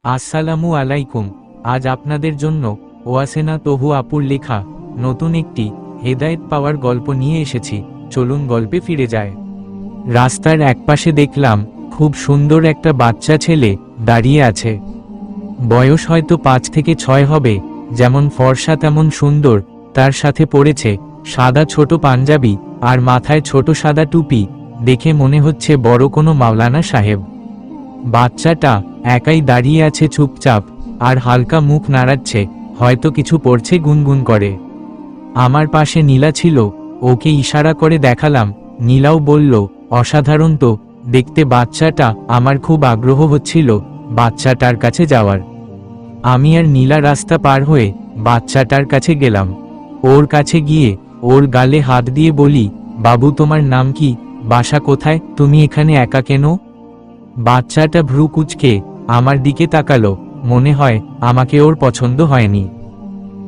আসসালামু আলাইকুম। আজ আপনাদের জন্য ওয়াসেনা তহু আপুর লেখা নতুন একটি হেদায়েত পাওয়ার গল্প নিয়ে এসেছি। চলুন গল্পে ফিরে যায়। রাস্তার একপাশে দেখলাম খুব সুন্দর একটা বাচ্চা ছেলে দাঁড়িয়ে আছে। বয়স হয়তো 5 থেকে 6 হবে। যেমন ফর্সা তেমন সুন্দর। তার সাথে পরেছে সাদা ছোট পাঞ্জাবি আর মাথায় ছোট সাদা টুপি। দেখে মনে হচ্ছে বড় কোনো মাওলানা সাহেব। বাচ্চাটা একাই দাঁড়িয়ে আছে চুপচাপ, আর হালকা মুখ নাড়াচ্ছে, হয়তো কিছু পড়ছে গুনগুন করে। আমার পাশে নীলা ছিল, ওকে ইশারা করে দেখালাম। নীলাও বলল, অসাধারণ তো দেখতে বাচ্চাটা। আমার খুব আগ্রহ হচ্ছিল বাচ্চাটার কাছে যাওয়ার। আমি আর নীলা রাস্তা পার হয়ে বাচ্চাটার কাছে গেলাম। ওর কাছে গিয়ে ওর গালে হাত দিয়ে বলি, বাবু তোমার নাম কি, বাসা কোথায়, তুমি এখানে একা কেন? বাচ্চাটা ভ্রু কুঁচকে আমার দিকে তাকালো, মনে হয় আমাকে ওর পছন্দ হয়নি।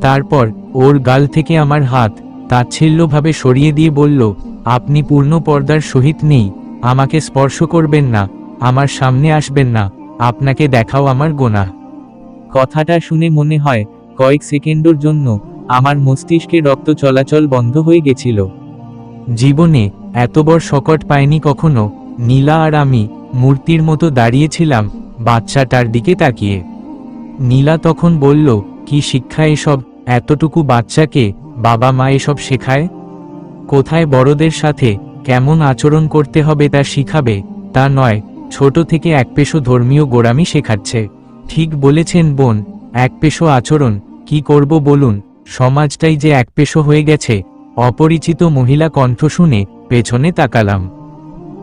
তারপর ওর গাল থেকে আমার হাত তাচ্ছিল্যভাবে সরিয়ে দিয়ে বলল, আপনি পূর্ণ পর্দার সহিত নেই, আমাকে স্পর্শ করবেন না, আমার সামনে আসবেন না, আপনাকে দেখাও আমার গোনাহ। কথাটা শুনে মনে হয় কয়েক সেকেন্ডের জন্য আমার মস্তিষ্কে রক্ত চলাচল বন্ধ হয়ে গেছিল। জীবনে এত বড় শকট পাইনি কখনো। নীলা আর আমি মূর্তির মতো দাঁড়িয়েছিলাম বাচ্চাটার দিকে তাকিয়ে। নীলা তখন বলল, কি শিক্ষা এসব, এতটুকু বাচ্চাকে বাবা মা এসব শেখায়? কোথায় বড়দের সাথে কেমন আচরণ করতে হবে তা শিখাবে, তা নয়, ছোট থেকে একপেশো ধর্মীয় গোঁড়ামি শেখাচ্ছে। ঠিক বলেছেন বোন, একপেশো আচরণ, কি করব বলুন, সমাজটাই যে একপেশো হয়ে গেছে। অপরিচিত মহিলা কণ্ঠ শুনে পেছনে তাকালাম।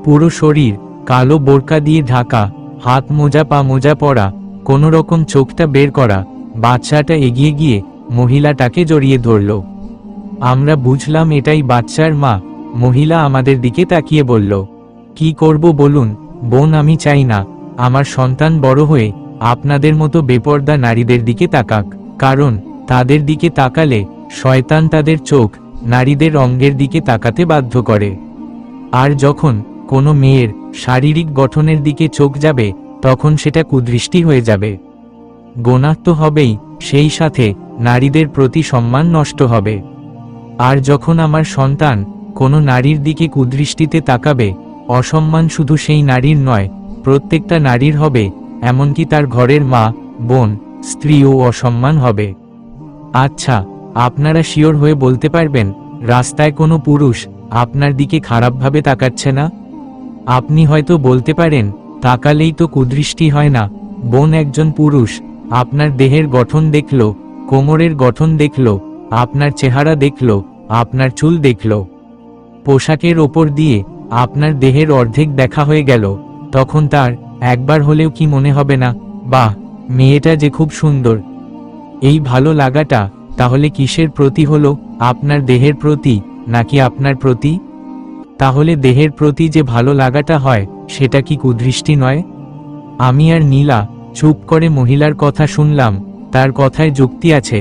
পুরো শরীর কালো বোরকা দিয়ে ঢাকা, হাত মোজা পা মোজা পরা, কোনো রকম চোখটা বের করা। বাচ্চাটা এগিয়ে গিয়ে মহিলাটাকে জড়িয়ে ধরল। আমরা বুঝলাম এটাই বাচ্চার মা। মহিলা আমাদের দিকে তাকিয়ে বলল, কি করব বলুন বোন, আমি চাই না আমার সন্তান বড় হয়ে আপনাদের মতো বেপর্দা নারীদের দিকে তাকাক। কারণ তাদের দিকে তাকালে শয়তান তাদের চোখ নারীদের অঙ্গের দিকে তাকাতে বাধ্য করে। আর যখন কোনো মেয়ের শারীরিক গঠনের দিকে চোখ যাবে, তখন সেটা কুদৃষ্টি হয়ে যাবে। গোনাহ তো হবেই, সেই সাথে নারীদের প্রতি সম্মান নষ্ট হবে। আর যখন আমার সন্তান কোনো নারীর দিকে কুদৃষ্টিতে তাকাবে, অসম্মান শুধু সেই নারীর নয়, প্রত্যেকটা নারীর হবে, এমনকি তার ঘরের মা, বোন, স্ত্রীও অসম্মান হবে। আচ্ছা, আপনারা শিওর হয়ে বলতে পারবেন রাস্তায় কোনো পুরুষ আপনার দিকে খারাপভাবে তাকাচ্ছে না? আপনি হয়তো বলতে পারেন, তাকালেই তো কুদৃষ্টি হয় না। বোন, একজন পুরুষ আপনার দেহের গঠন দেখল, কোমরের গঠন দেখল, আপনার চেহারা দেখল, আপনার চুল দেখল, পোশাকের ওপর দিয়ে আপনার দেহের অর্ধেক দেখা হয়ে গেল, তখন তার একবার হলেও কি মনে হবে না, বাহ, মেয়েটা যে খুব সুন্দর? এই ভালো লাগাটা তাহলে কিসের প্রতি হলো, আপনার দেহের প্রতি নাকি আপনার প্রতি? তাহলে দেহের প্রতি যে ভালো লাগাটা হয়, সেটা কি কুদৃষ্টি নয়? আমি আর নীলা চুপ করে মহিলার কথা শুনলাম। তার কথায় যুক্তি আছে।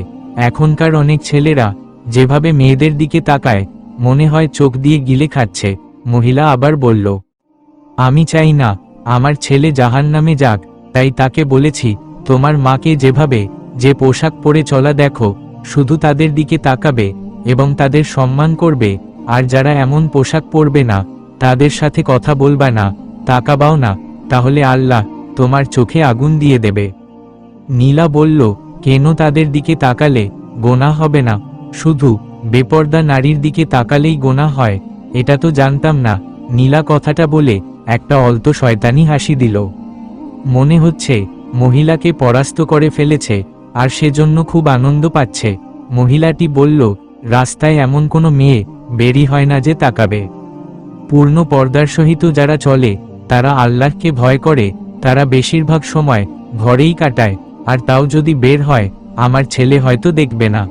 এখনকার অনেক ছেলেরা যেভাবে মেয়েদের দিকে তাকায়, মনে হয় চোখ দিয়ে গিলে খাচ্ছে। মহিলা আবার বলল, আমি চাই না আমার ছেলে জাহান্নামে যাক, তাই তাকে বলেছি, তোমার মাকে যেভাবে যে পোশাক পরে চলা দেখো, শুধু তাদের দিকে তাকাবে এবং তাদের সম্মান করবে। আর যারা এমন পোশাক পরবে না, তাদের সাথে কথা বলবা না, তাকাবাও না, তাহলে আল্লাহ তোমার চোখে আগুন দিয়ে দেবে। নীলা বলল, কেন তাদের দিকে তাকালে গোনাহ হবে না? শুধু বেপর্দা নারীর দিকে তাকালেই গোনাহ হয়, এটা তো জানতাম না। নীলা কথাটা বলে একটা অলতো শয়তানি হাসি দিল। মনে হচ্ছে মহিলাকে পরাস্ত করে ফেলেছে, আর সেজন্য খুব আনন্দ পাচ্ছে। মহিলাটি বলল, রাস্তায় এমন কোনো মেয়ে বেরি হয় না যে তাকাবে। পূর্ণ পর্দার সহিত যারা চলে, তারা আল্লাহকে ভয় করে, তারা বেশিরভাগ সময় ঘরেই কাটায়। আর তাও যদি বের হয়, আমার ছেলে হয়তো দেখবে না।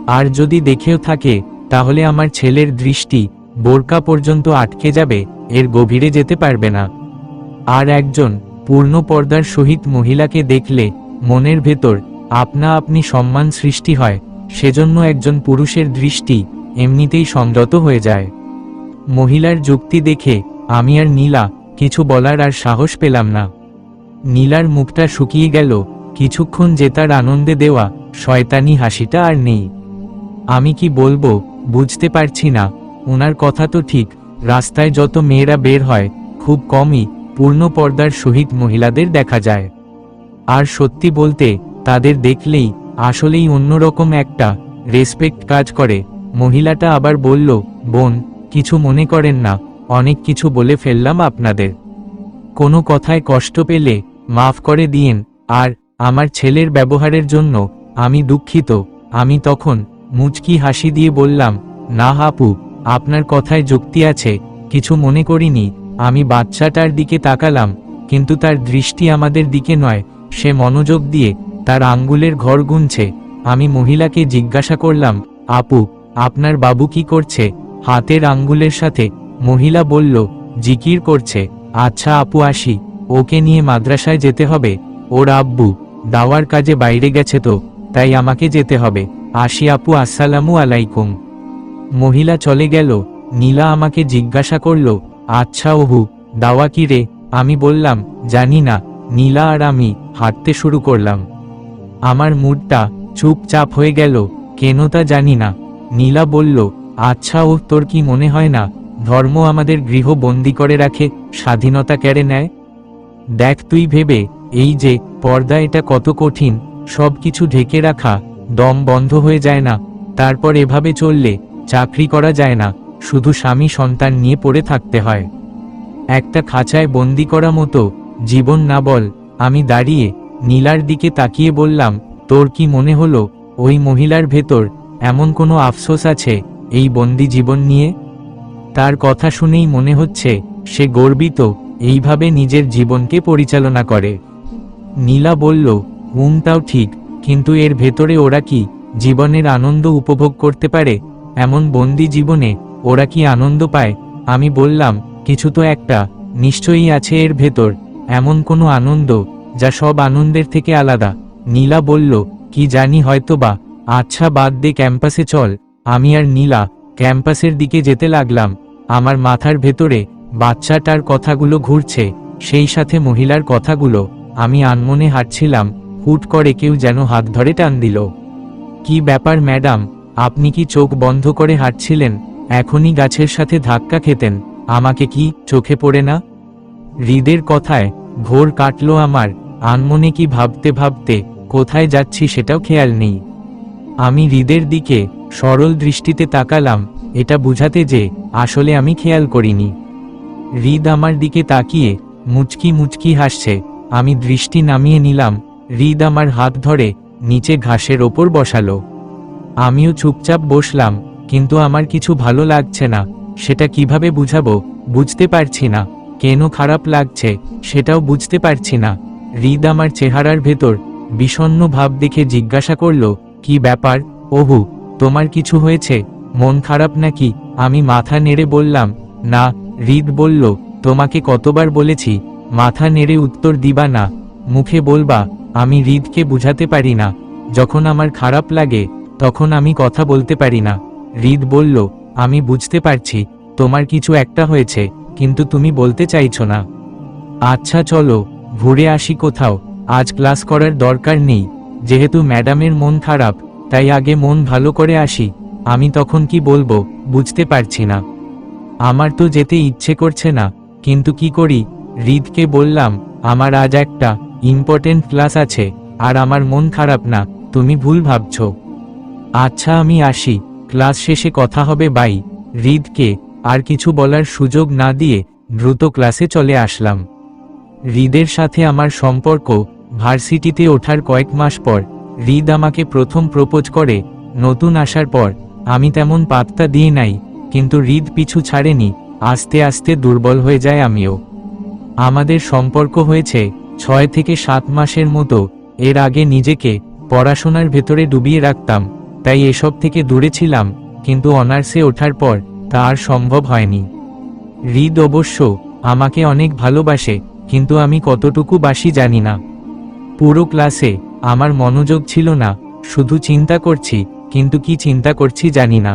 আর যদি দেখেও থাকে, তাহলে আমার ছেলের দৃষ্টি বোরকা পর্যন্ত আটকে যাবে, এর গভীরে যেতে পারবে না। আর একজন পূর্ণ পর্দার সহিত মহিলাকে দেখলে মনের ভেতর আপনা আপনি সম্মান সৃষ্টি হয়। সেজন্য একজন পুরুষের দৃষ্টি এমনিতেই সংযত হয়ে যায়। মহিলার যুক্তি দেখে আমি আর নীলা কিছু বলার আর সাহস পেলাম না। নীলার মুখটা শুকিয়ে গেল, কিছুক্ষণ যে তার আনন্দে দেওয়া শয়তানি হাসিটা আর নেই। আমি কি বলবো বুঝতে পারছি না। ওনার কথা তো ঠিক, রাস্তায় যত মেয়েরা বের হয় খুব কমই পূর্ণ পর্দার সহিত মহিলাদের দেখা যায়। আর সত্যি বলতে তাদের দেখলেই আসলেই অন্যরকম একটা রেসপেক্ট কাজ করে। মহিলাটা আবার বলল, বোন, কিছু মনে করেন না, অনেক কিছু বলে ফেললাম আপনাদের। কোনো কথায় কষ্ট পেলে মাফ করে দিয়েন। আর আমার ছেলের ব্যবহারের জন্য আমি দুঃখিত। আমি তখন মুচকি হাসি দিয়ে বললাম, না আপু, আপনার কথায় যুক্তি আছে, কিছু মনে করিনি। আমি বাচ্চাটার দিকে তাকালাম, কিন্তু তার দৃষ্টি আমাদের দিকে নয়। সে মনোযোগ দিয়ে তার আঙ্গুলের ঘর গুনছে। আমি মহিলাকে জিজ্ঞাসা করলাম, আপু, আপনার বাবু কি করছে? হাতের আঙ্গুলের সাথে মহিলা বলল, জিকির করছে। আচ্ছা আপু, আসি, ওকে নিয়ে মাদ্রাসায় যেতে হবে। ওর আব্বু দাওয়ার কাজে বাইরে গেছে, তো তাই আমাকে যেতে হবে। আসি আপু, আসসালামু আলাইকুম। মহিলা চলে গেল। নীলা আমাকে জিজ্ঞাসা করল, আচ্ছা ওহু, দাওয়া কি রে? আমি বললাম, জানি না। নীলা আর আমি হাঁটতে শুরু করলাম। আমার মুডটা চুপচাপ হয়ে গেল, কেন তা জানি না। নীলা বলল, আচ্ছা ও, তোর কি মনে হয় না ধর্ম আমাদের গৃহ বন্দী করে রাখে, স্বাধীনতা কেড়ে নেয়? দেখ তুই ভেবে, এই যে পর্দা, এটা কত কঠিন। সব কিছু ঢেকে রাখা, দম বন্ধ হয়ে যায় না। তারপর এভাবে চললে চাকরি করা যায় না, শুধু স্বামী সন্তান নিয়ে পড়ে থাকতে হয়। একটা খাঁচায় বন্দি করা মতো জীবন না বল? আমি দাঁড়িয়ে নীলার দিকে তাকিয়ে বললাম, তোর কি মনে হলো ওই মহিলার ভেতর এমন কোনো আফসোস আছে এই বন্দি জীবন নিয়ে? তার কথা শুনেই মনে হচ্ছে সে গর্বিত এইভাবে নিজের জীবনকে পরিচালনা করে। নীলা বলল, তাও ঠিক, কিন্তু এর ভেতরে ওরা কি জীবনের আনন্দ উপভোগ করতে পারে? এমন বন্দি জীবনে ওরা কি আনন্দ পায়? আমি বললাম, কিছু তো একটা নিশ্চয়ই আছে এর ভেতর, এমন কোনো আনন্দ যা সব আনন্দের থেকে আলাদা। নীলা বলল, কি জানি, হয়তো বা। আচ্ছা বাদ দে, ক্যাম্পাসে চল। আমি আর নীলা ক্যাম্পাসের দিকে যেতে লাগলাম। আমার মাথার ভেতরে বাচ্চাটার কথাগুলো ঘুরছে, সেই সাথে মহিলার কথাগুলো। আমি আনমনে হাঁটছিলাম, হুট করে কেউ যেন হাত ধরে টান দিল। কি ব্যাপার ম্যাডাম, আপনি কি চোখ বন্ধ করে হাঁটছিলেন? এখনই গাছের সাথে ধাক্কা খেতেন। আমাকে কি চোখে পড়ে না? হৃদের কথায় ঘোর কাটল আমার। আনমনে কি ভাবতে ভাবতে কোথায় যাচ্ছি সেটাও খেয়াল নেই। আমি হৃদের দিকে সরল দৃষ্টিতে তাকালাম, এটা বুঝাতে যে আসলে আমি খেয়াল করিনি। হৃদ আমার দিকে তাকিয়ে মুচকি মুচকি হাসছে। আমি দৃষ্টি নামিয়ে নিলাম। হৃদ আমার হাত ধরে নিচে ঘাসের ওপর বসালো। আমিও চুপচাপ বসলাম, কিন্তু আমার কিছু ভালো লাগছে না। সেটা কিভাবে বুঝাবো বুঝতে পারছি না। কেন খারাপ লাগছে সেটাও বুঝতে পারছি না। হৃদ আমার চেহারার ভেতর বিষণ্ণ ভাব দেখে জিজ্ঞাসা করল, কি ব্যাপার ওহু, তোমার কিছু হয়েছে? মন খারাপ নাকি? আমি মাথা নেড়ে বললাম, না। হৃদ বলল, তোমাকে কতবার বলেছি মাথা নেড়ে উত্তর দিবা না, মুখে বলবা। আমি হৃদকে বুঝাতে পারি না, যখন আমার খারাপ লাগে তখন আমি কথা বলতে পারি না। হৃদ বলল, আমি বুঝতে পারছি তোমার কিছু একটা হয়েছে, কিন্তু তুমি বলতে চাইছো না। আচ্ছা চলো ঘুরে আসি কোথাও, আজ ক্লাস করার দরকার নেই। যেহেতু ম্যাডামের মন খারাপ, তাই আগে মন ভালো করে আসি। আমি তখন কি বলবো বুঝতে পারছি না। আমার তো যেতে ইচ্ছে করছে না, কিন্তু কি করি? হৃদকে বললাম, আমার আজ একটা ইম্পর্টেন্ট ক্লাস আছে, আর আমার মন খারাপ না, তুমি ভুল ভাবছো। আচ্ছা আমি আসি, ক্লাস শেষে কথা হবে, বাই। হৃদকে আর কিছু বলার সুযোগ না দিয়ে দ্রুত ক্লাসে চলে আসলাম। হৃদের সাথে আমার সম্পর্ক ভার্সিটিতে ওঠার কয়েক মাস পর হৃদ আমাকে প্রথম প্রপোজ করে। নতুন আসার পর আমি তেমন পাত্তা দিয়ে নাই, কিন্তু হৃদ পিছু ছাড়েনি। আস্তে আস্তে দুর্বল হয়ে যায় আমিও। আমাদের সম্পর্ক হয়েছে 6 থেকে 7 মাসের মতো। এর আগে নিজেকে পড়াশোনার ভেতরে ডুবিয়ে রাখতাম, তাই এসব থেকে দূরে ছিলাম, কিন্তু অনার্সে ওঠার পর তা আর সম্ভব হয়নি। হৃদ অবশ্য আমাকে অনেক ভালোবাসে, কিন্তু আমি কতটুকু বাসি জানি না। পুরো ক্লাসে আমার মনোযোগ ছিল না, শুধু চিন্তা করছি, কিন্তু কি চিন্তা করছি জানি না।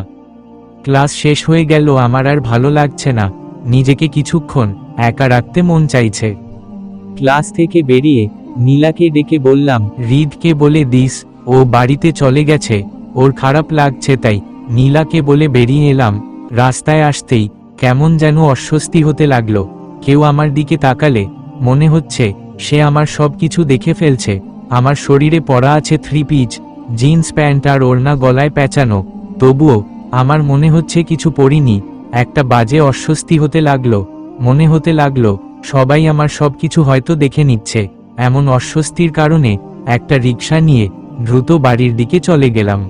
ক্লাস শেষ হয়ে গেল, আমার আর ভালো লাগছে না, নিজেকে কিছুক্ষণ একা রাখতে মন চাইছে। ক্লাস থেকে বেরিয়ে নীলাকে ডেকে বললাম, হৃদকে বলে দিস ও বাড়িতে চলে গেছে, ওর খারাপ লাগছে তাই। নীলাকে বলে বেরিয়ে এলাম। রাস্তায় আসতেই কেমন যেন অস্বস্তি হতে লাগলো। কেউ আমার দিকে তাকালে মনে হচ্ছে সে আমার সব কিছু দেখে ফেলছে। আমার শরীরে পরা আছে 3 পিস জিন্স প্যান্ট আর ওড়না গলায় পেঁচানো, তবুও আমার মনে হচ্ছে কিছু পরিনি। একটা বাজে অস্বস্তি হতে লাগলো। মনে হতে লাগলো সবাই আমার সব কিছু হয়তো দেখে নিচ্ছে। এমন অস্বস্তির কারণে একটা রিক্সা নিয়ে দ্রুত বাড়ির দিকে চলে গেলাম।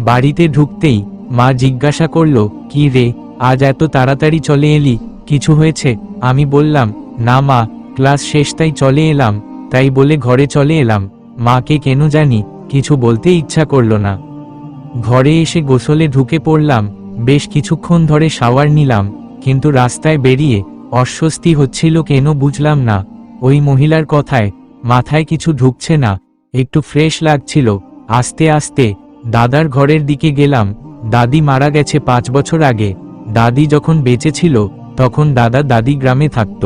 বাড়িতে ঢুকতেই মা জিজ্ঞাসা করলো, কি রে, আজ এত তাড়াতাড়ি চলে এলি, কিছু হয়েছে? আমি বললাম, না মা, ক্লাস শেষ তাই চলে এলাম। তাই বলে ঘরে চলে এলাম। মাকে কেন জানি কিছু বলতে ইচ্ছা করলো না। ঘরে এসে গোসলে ঢুকে পড়লাম। বেশ কিছুক্ষণ ধরে শাওয়ার নিলাম, কিন্তু রাস্তায় বেরিয়ে অস্বস্তি হচ্ছিল কেন বুঝলাম না। ওই মহিলার কথায় মাথায় কিছু ঢুকছে না, একটু ফ্রেশ লাগছিল। আস্তে আস্তে দাদার ঘরের দিকে গেলাম। দাদি মারা গেছে 5 বছর আগে। দাদি যখন বেঁচে ছিল তখন দাদা দাদি গ্রামে থাকত।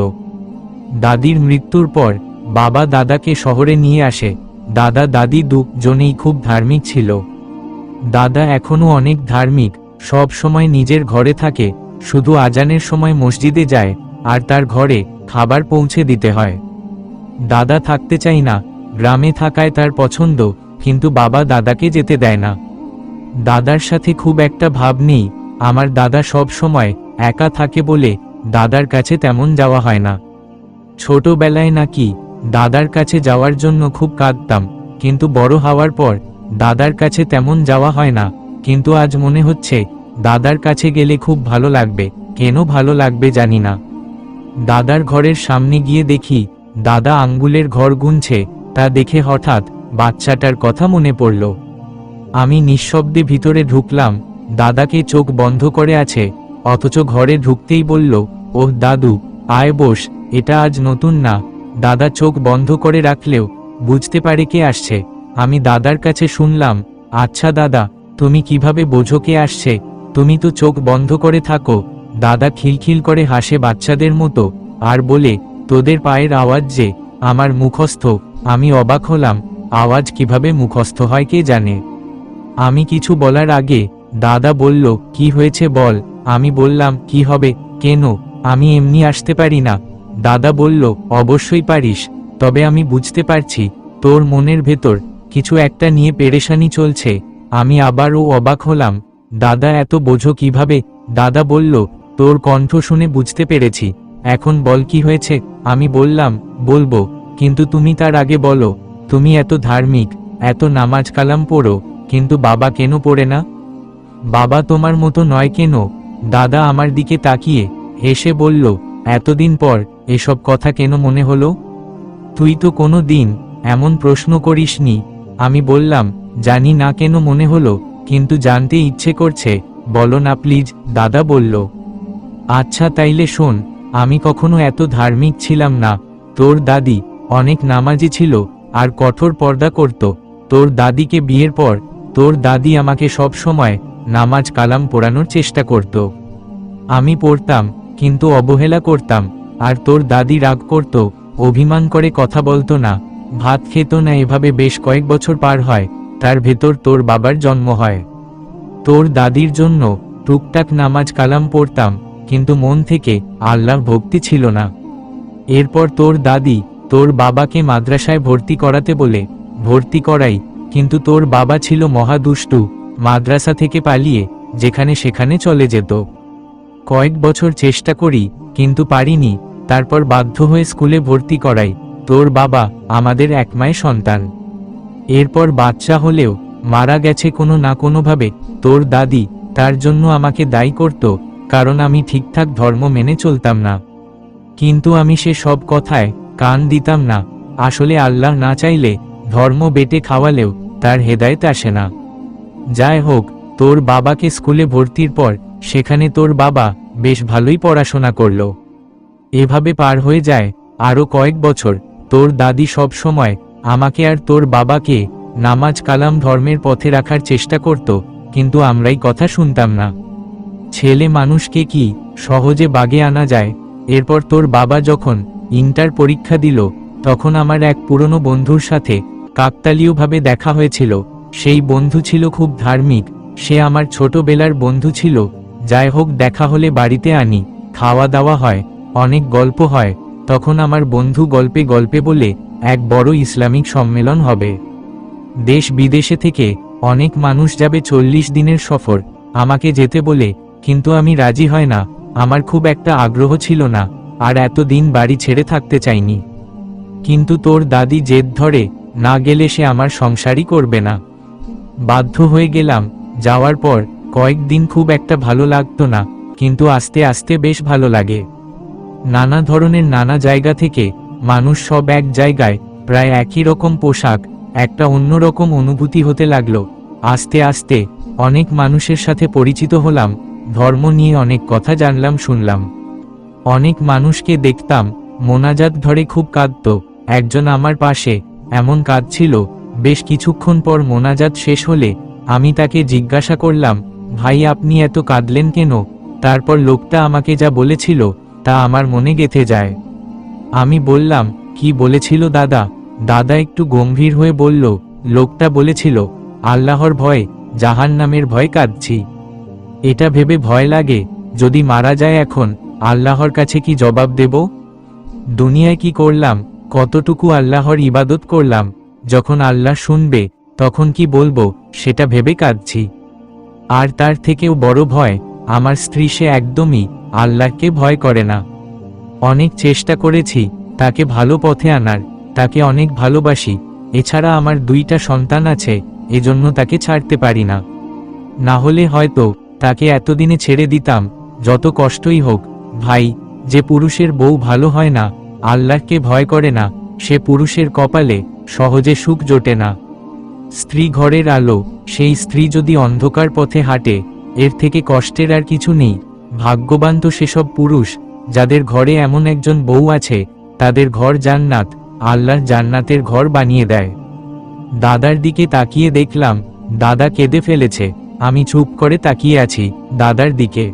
দাদির মৃত্যুর পর বাবা দাদাকে শহরে নিয়ে আসে। দাদা দাদি দুজনেই খুব ধার্মিক ছিল। দাদা এখনো অনেক ধার্মিক, সব সময় নিজের ঘরে থাকে, শুধু আজানের সময় মসজিদে যায় আর তার ঘরে খাবার পৌঁছে দিতে হয়। দাদা থাকতে চাই না, গ্রামে থাকায় তার পছন্দ, কিন্তু বাবা দাদাকে যেতে দেয় না। দাদার সাথে খুব একটা ভাব নেই। আমার দাদা সব সময় একা থাকে বলে দাদার কাছে তেমন যাওয়া হয় না। ছোটবেলায় নাকি দাদার কাছে যাওয়ার জন্য খুব কাঁদতাম, কিন্তু বড় হওয়ার পর দাদার কাছে তেমন যাওয়া হয় না। কিন্তু আজ মনে হচ্ছে দাদার কাছে গেলে খুব ভালো লাগবে। কেন ভালো লাগবে জানি না। দাদার ঘরের সামনে গিয়ে দেখি দাদা আঙ্গুলের ঘর গুনছে। তা দেখে হঠাৎ বাচ্চাটার কথা মনে পড়ল। আমি নিঃশব্দে ভিতরে ঢুকলাম। দাদাকে চোখ বন্ধ করে আছে, অথচ ঘরে ঢুকতেই বলল, ওহ দাদু, আয় বস, এটা আজ নতুন না। দাদা চোখ বন্ধ করে রাখলেও বুঝতে পারে কে আসছে। আমি দাদার কাছে শুনলাম, আচ্ছা দাদা, তুমি কিভাবে বোঝো কে আসছে? তুমি তো চোখ বন্ধ করে থাকো। দাদা খিলখিল করে হাসে বাচ্চাদের মতো আর বলে, তোদের পায়ের আওয়াজ যে আমার মুখস্থ। আমি অবাক হলাম, আওয়াজ কিভাবে মুখস্থ হয় কে জানে। আমি কিছু বলার আগে দাদা বলল, কি হয়েছে বল। আমি বললাম, কি হবে, কেন, আমি এমনি আসতে পারি না। দাদা বলল, অবশ্যই পারিস, তবে আমি বুঝতে পারছি তোর মনের ভেতর কিছু একটা নিয়ে পেরেশানি চলছে। আমি আবারও অবাক হলাম, দাদা এত বোঝো কিভাবে? দাদা বলল, তোর কণ্ঠ শুনে বুঝতে পেরেছি, এখন বল কি হয়েছে। আমি বললাম, বলবো, কিন্তু তুমি তার আগে বলো, তুমি এত ধার্মিক, এত নামাজ কালাম পড়ো, কিন্তু বাবা কেন পড়ে না? বাবা তোমার মতো নয় কেন? দাদা আমার দিকে তাকিয়ে হেসে বলল, এতদিন পর এসব কথা কেন মনে হলো? তুই তো কোনো দিন এমন প্রশ্ন করিসনি। আমি বললাম, জানি না কেন মনে হলো, কিন্তু জানতে ইচ্ছে করছে, বলো না প্লিজ। দাদা বলল, আচ্ছা তাইলে শোন, আমি কখনো এত ধার্মিক ছিলাম না। তোর দাদি অনেক নামাজি ছিল আর কঠোর পর্দা করত। তোর দাদিকে বিয়ের পর তোর দাদি আমাকে সব সময় নামাজ কালাম পড়ানোর চেষ্টা করত। আমি পড়তাম, কিন্তু অবহেলা করতাম, আর তোর দাদি রাগ করত, অভিমান করে কথা বলতো না, ভাত খেত না। এভাবে বেশ কয়েক বছর পার হয়, তার ভেতর তোর বাবার জন্ম হয়। তোর দাদির জন্য টুকটাক নামাজ কালাম পড়তাম, কিন্তু মন থেকে আল্লাহর ভক্তি ছিল না। এরপর তোর দাদি তোর বাবাকে মাদ্রাসায় ভর্তি করাতে বলে ভর্তি করাই, কিন্তু তোর বাবা ছিল মহা দুষ্টু। মাদ্রাসা থেকে পালিয়ে যেখানে সেখানে চলে যেত। কয়েক বছর চেষ্টা করি, কিন্তু পারিনি। তারপর বাধ্য হয়ে স্কুলে ভর্তি করাই। তোর বাবা আমাদের একমাই সন্তান। এরপর বাচ্চা হলেও মারা গেছে কোনো না কোনোভাবে। তোর দাদি তার জন্য আমাকে দায়ী করত, কারণ আমি ঠিকঠাক ধর্ম মেনে চলতাম না। কিন্তু আমি সে সব কথায় কান দিতাম না। আসলে আল্লাহ না চাইলে ধর্ম বেটে খাওয়ালেও তার হেদায়েত আসে না। যাই হোক, তোর বাবাকে স্কুলে ভর্তির পর সেখানে তোর বাবা বেশ ভালোই পড়াশোনা করল। এভাবে পার হয়ে যায় আরও কয়েক বছর। তোর দাদি সব সময় আমাকে আর তোর বাবাকে নামাজ কালাম ধর্মের পথে রাখার চেষ্টা করত, কিন্তু আমরাই কথা শুনতাম না। ছেলে মানুষকে কি সহজে বাগে আনা যায়? এরপর তোর বাবা যখন ইন্টার পরীক্ষা দিল, তখন আমার এক পুরনো বন্ধুর সাথে কাকতালীয়ভাবে দেখা হয়েছিল। সেই বন্ধু ছিল খুব ধার্মিক, সে আমার ছোটবেলার বন্ধু ছিল। যাই হোক, দেখা হলে বাড়িতে আনি, খাওয়া দাওয়া হয়, অনেক গল্প হয়। তখন আমার বন্ধু গল্পে গল্পে বলে এক বড় ইসলামিক সম্মেলন হবে, দেশ বিদেশে থেকে অনেক মানুষ যাবে, 40 দিনের সফর। আমাকে যেতে বলে, কিন্তু আমি রাজি হয় না, আমার খুব একটা আগ্রহ ছিল না, আর এতদিন বাড়ি ছেড়ে থাকতে চাইনি। কিন্তু তোর দাদি জেদ ধরে, না গেলে সে আমার সংসারই করবে না। বাধ্য হয়ে গেলাম। যাওয়ার পর কয়েকদিন খুব একটা ভালো লাগতো না, কিন্তু আস্তে আস্তে বেশ ভালো লাগে। নানা ধরনের নানা জায়গা থেকে মানুষ, সব এক জায়গায়, প্রায় একই রকম পোশাক, একটা অন্যরকম অনুভূতি হতে লাগলো। আস্তে আস্তে অনেক মানুষের সাথে পরিচিত হলাম, ধর্ম নিয়ে অনেক কথা জানলাম, শুনলাম। অনেক মানুষকে দেখতাম মোনাজাত ধরে খুব কাঁদত। একজন আমার পাশে এমন কাঁদছিল, বেশ কিছুক্ষণ পর মোনাজাত শেষ হলে আমি তাকে জিজ্ঞাসা করলাম, ভাই আপনি এত কাঁদলেন কেন? তারপর লোকটা আমাকে যা বলেছিল তা আমার মনে গেঁথে যায়। আমি বললাম, কি বলেছিল দাদা? দাদা একটু গম্ভীর হয়ে বলল, লোকটা বলেছিল, আল্লাহর ভয়, জাহান্নামের ভয় কাঁদছি। এটা ভেবে ভয় লাগে, যদি মারা যায় এখন আল্লাহর কাছে কি জবাব দেব? দুনিয়ায় কি করলাম, কতটুকু আল্লাহর ইবাদত করলাম, যখন আল্লাহ শুনবে তখন কি বলবো, সেটা ভেবে কাঁদছি। আর তার থেকেও বড় ভয়, আমার স্ত্রী, সে একদমই আল্লাহকে ভয় করে না। অনেক চেষ্টা করেছি তাকে ভালো পথে আনার, তাকে অনেক ভালোবাসি। এছাড়া আমার 2টা সন্তান আছে, এজন্য তাকে ছাড়তে পারি না। না হলে হয়তো তাকে এতদিনে ছেড়ে দিতাম, যত কষ্টই হোক। ভাই, যে পুরুষের বউ ভালো হয় না, আল্লাহকে ভয় করে না, সে পুরুষের কপালে সহজে সুখ জোটে না। স্ত্রী ঘরের আলো, সেই স্ত্রী যদি অন্ধকার পথে হাঁটে, এর থেকে কষ্টের আর কিছু নেই। ভাগ্যবান তো সেসব পুরুষ যাদের ঘরে এমন একজন বউ আছে, তাদের ঘর জান্নাত, আল্লাহর জান্নাতের ঘর বানিয়ে দেয়। দাদার দিকে তাকিয়ে দেখলাম দাদা কেঁদে ফেলেছে। আমি চুপ করে তাকিয়ে আছি দাদার দিকে।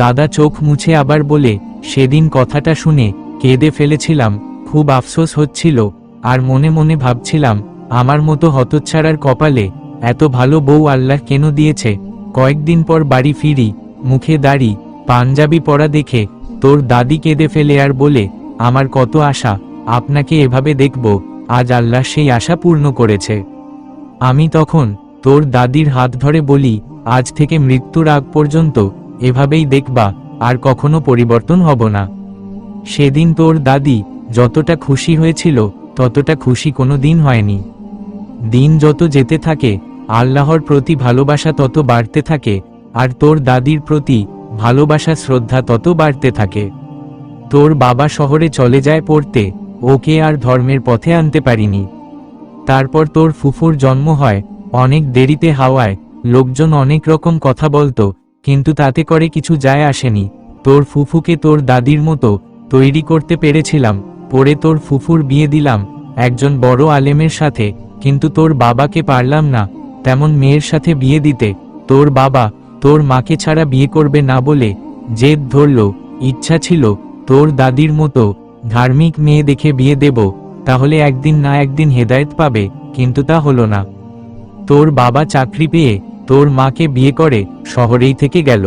দাদা চোখ মুছে আবার বলে, সেদিন কথাটা শুনে কেঁদে ফেলেছিলাম, খুব আফসোস হচ্ছিল, আর মনে মনে ভাবছিলাম, আমার মতো হতচ্ছাড়ার কপালে এত ভালো বউ আল্লাহ কেন দিয়েছে। কয়েকদিন পর বাড়ি ফিরি, মুখে দাড়ি, পাঞ্জাবি পরা দেখে তোর দাদি কেঁদে ফেলে আর বলে, আমার কত আশা আপনাকে এভাবে দেখব, আজ আল্লাহ সেই আশা পূর্ণ করেছে। আমি তখন তোর দাদির হাত ধরে বলি, আজ থেকে মৃত্যুর আগ পর্যন্ত এভাবেই দেখবা, আর কখনো পরিবর্তন হব না। সেদিন তোর দাদি যতটা খুশি হয়েছিল ততটা খুশি কোনো দিন হয়নি। দিন যত যেতে থাকে আল্লাহর প্রতি ভালোবাসা তত বাড়তে থাকে, আর তোর দাদির প্রতি ভালোবাসা শ্রদ্ধা তত বাড়তে থাকে। তোর বাবা শহরে চলে যায় পড়তে, ওকে আর ধর্মের পথে আনতে পারিনি। তারপর তোর ফুফুর জন্ম হয়, অনেক দেরিতে হওয়ায় লোকজন অনেক রকম কথা বলতো, কিন্তু তাতে করে কিছু যায় আসেনি। তোর ফুফুকে তোর দাদির মতো তৈরি করতে পেরেছিলাম। পরে তোর ফুফুর বিয়ে দিলাম একজন বড় আলেমের সাথে, কিন্তু তোর বাবাকে পারলাম না তেমন মেয়ের সাথে বিয়ে দিতে। তোর বাবা তোর মাকে ছাড়া বিয়ে করবে না বলে জেদ ধরল। ইচ্ছা ছিল তোর দাদির মতো ধার্মিক মেয়ে দেখে বিয়ে দেব, তাহলে একদিন না একদিন হেদায়েত পাবে, কিন্তু তা হলো না। তোর বাবা চাকরি পেয়ে তোর মাকে বিয়ে করে শহরেই থেকে গেল।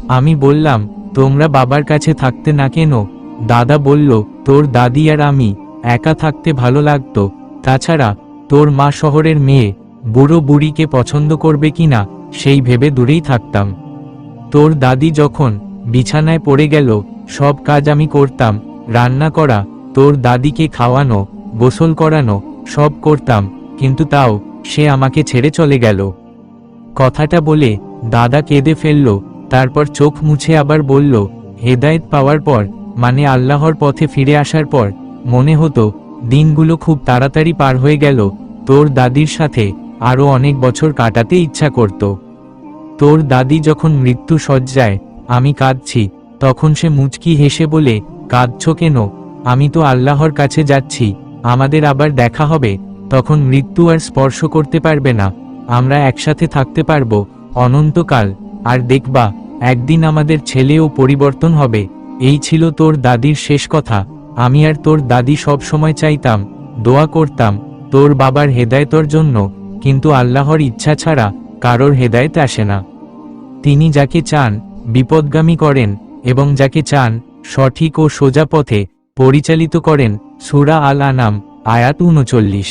আমি বললাম, তোমরা বাবার কাছে থাকতে না কেন? দাদা বলল, তোর দাদি আর আমি একা থাকতে ভালো লাগতো, তাছাড়া তোর মা শহরের মেয়ে, বুড়ো বুড়িকে পছন্দ করবে কিনা সেই ভেবে দূরেই থাকতাম। তোর দাদি যখন বিছানায় পড়ে গেল, সব কাজ আমি করতাম, রান্না করা, তোর দাদিকে খাওয়ানো, গোসল করানো, সব করতাম, কিন্তু তাও সে আমাকে ছেড়ে চলে গেল। কথাটা বলে দাদা কেঁদে ফেলল, তারপর চোখ মুছে আবার বলল, হেদায়েত পাওয়ার পর, মানে আল্লাহর পথে ফিরে আসার পর মনে হতো দিনগুলো খুব তাড়াতাড়ি পার হয়ে গেল। তোর দাদির সাথে আরও অনেক বছর কাটাতে ইচ্ছা করত। তোর দাদি যখন মৃত্যু শয্যায়, আমি কাঁদছি, তখন সে মুচকি হেসে বলে, কাঁদছ কেন? আমি তো আল্লাহর কাছে যাচ্ছি, আমাদের আবার দেখা হবে, তখন মৃত্যু আর স্পর্শ করতে পারবে না, আমরা একসাথে থাকতে পারবো অনন্তকাল, আর দেখবা একদিন আমাদের ছেলেও পরিবর্তন হবে। এই ছিল তোর দাদির শেষ কথা। আমি আর তোর দাদি সব সময় চাইতাম, দোয়া করতাম তোর বাবার হেদায়েতের জন্য, কিন্তু আল্লাহর ইচ্ছা ছাড়া কারোর হেদায়েত আসে না। তিনি যাকে চান বিপদগামী করেন এবং যাকে চান সঠিক ও সোজা পথে পরিচালিত করেন। সূরা আল আনাম আয়াত ৩৯।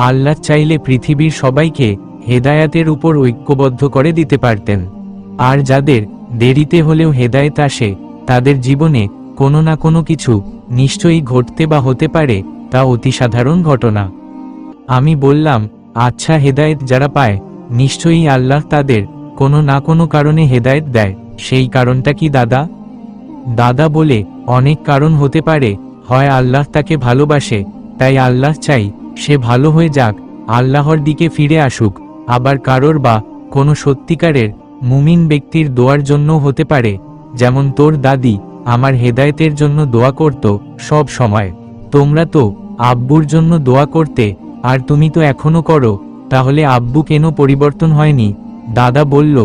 আল্লাহ চাইলে পৃথিবীর সবাইকে হেদায়াতের উপর ঐক্যবদ্ধ করে দিতে পারতেন, আর যাদের দেরিতে হলেও হেদায়েত আসে তাদের জীবনে কোনো না কোনো কিছু নিশ্চয়ই ঘটতে বা হতে পারে, তা অতি সাধারণ ঘটনা। আমি বললাম, আচ্ছা, হেদায়েত যারা পায় নিশ্চয়ই আল্লাহ তাদের কোনো না কোনো কারণে হেদায়েত দেয়, সেই কারণটা কি দাদা? দাদা বলে, অনেক কারণ হতে পারে। হয় আল্লাহ তাকে ভালোবাসে, তাই আল্লাহ চাই সে ভালো হয়ে যাক, আল্লাহর দিকে ফিরে আসুক। আবার কারোর বা কোনো সত্যিকারের মুমিন ব্যক্তির দোয়ার জন্য হতে পারে, যেমন তোর দাদি আমার হেদায়েতের জন্য দোয়া করত সব সময়। তোমরা তো আব্বুর জন্য দোয়া করতে, আর তুমি তো এখনো করো, তাহলে আব্বু কেন পরিবর্তন হয়নি? দাদা বলল,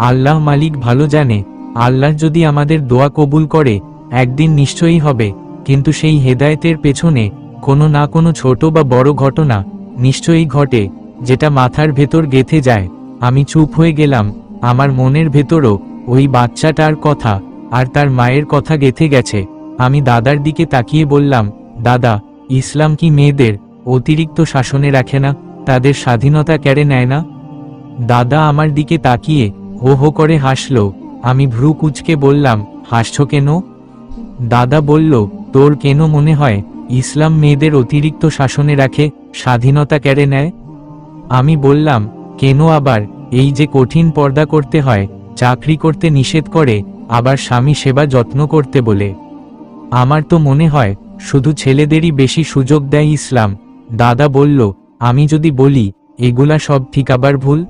আল্লাহ মালিক ভালো জানে, আল্লাহ যদি আমাদের দোয়া কবুল করে একদিন নিশ্চয়ই হবে, কিন্তু সেই হেদায়েতের পেছনে কোনো না কোনো ছোট বা বড় ঘটনা নিশ্চয়ই ঘটে, যেটা মাথার ভেতর গেঁথে যায়। আমি চুপ হয়ে গেলাম। আমার মনের ভেতরও ওই বাচ্চাটার কথা আর তার মায়ের কথা গেঁথে গেছে। আমি দাদার দিকে তাকিয়ে বললাম, দাদা, ইসলাম কি মেয়েদের অতিরিক্ত শাসনে রাখে না, তাদের স্বাধীনতা কেড়ে নেয় না? দাদা আমার দিকে তাকিয়ে হো হো করে হাসল। আমি ভ্রু কুঁচকে বললাম, হাসছ কেন? দাদা বলল, তোর কেন মনে হয় ইসলাম মেয়েদের অতিরিক্ত শাসনে রাখে, স্বাধীনতা কেড়ে নেয়? আমি বললাম, কেন আবার? এই যে কঠিন পর্দা করতে হয়, চাকরি করতে নিষেধ করে, আবার স্বামী সেবা যত্ন করতে বলে। আমার তো মনে হয় শুধু ছেলেদেরই বেশি সুযোগ দেয় ইসলাম। দাদা বলল, আমি যদি বলি এগুলা সব ঠিক আবার ভুল?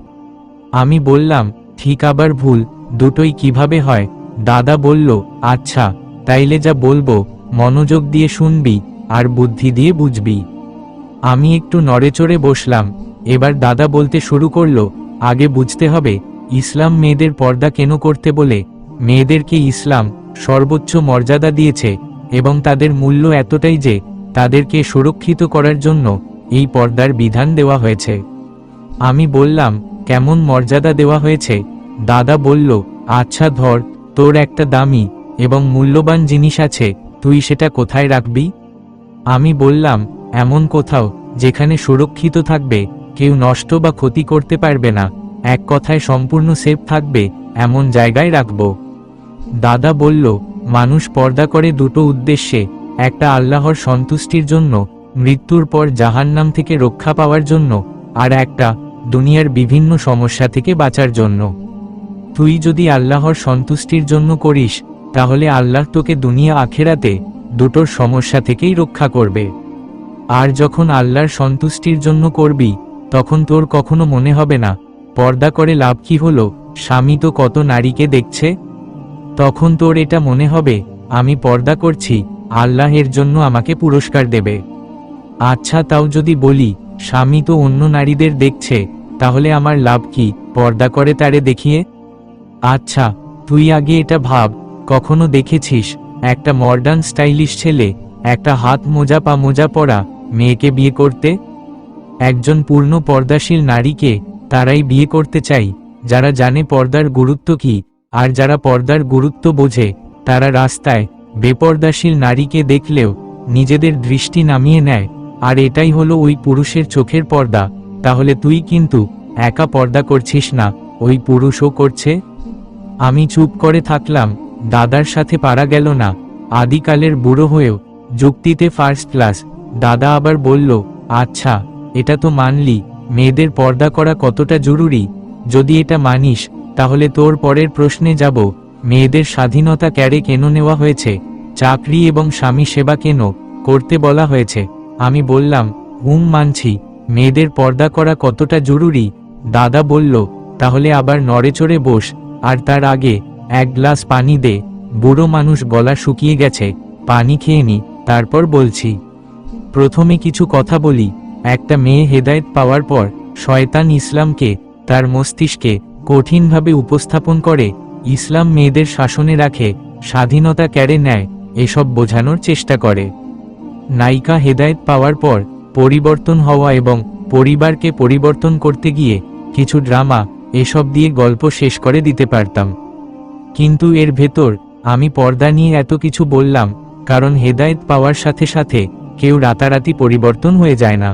আমি বললাম, ঠিক আবার ভুল দুটোই কিভাবে হয়? দাদা বলল, আচ্ছা, তাইলে যা বলবো মনোযোগ দিয়ে শুনবি আর বুদ্ধি দিয়ে বুঝবি। আমি একটু নড়েচড়ে বসলাম। এবার দাদা বলতে শুরু করলো, আগে বুঝতে হবে ইসলাম মেয়েদের পর্দা কেন করতে বলে। মেয়েদেরকে ইসলাম সর্বোচ্চ মর্যাদা দিয়েছে এবং তাদের মূল্য এতটাই যে তাদেরকে সুরক্ষিত করার জন্য এই পর্দার বিধান দেওয়া হয়েছে। আমি বললাম, কেমন মর্যাদা দেওয়া হয়েছে? দাদা বলল, আচ্ছা ধর, তোর একটা দামি এবং মূল্যবান জিনিস আছে, তুই সেটা কোথায় রাখবি? আমি বললাম, এমন কোথাও যেখানে সুরক্ষিত থাকবে, কেউ নষ্ট বা ক্ষতি করতে পারবে না, এক কথায় সম্পূর্ণ সেফ থাকবে, এমন জায়গায় রাখব। দাদা বলল, মানুষ পর্দা করে দুটো উদ্দেশ্যে, একটা আল্লাহর সন্তুষ্টির জন্য, মৃত্যুর পর জাহান্নাম থেকে রক্ষা পাওয়ার জন্য, আর একটা দুনিয়ার বিভিন্ন সমস্যা থেকে বাঁচার জন্য। তুই যদি আল্লাহর সন্তুষ্টির জন্য করিস, তাহলে আল্লাহ তোকে দুনিয়া আখেরাতে দুটোর সমস্যা থেকেই রক্ষা করবে। আর যখন আল্লাহর সন্তুষ্টির জন্য করবি, তখন তোর কখনো মনে হবে না পর্দা করে লাভ কি হলো, স্বামী তো কত নারীকে দেখছে। তখন তোর এটা মনে হবে, আমি পর্দা করছি, আল্লাহ এর জন্য আমাকে পুরস্কার দেবে। আচ্ছা, তাও যদি বলি স্বামী তো অন্য নারীদের দেখছে, তাহলে আমার লাভ কি পর্দা করে তারে দেখিয়ে? আচ্ছা, তুই আগে এটা ভাব, কখনো দেখেছিস একটা মডার্ন স্টাইলিশ ছেলে একটা হাত মোজা পা মোজা পরা মেয়েকে বিয়ে করতে? একজন পূর্ণ পর্দাশীল নারীকে তারাই বিয়ে করতে চাই যারা জানে পর্দার গুরুত্ব কি, আর যারা পর্দার গুরুত্ব বোঝে তারা রাস্তায় বেপর্দাশীল নারীকে দেখলেও নিজেদের দৃষ্টি নামিয়ে নেয়, আর এটাই হলো ওই পুরুষের চোখের পর্দা। তাহলে তুই কিন্তু একা পর্দা করছিস না, ওই পুরুষও করছে। আমি চুপ করে থাকলাম। দাদার সাথে পারা গেল না। আদিকালের বুড়ো হয়েও যুক্তিতে ফার্স্ট ক্লাস। দাদা আবার বলল, আচ্ছা, এটা তো মানলি মেয়েদের পর্দা করা কতটা জরুরি। যদি এটা মানিস, তাহলে তোর পরের প্রশ্নে যাব, মেয়েদের স্বাধীনতা কেন নেওয়া হয়েছে, চাকরি এবং স্বামী সেবা কেন করতে বলা হয়েছে। আমি বললাম, মানছি মেয়েদের পর্দা করা কতটা জরুরি। দাদা বলল, তাহলে আবার নড়েচড়ে বস, আর তার আগে এক গ্লাস পানি দে। বুড়ো মানুষ, গলা শুকিয়ে গেছে, পানি খেয়ে নি, তারপর বলছি। প্রথমে কিছু কথা বলি। একটা মেয়ে হেদায়েত পাওয়ার পর শয়তান ইসলামকে তার মস্তিষ্কে কঠিনভাবে উপস্থাপন করে ইসলাম মেয়েদের শাসনে রাখে, স্বাধীনতা কেড়ে নেয়, এসব বোঝানোর চেষ্টা করে। নায়িকা হেদায়েত পাওয়ার পর পরিবর্তন হওয়া এবং পরিবারকে পরিবর্তন করতে গিয়ে কিছু ড্রামা এসব দিয়ে গল্প শেষ করে দিতে পারতাম, কিন্তু এর ভেতর আমি পর্দা নিয়ে এত কিছু বললাম কারণ হেদায়েত পাওয়ার সাথে সাথে কেউ রাতারাতি পরিবর্তন হয়ে যায় না।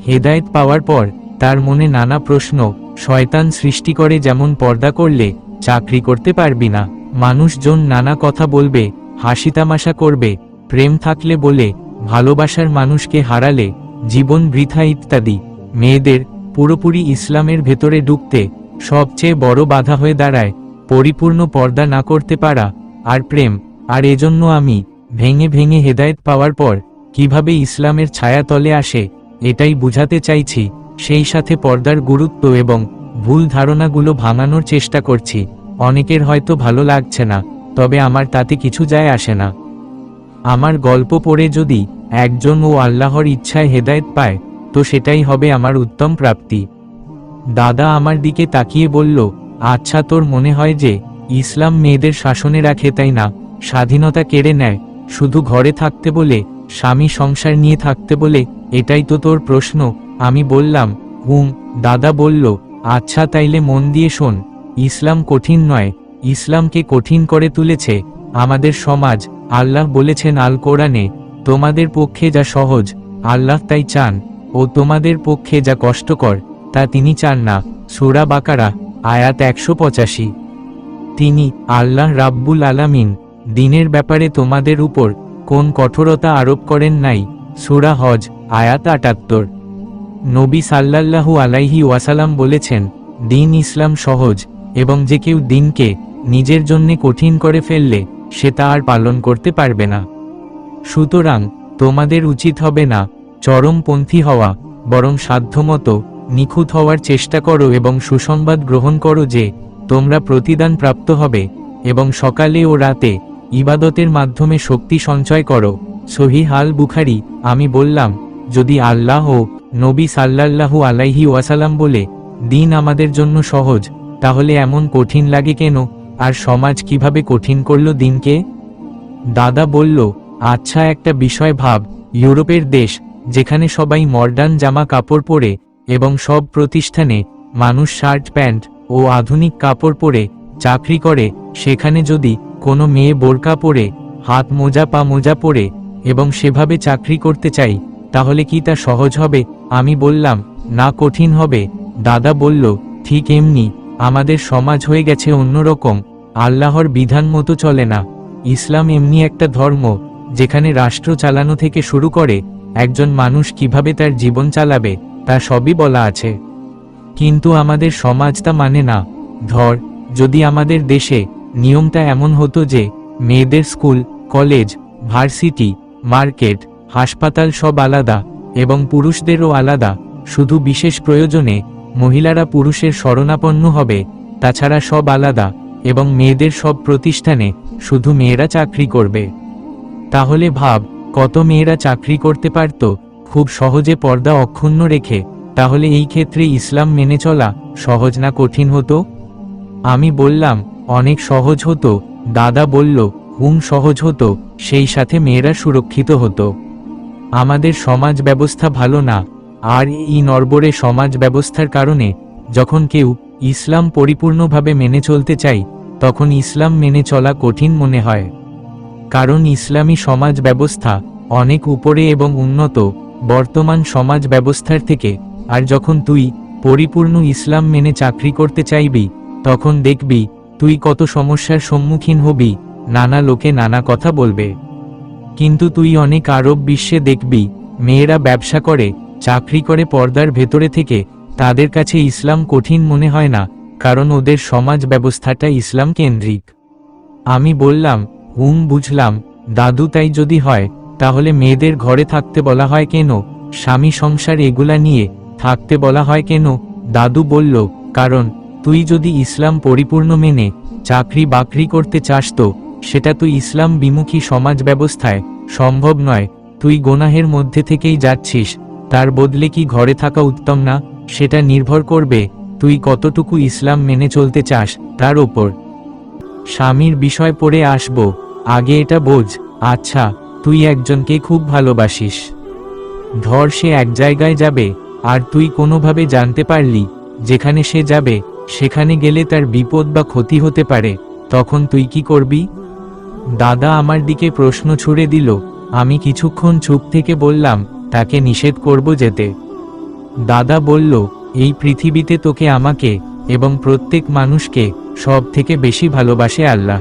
হেদায়েত পাওয়ার পর তার মনে নানা প্রশ্ন শয়তান সৃষ্টি করে, যেমন পর্দা করলে চাকরি করতে পারবি না, মানুষজন নানা কথা বলবে, হাসি তামাশা করবে, প্রেম থাকলে বলে ভালোবাসার মানুষকে হারালে জীবন বৃথা ইত্যাদি। মেয়েদের পুরোপুরি ইসলামের ভেতরে ঢুকতে সবচেয়ে বড় বাধা হয়ে দাঁড়ায় পরিপূর্ণ পর্দা না করতে পারা আর প্রেম। আর এজন্য আমি ভেঙে ভেঙে হেদায়েত পাওয়ার পর কিভাবে ইসলামের ছায়া তলে আসে এটাই বুঝাতে চাইছি, সেই সাথে পর্দার গুরুত্ব এবং ভুল ধারণাগুলো ভাঙানোর চেষ্টা করছি। অনেকের হয়তো ভালো লাগছে না, তবে আমার তাতে কিছু যায় আসে না। আমার গল্প পড়ে যদি একজন ও আল্লাহর ইচ্ছায় হেদায়েত পায় তো সেটাই হবে আমার উত্তম প্রাপ্তি। দাদা আমার দিকে তাকিয়ে বলল, আচ্ছা, তোর মনে হয় যে ইসলাম মেয়েদের শাসনে রাখে, তাই না? স্বাধীনতা কেড়ে নেয় শুধু ঘরে থাকতে বলে, স্বামী সংসার নিয়ে থাকতে বলে, এটাই তো তোর প্রশ্ন? আমি বললাম, দাদা বলল, আচ্ছা তাইলে মন দিয়ে শোন, ইসলাম কঠিন নয়, ইসলামকে কঠিন করে তুলেছে আমাদের সমাজ। আল্লাহ বলেছেন আল কোরআনে, তোমাদের পক্ষে যা সহজ আল্লাহ তাই চান, ও তোমাদের পক্ষে যা কষ্টকর তা তিনি চান না। সূরা বাকারা আয়াত 185। তিনি আল্লাহ রাব্বুল আলামিন দ্বীনের ব্যাপারে তোমাদের উপর কোন কঠোরতা আরোপ করেন নাই। সূরা হজ আয়াত 78। নবী সাল্লাল্লাহু আলাইহি ওয়াসাল্লাম বলেছেন, দ্বীন ইসলাম সহজ, এবং যে কেউ দ্বীনকে নিজের জন্যে কঠিন করে ফেললে সে তা আর পালন করতে পারবে না। সুতরাং তোমাদের উচিত হবে না চরমপন্থী হওয়া, বরং সাধ্যমতো নিখুঁত হওয়ার চেষ্টা করো এবং সুসংবাদ গ্রহণ করো যে তোমরা প্রতিদান প্রাপ্ত হবে, এবং সকালে ও রাতে ইবাদতের মাধ্যমে শক্তি সঞ্চয় করো। সহিহ আল বুখারী। আমি বললাম, যদি আল্লাহ ও নবী সাল্লাল্লাহু আলাইহি ওয়াসাল্লাম বলে দ্বীন আমাদের জন্য সহজ, তাহলে এমন কঠিন লাগে কেন? আর সমাজ কিভাবে কঠিন করলো দ্বীনকে? দাদা বলল, আচ্ছা একটা বিষয় ভাব, ইউরোপের দেশ যেখানে সবাই মডার্ন জামা কাপড় পরে এবং সব প্রতিষ্ঠানে মানুষ শার্ট প্যান্ট ও আধুনিক কাপড় পরে চাকরি করে, সেখানে যদি কোনো মেয়ে বোরকা পরে, হাত মোজা পা মোজা পরে এবং সেভাবে চাকরি করতে চাই, তাহলে কি তা সহজ হবে? আমি বললাম, না, কঠিন হবে। দাদা বলল, ঠিক এমনি আমাদের সমাজ হয়ে গেছে অন্যরকম, আল্লাহর বিধান মতো চলে না। ইসলাম এমনি একটা ধর্ম যেখানে রাষ্ট্র চালানো থেকে শুরু করে একজন মানুষ কিভাবে তার জীবন চালাবে তা সবই বলা আছে, কিন্তু আমাদের সমাজ তা মানে না। ধর, যদি আমাদের দেশে নিয়মটা এমন হতো যে মেয়েদের স্কুল, কলেজ, ভার্সিটি, মার্কেট, হাসপাতাল সব আলাদা এবং পুরুষদেরও আলাদা, শুধু বিশেষ প্রয়োজনে মহিলারা পুরুষের শরণাপন্ন হবে, তাছাড়া সব আলাদা, এবং মেয়েদের সব প্রতিষ্ঠানে শুধু মেয়েরা চাকরি করবে, তাহলে ভাব কত মেয়েরা চাকরি করতে পারত খুব সহজে পর্দা অক্ষুণ্ণ রেখে। তাহলে এই ক্ষেত্রে ইসলাম মেনে চলা সহজ না কঠিন হতো? আমি বললাম, অনেক সহজ হতো। দাদা বলল, সহজ হতো, সেই সাথে মেয়েরা সুরক্ষিত হতো। আমাদের সমাজ ব্যবস্থা ভালো না, আর এই নড়বড়ে সমাজ ব্যবস্থার কারণে যখন কেউ ইসলাম পরিপূর্ণভাবে মেনে চলতে চাই, তখন ইসলাম মেনে চলা কঠিন মনে হয়, কারণ ইসলামী সমাজ ব্যবস্থা অনেক উপরে এবং উন্নত বর্তমান সমাজ ব্যবস্থার থেকে। আর যখন তুই পরিপূর্ণ ইসলাম মেনে চাকরি করতে চাইবি, তখন দেখবি তুই কত সমস্যার সম্মুখীন হবি, নানা লোকে নানা কথা বলবে। কিন্তু তুই অনেক আরব বিশ্বে দেখবি মেয়েরা ব্যবসা করে, চাকরি করে পর্দার ভেতরে থেকে, তাদের কাছে ইসলাম কঠিন মনে হয় না, কারণ ওদের সমাজ ব্যবস্থাটা ইসলাম কেন্দ্রিক। আমি বললাম, বুঝলাম দাদু, তাই যদি হয় তাহলে মেয়েদের ঘরে থাকতে বলা হয় কেন? স্বামী সংসার এগুলা নিয়ে থাকতে বলা হয় কেন? দাদু বলল, কারণ তুই যদি ইসলাম পরিপূর্ণ মেনে চাকরি বাকরি করতে চাস তো সেটা তুই ইসলাম বিমুখী সমাজ ব্যবস্থায় সম্ভব নয়। তুই গোনাহের মধ্যে থেকেই যাচ্ছিস, তার বদলে কি ঘরে থাকা উত্তম না? সেটা নির্ভর করবে তুই কতটুকু ইসলাম মেনে চলতে চাস তার ওপর। স্বামীর বিষয় পড়ে আসব, আগে এটা বোঝ, আচ্ছা, তুই একজনকে খুব ভালোবাসিস। ধর সে এক জায়গায় যাবে, আর তুই কোনোভাবে জানতে পারলি যেখানে সে যাবে সেখানে গেলে তার বিপদ বা ক্ষতি হতে পারে, তখন তুই কি করবি? দাদা আমার দিকে প্রশ্ন ছুড়ে দিল। আমি কিছুক্ষণ চুপ থেকে বললাম, তাকে নিষেধ করব যেতে। দাদা বলল, এই পৃথিবীতে তোকে, আমাকে এবং প্রত্যেক মানুষকে সব থেকে বেশি ভালোবাসে আল্লাহ।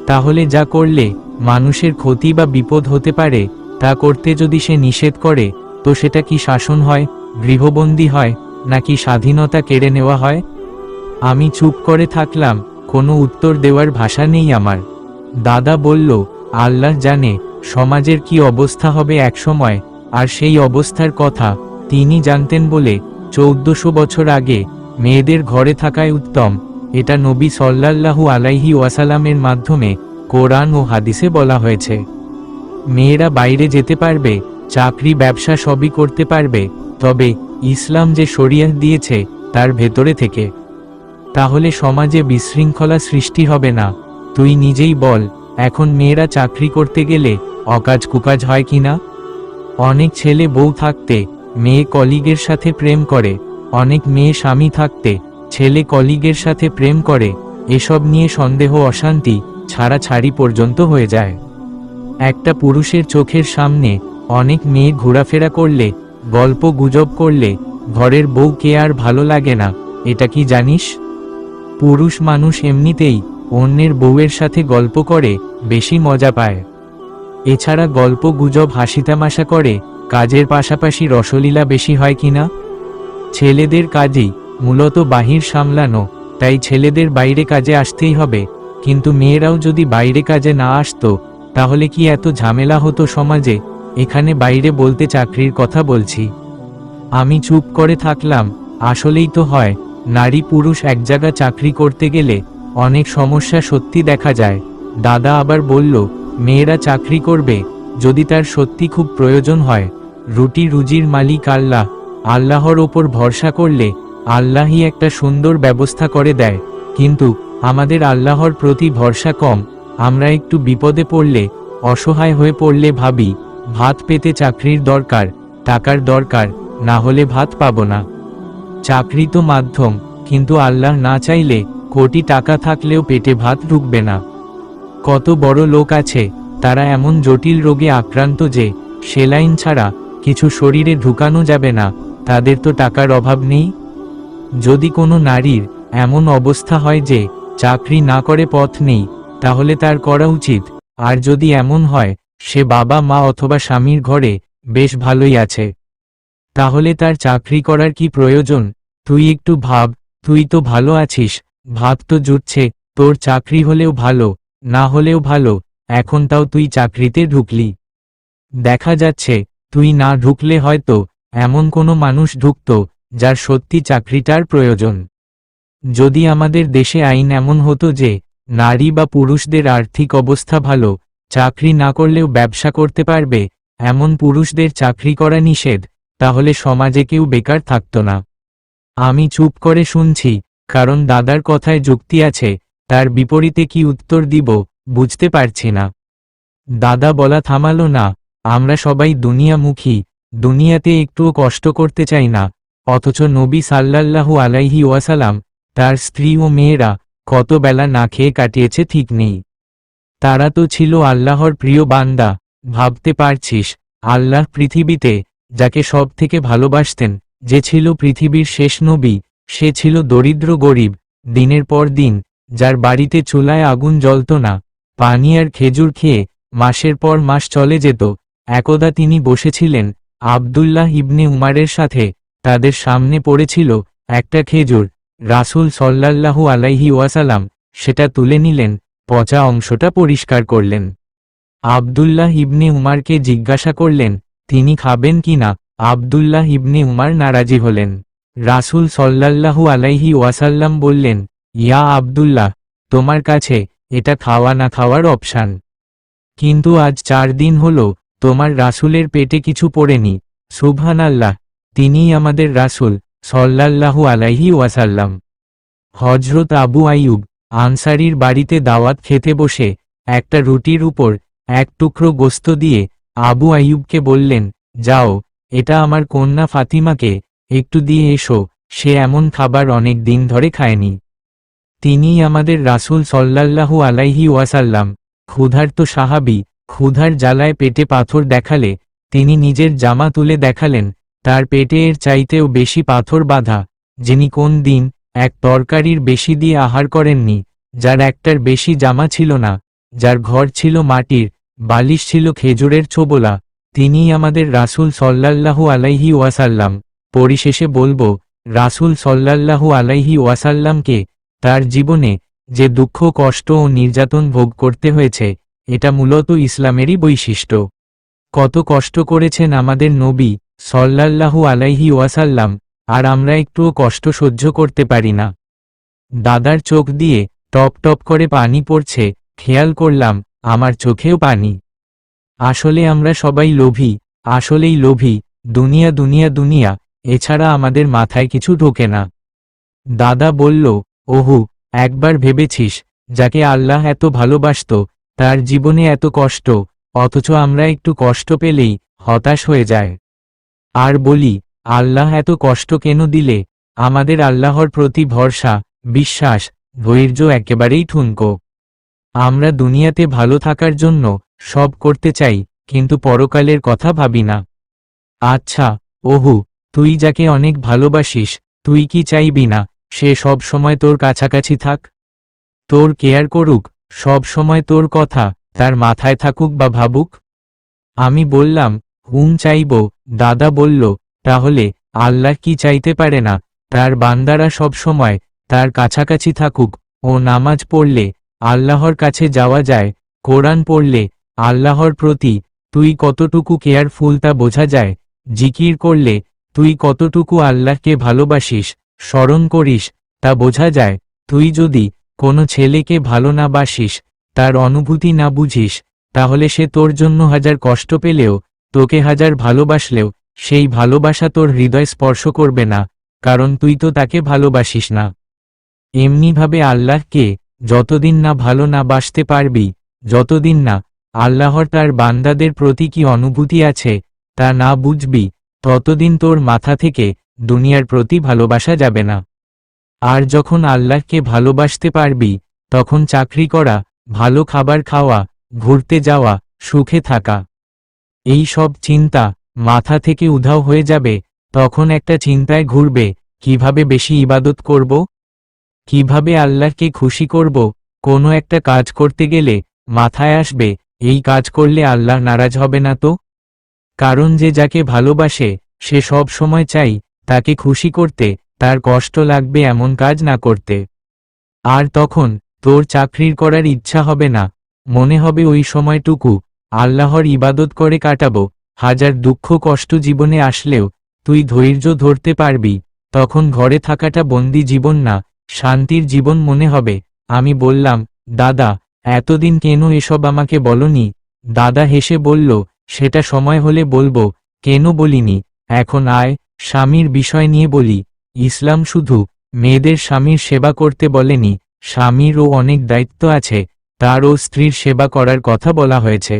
তাহলে যা করলে মানুষের ক্ষতি বা বিপদ হতে পারে তা করতে যদি সে নিষেধ করে, তো সেটা কি শাসন হয়, গৃহবন্দী হয়, নাকি স্বাধীনতা কেড়ে নেওয়া হয়? আমি চুপ করে থাকলাম, কোনো উত্তর দেওয়ার ভাষা নেই আমার। দাদা বলল, আল্লাহ জানে সমাজের কি অবস্থা হবে একসময়, আর সেই অবস্থার কথা তিনি জানতেন বলে 1400 বছর আগে মেয়েদের ঘরে থাকায় উত্তম, এটা নবী সাল্লাল্লাহু আলাইহি ওয়াসাল্লামের মাধ্যমে কোরআন ও হাদিসে বলা হয়েছে। মেয়েরা বাইরে যেতে পারবে, চাকরি ব্যবসা সবই করতে পারবে, তবে ইসলাম যে শরিয়াত দিয়েছে তার ভেতরে থেকে। তাহলে সমাজে বিশৃঙ্খলা সৃষ্টি হবে না। তুই নিজেই বল, এখন মেয়েরা চাকরি করতে গেলে অকাজ কুকাজ হয় কিনা? অনেক ছেলে বউ থাকতে মেয়ে কলিগের সাথে প্রেম করে, অনেক মেয়ে স্বামী থাকতে ছেলে কলিগের সাথে প্রেম করে, এসব নিয়ে সন্দেহ অশান্তি ছাড়াছাড়ি পর্যন্ত হয়ে যায়। একটা পুরুষের চোখের সামনে অনেক মেয়ে ঘোরাফেরা করলে, গল্প গুজব করলে ঘরের বউকে আর ভালো লাগে না, এটা কি জানিস? পুরুষ মানুষ এমনিতেই অন্যের বউয়ের সাথে গল্প করে বেশি মজা পায়। এছাড়া গল্প গুজব হাসিতামাশা করে কাজের পাশাপাশি রসলীলা বেশি হয় কিনা? ছেলেদের কাজই মূলত বাহির সামলানো, তাই ছেলেদের বাইরে কাজে আসতেই হবে, কিন্তু মেয়েরাও যদি বাইরে কাজে না আসতো তাহলে কি এত ঝামেলা হতো সমাজে? এখানে বাইরে বলতে চাকরির কথা বলছি। আমি চুপ করে থাকলাম। আসলেই তো হয়, নারী পুরুষ এক জায়গা চাকরি করতে গেলে অনেক সমস্যা সত্যি দেখা যায়। দাদা আবার বলল, মেয়েরা চাকরি করবে যদি তার সত্যি খুব প্রয়োজন হয়। রুটি রুজির মালিক আল্লাহ, আল্লাহর ওপর ভরসা করলে আল্লাহই একটা সুন্দর ব্যবস্থা করে দেয়। কিন্তু আমাদের আল্লাহর প্রতি ভরসা কম। আমরা একটু বিপদে পড়লে, অসহায় হয়ে পড়লে ভাবি, ভাত পেতে চাকরির দরকার, টাকার দরকার, না হলে ভাত পাবো না। চাকরি তো মাধ্যম, কিন্তু আল্লাহ না চাইলে কোটি টাকা থাকলেও পেটে ভাত ঢুকবে না। কত বড় লোক আছে, তারা এমন জটিল রোগে আক্রান্ত যে সেলাইন ছাড়া কিছু শরীরে ঢুকানো যাবে না, তাদের তো টাকার অভাব নেই। যদি কোনো নারীর এমন অবস্থা হয় যে চাকরি না করে পথ নেই, তাহলে তার করা উচিত। আর যদি এমন হয় সে বাবা মা অথবা স্বামীর ঘরে বেশ ভালোই আছে, তাহলে তার চাকরি করার কি প্রয়োজন? তুই একটু ভাব, তুই তো ভালো আছিস, ভাব তো জুটছে, তোর চাকরি হলেও ভালো, না হলেও ভালো, এখন তাও তুই চাকরিতে ঢুকলি। দেখা যাচ্ছে তুই না ঢুকলে হয়তো এমন কোনো মানুষ ঢুকতো যার সত্যি চাকরিটার প্রয়োজন। যদি আমাদের দেশে আইন এমন হতো যে নারী বা পুরুষদের আর্থিক অবস্থা ভালো, চাকরি না করলেও ব্যবসা করতে পারবে, এমন পুরুষদের চাকরি করা নিষেধ, তাহলে সমাজে কেউ বেকার থাকতো না। আমি চুপ করে শুনছি, কারণ দাদার কথায় যুক্তি আছে, তার বিপরীতে কি উত্তর দিব বুঝতে পারছি না। দাদা বলা থামালো না। আমরা সবাই দুনিয়ামুখী, দুনিয়াতে একটুও কষ্ট করতে চাই না, অথচ নবী সাল্লাল্লাহু আলাইহি ওয়াসাল্লাম, তার স্ত্রী ও মেয়েরা কত বেলা না খেয়ে কাটিয়েছে ঠিক নেই। তারা তো ছিল আল্লাহর প্রিয় বান্দা। ভাবতে পারছিস, আল্লাহ পৃথিবীতে যাকে সব থেকে ভালোবাসতেন, যে ছিল পৃথিবীর শেষ নবী, সে ছিল দরিদ্র গরিব, দিনের পর দিন যার বাড়িতে চুলায় আগুন জ্বলত না, পানি আর খেজুর খেয়ে মাসের পর মাস চলে যেত। একদা তিনি বসেছিলেন আব্দুল্লাহ ইবনে উমারের সাথে, তাদের সামনে পড়েছিল একটা খেজুর। রাসূল সাল্লাল্লাহু আলাইহি ওয়াসাল্লাম সেটা তুলে নিলেন, পচা অংশটা পরিষ্কার করলেন। আব্দুল্লাহ ইবনে উমারকে জিজ্ঞাসা করলেন তিনি খাবেন কিনা। আব্দুল্লাহ ইবনে উমার নারাজি হলেন। রাসূল সাল্লাল্লাহু আলাইহি ওয়াসাল্লাম বললেন, ইয়া আব্দুল্লাহ, তোমার কাছে এটা খাওয়া না খাওয়ার অপশান, কিন্তু আজ 4 দিন হলো তোমার রাসূলের পেটে কিছু পড়েনি। সুবহানাল্লাহ, তিনিই আমাদের রাসূল সাল্লাল্লাহু আলাইহি ওয়াসাল্লাম। হযরত আবু আইয়ুব আনসারীর বাড়িতে দাওয়াত খেতে বসে একটা রুটির উপর এক টুকরো গোস্ত দিয়ে আবু আইয়ুবকে বললেন, যাও, এটা আমার কন্যা ফাতিমাকে একটু দিয়ে এসো, সে এমন খাবার অনেক দিন ধরে খায়নি। তিনিই আমাদের রাসূল সাল্লাল্লাহু আলাইহি ওয়াসাল্লাম। ক্ষুধার্ত সাহাবী ক্ষুধার জ্বালায় পেটে পাথর দেখালে তিনি নিজের জামা তুলে দেখালেন তার পেটে এর চাইতেও বেশি পাথর বাঁধা। যিনি কোন দিন এক তরকারির বেশি দিয়ে আহার করেননি, যার একটার বেশি জামা ছিল না, যার ঘর ছিল মাটির, বালিশ ছিল খেজুরের ছোবলা, তিনিই আমাদের রাসূল সাল্লাল্লাহু আলাইহি ওয়াসাল্লাম। পরিশেষে বলবো, রাসূল সাল্লাল্লাহু আলাইহি ওয়াসাল্লামকে তার জীবনে যে দুঃখ কষ্ট ও নির্যাতন ভোগ করতে হয়েছে, এটা মূলত ইসলামেরই বৈশিষ্ট্য। কত কষ্ট করেছেন আমাদের নবী সাল্লাল্লাহু আলাইহি ওয়াসাল্লাম, আর আমরা একটুও কষ্ট সহ্য করতে পারি না। দাদার চোখ দিয়ে টপ টপ করে পানি পড়ছে, খেয়াল করলাম আমার চোখেও পানি। আসলে আমরা সবাই লোভী, আসলেই লোভী, দুনিয়া দুনিয়া দুনিয়া, এছাড়া আমাদের মাথায় কিছু ঢোকে না। দাদা বলল, ওহু, একবার ভেবেছিস যাকে আল্লাহ এত ভালোবাসত তার জীবনে এত কষ্ট, অথচ আমরা একটু কষ্ট পেলেই হতাশ হয়ে যায়। আর বলি, আল্লাহ এত কষ্ট কেন দিলে? আমাদের আল্লাহর প্রতি ভরসা, বিশ্বাস, ধৈর্য একেবারেই ঠুনকো। আমরা দুনিয়াতে ভালো থাকার জন্য সব করতে চাই, কিন্তু পরকালের কথা ভাবি না। আচ্ছা, ওহু, তুই যাকে অনেক ভালোবাসিস, তুই কি চাইবি না সে সব সময় তোর কাছাকাছি থাক, তোর কেয়ার করুক, সব সময় তোর কথা তার মাথায় থাকুক বা ভাবুক? আমি বললাম, চাইব। দাদা বলল, তাহলে আল্লাহ কি চাইতে পারে না তার বান্দারা সব সময় তার কাছাকাছি থাকুক? ও নামাজ পড়লে আল্লাহর কাছে যাওয়া যায়, কোরআন পড়লে আল্লাহর প্রতি তুই কতটুকু কেয়ারফুল তা বোঝা যায়, জিকির করলে তুই কতটুকু আল্লাহকে ভালোবাসিস, স্মরণ করিস তা বোঝা যায়। তুই যদি কোনো ছেলেকে ভালো না বাসিস, তার অনুভূতি না বুঝিস, তাহলে সে তোর জন্য হাজার কষ্ট পেলেও, তোকে হাজার ভালোবাসলেও সেই ভালোবাসা তোর হৃদয় স্পর্শ করবে না, কারণ তুই তো তাকে ভালোবাসিস না। এমনিভাবে আল্লাহকে যতদিন না ভালো না বাসতে পারবি, যতদিন না আল্লাহর তার বান্দাদের প্রতি কি অনুভূতি আছে তা না বুঝবি, ততদিন তোর মাথা থেকে দুনিয়ার প্রতি ভালোবাসা যাবে না। আর যখন আল্লাহকে ভালোবাসতে পারবি, তখন চাকরি করা, ভালো খাবার খাওয়া, ঘুরতে যাওয়া, সুখে থাকা, এই সব চিন্তা মাথা থেকে উধাও হয়ে যাবে। তখন একটা চিন্তায় ঘুরবে, কিভাবে বেশি ইবাদত করব, কিভাবে আল্লাহকে খুশি করব। কোনো একটা কাজ করতে গেলে মাথায় আসবে, এই কাজ করলে আল্লাহ নারাজ হবে না তো? কারণ যে যাকে ভালোবাসে সে সব সময় চাই তাকে খুশি করতে, তার কষ্ট লাগবে এমন কাজ না করতে। আর তখন তোর চাকরির করার ইচ্ছা হবে না, মনে হবে ওই সময়টুকু আল্লাহর ইবাদত করে কাটাবো। হাজার দুঃখ কষ্ট জীবনে আসলেও তুই ধৈর্য ধরতে পারবি, তখন ঘরে থাকাটা বন্দি জীবন না, শান্তির জীবন মনে হবে। আমি বললাম, দাদা, এতদিন কেন এসব আমাকে বলনি? দাদা হেসে বলল, সেটা সময় হলে বলবো, কেন বলিনি? এখন আয়, স্বামীর বিষয় নিয়ে বলি। ইসলাম শুধু মেয়েদের স্বামীর সেবা করতে বলেনি, স্বামীরও অনেক দায়িত্ব আছে, তারও স্ত্রীর সেবা করার কথা বলা হয়েছে।